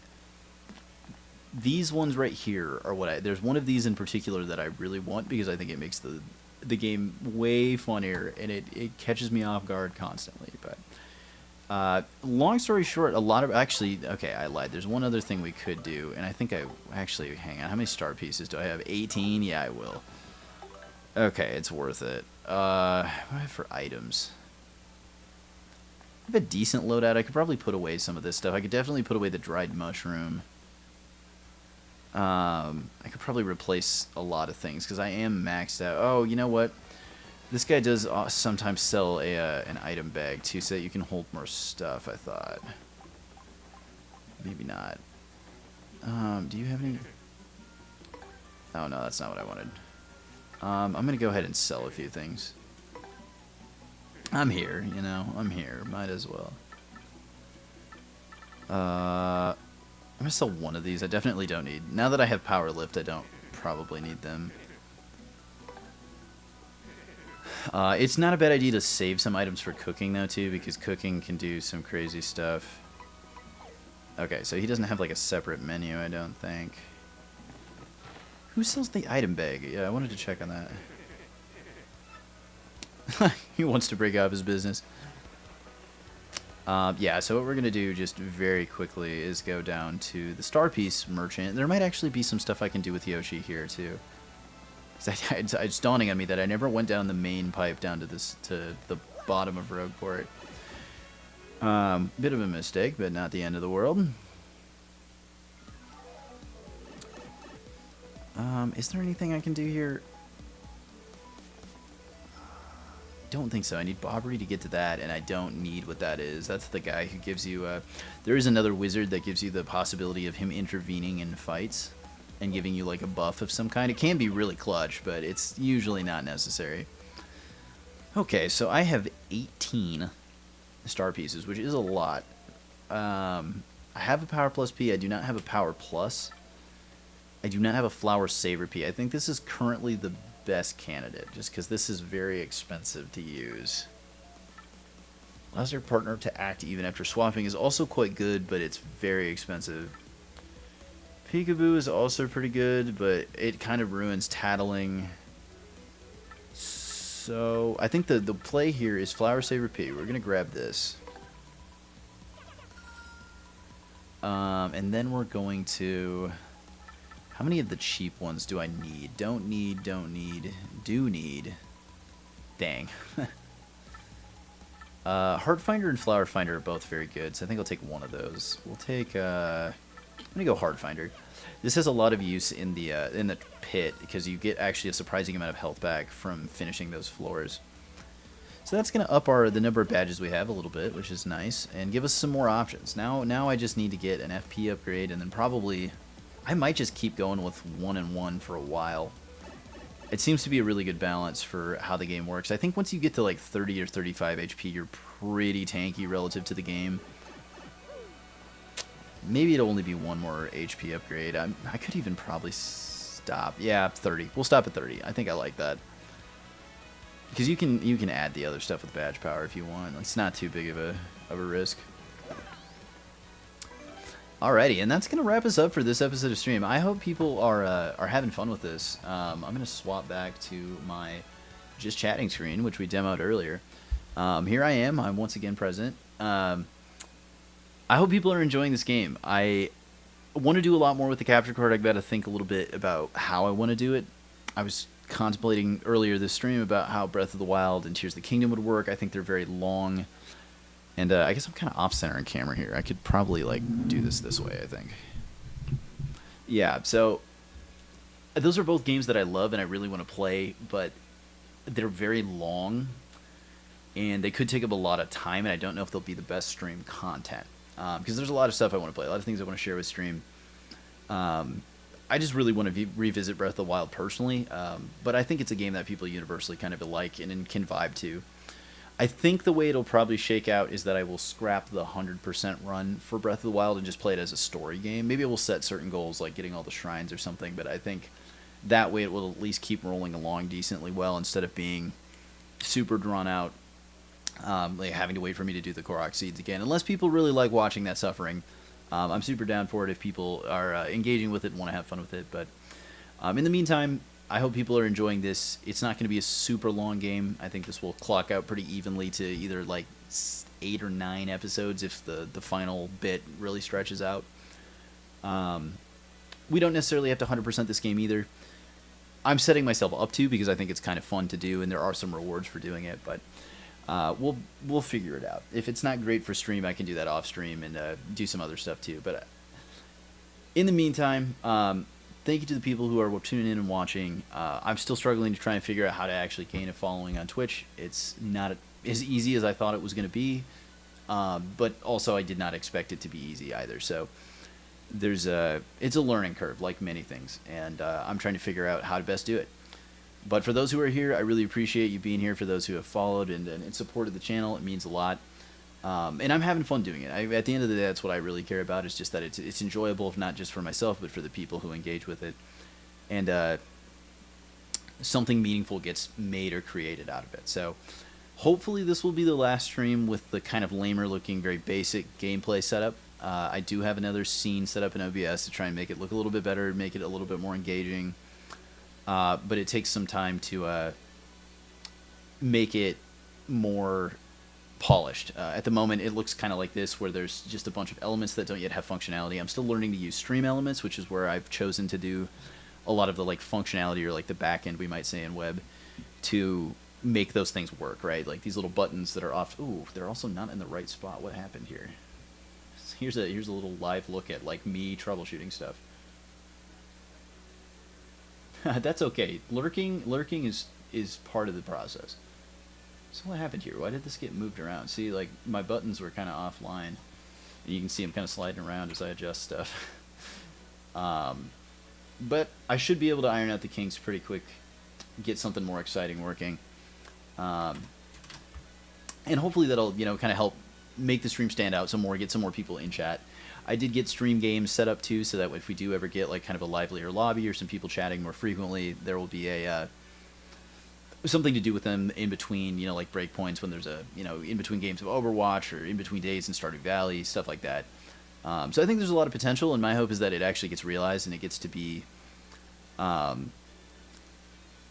A: these ones right here are what there's one of these in particular that I really want because I think it makes the game way funnier, and it catches me off guard constantly. But long story short, a lot of... Actually, okay, I lied. There's one other thing we could do, and I think actually, hang on. How many star pieces do I have? 18? Yeah, I will. Okay, it's worth it. What do I have for items? I have a decent loadout. I could probably put away some of this stuff. I could definitely put away the dried mushroom. I could probably replace a lot of things because I am maxed out. Oh, you know what? This guy does sometimes sell an item bag too, so that you can hold more stuff, I thought. Maybe not. Do you have any? Oh, no, that's not what I wanted. I'm going to go ahead and sell a few things. I'm here, you know. I'm here. Might as well. I'm going to sell one of these. I definitely don't need... Now that I have Power Lift, I don't probably need them. It's not a bad idea to save some items for cooking, though, too, because cooking can do some crazy stuff. Okay, so he doesn't have like a separate menu, I don't think. Who sells the item bag? Yeah, I wanted to check on that. He wants to break up his business. Yeah, so what we're going to do just very quickly is go down to the Star Piece Merchant. There might actually be some stuff I can do with Yoshi here, too. It's dawning on me that I never went down the main pipe down to the bottom of Rogueport. Bit of a mistake, but not the end of the world. Is there anything I can do here? Don't think so. I need Bobbery to get to that, and I don't need what that is. That's the guy who gives you... there is another wizard that gives you the possibility of him intervening in fights and giving you like a buff of some kind. It can be really clutch, but it's usually not necessary. Okay, so I have 18 star pieces, which is a lot. I have a Power Plus P. I do not have a Power Plus. I do not have a Flower Saver P. I think this is currently the best candidate, just because this is very expensive to use. Allows your partner to act even after swapping is also quite good, but it's very expensive. Peekaboo is also pretty good, but it kind of ruins tattling. So I think the play here is Flower Saver P. We're gonna grab this, and then we're going to. How many of the cheap ones do I need? Don't need, don't need, do need. Dang. Heartfinder and Flower Finder are both very good, so I think I'll take one of those. We'll take. I'm gonna go Heartfinder. This has a lot of use in the pit because you get actually a surprising amount of health back from finishing those floors. So that's gonna up the number of badges we have a little bit, which is nice, and give us some more options. Now I just need to get an FP upgrade, and then probably I might just keep going with 1 and 1 for a while. It seems to be a really good balance for how the game works. I think once you get to like 30 or 35 HP, you're pretty tanky relative to the game. Maybe it'll only be one more HP upgrade. I could even probably stop. Yeah, 30. We'll stop at 30. I think I like that. Because you can add the other stuff with badge power if you want. It's not too big of a risk. Alrighty, and that's gonna wrap us up for this episode of stream. I hope people are having fun with this. I'm gonna swap back to my just chatting screen, which we demoed earlier. Here I am. I'm once again present. I hope people are enjoying this game. I want to do a lot more with the capture card. I've got to think a little bit about how I want to do it. I was contemplating earlier this stream about how Breath of the Wild and Tears of the Kingdom would work. I think they're very long. And I guess I'm kind of off-center in camera here. I could probably, like, do this way, I think. Yeah, so those are both games that I love and I really want to play, but they're very long, and they could take up a lot of time, and I don't know if they'll be the best stream content. Because there's a lot of stuff I want to play, a lot of things I want to share with stream. I just really want to revisit Breath of the Wild personally, but I think it's a game that people universally kind of like and can vibe to. I think the way it'll probably shake out is that I will scrap the 100% run for Breath of the Wild and just play it as a story game. Maybe I will set certain goals like getting all the shrines or something, but I think that way it will at least keep rolling along decently well instead of being super drawn out, like having to wait for me to do the Korok Seeds again. Unless people really like watching that suffering, I'm super down for it if people are engaging with it and want to have fun with it. But in the meantime, I hope people are enjoying this. It's not going to be a super long game. I think this will clock out pretty evenly to either like 8 or 9 episodes if the final bit really stretches out. We don't necessarily have to 100% this game either. I'm setting myself up to because I think it's kind of fun to do, and there are some rewards for doing it. But we'll figure it out. If it's not great for stream, I can do that off stream and do some other stuff too. But in the meantime, thank you to the people who are tuning in and watching. I'm still struggling to try and figure out how to actually gain a following on Twitch. It's not as easy as I thought it was going to be, but also I did not expect it to be easy either. So it's a learning curve, like many things, and I'm trying to figure out how to best do it. But for those who are here, I really appreciate you being here. For those who have followed and supported the channel, it means a lot. And I'm having fun doing it. At the end of the day, that's what I really care about. It's just that it's enjoyable, not just for myself, but for the people who engage with it. And something meaningful gets made or created out of it. So hopefully this will be the last stream with the kind of lamer looking, very basic gameplay setup. I do have another scene set up in OBS to try and make it look a little bit better, make it a little bit more engaging. But it takes some time to make it more polished. At the moment, it looks kind of like this, where there's just a bunch of elements that don't yet have functionality. I'm still learning to use stream elements, which is where I've chosen to do a lot of the like functionality, or like the back end, we might say, in web, to make those things work, right? Like these little buttons that are off. Ooh, they're also not in the right spot. What happened here? Here's a little live look at like me troubleshooting stuff. That's okay. Lurking is part of the process. So what happened here? Why did this get moved around? See, like my buttons were kind of offline, and you can see them kind of sliding around as I adjust stuff. But I should be able to iron out the kinks pretty quick, get something more exciting working, and hopefully that'll kind of help make the stream stand out some more, get some more people in chat. I did get stream games set up too, so that if we do ever get like kind of a livelier lobby or some people chatting more frequently, there will be a something to do with them in between, like breakpoints when there's a in between games of Overwatch, or in between days in Stardew Valley, stuff like that. So I think there's a lot of potential, and my hope is that it actually gets realized and it gets to be, I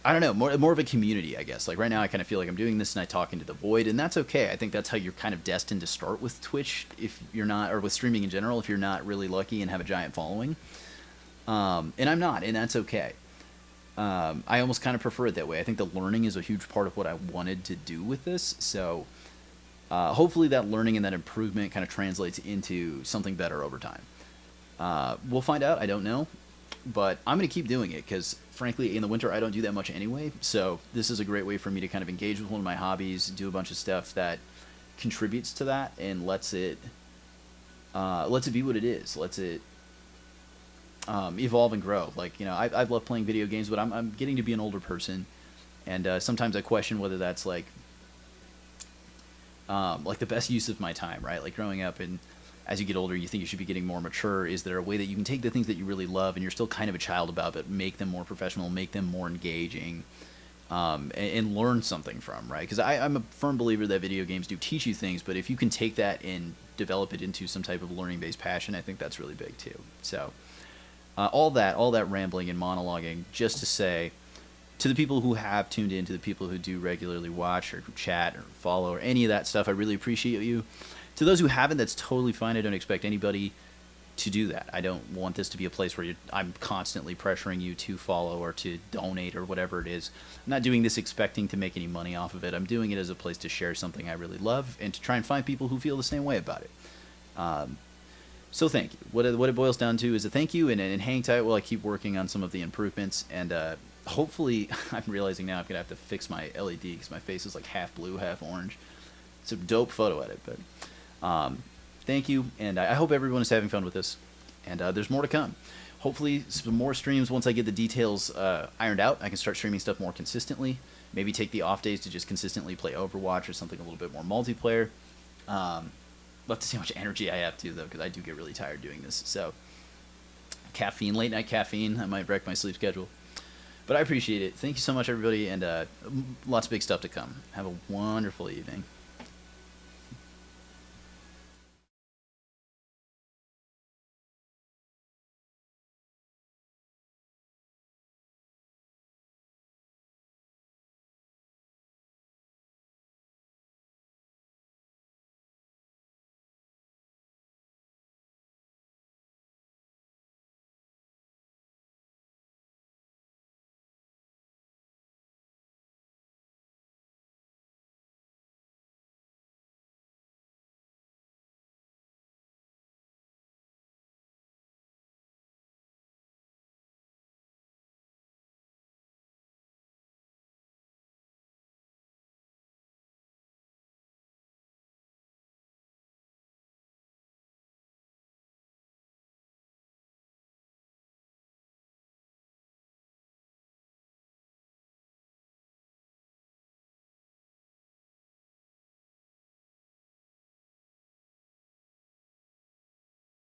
A: don't know, more of a community, I guess. Like right now I kind of feel like I'm doing this and I talk into the void, and that's okay. I think that's how you're kind of destined to start with Twitch, if you're not, or with streaming in general, if you're not really lucky and have a giant following. And I'm not, and that's okay. I almost kind of prefer it that way. I think the learning is a huge part of what I wanted to do with this, so hopefully that learning and that improvement kind of translates into something better over time. We'll find out. I don't know. But I'm going to keep doing it because, frankly, in the winter, I don't do that much anyway. So this is a great way for me to kind of engage with one of my hobbies, do a bunch of stuff that contributes to that and lets it be what it is. Lets it evolve and grow. Like, I've loved playing video games, but I'm getting to be an older person. And sometimes I question whether that's like the best use of my time, right? Like growing up, and as you get older, you think you should be getting more mature. Is there a way that you can take the things that you really love and you're still kind of a child about, but make them more professional, make them more engaging, and learn something from, right? Because I'm a firm believer that video games do teach you things, but if you can take that and develop it into some type of learning-based passion, I think that's really big too. So all that rambling and monologuing just to say, to the people who have tuned in, to the people who do regularly watch or who chat or follow or any of that stuff, I really appreciate you. To those who haven't, that's totally fine. I don't expect anybody to do that. I don't want this to be a place where I'm constantly pressuring you to follow or to donate or whatever it is. I'm not doing this expecting to make any money off of it. I'm doing it as a place to share something I really love and to try and find people who feel the same way about it. So thank you. What it boils down to is a thank you, and hang tight while I keep working on some of the improvements. And hopefully, I'm realizing now I'm going to have to fix my LED because my face is like half blue, half orange. It's a dope photo edit, but thank you, and I hope everyone is having fun with this, and there's more to come. Hopefully some more streams once I get the details ironed out. I can start streaming stuff more consistently, maybe take the off days to just consistently play Overwatch or something a little bit more multiplayer. Love to see how much energy I have too, though, because I do get really tired doing this. So caffeine, late night caffeine, I might wreck my sleep schedule, but I appreciate it. Thank you so much, everybody, and lots of big stuff to come. Have a wonderful evening.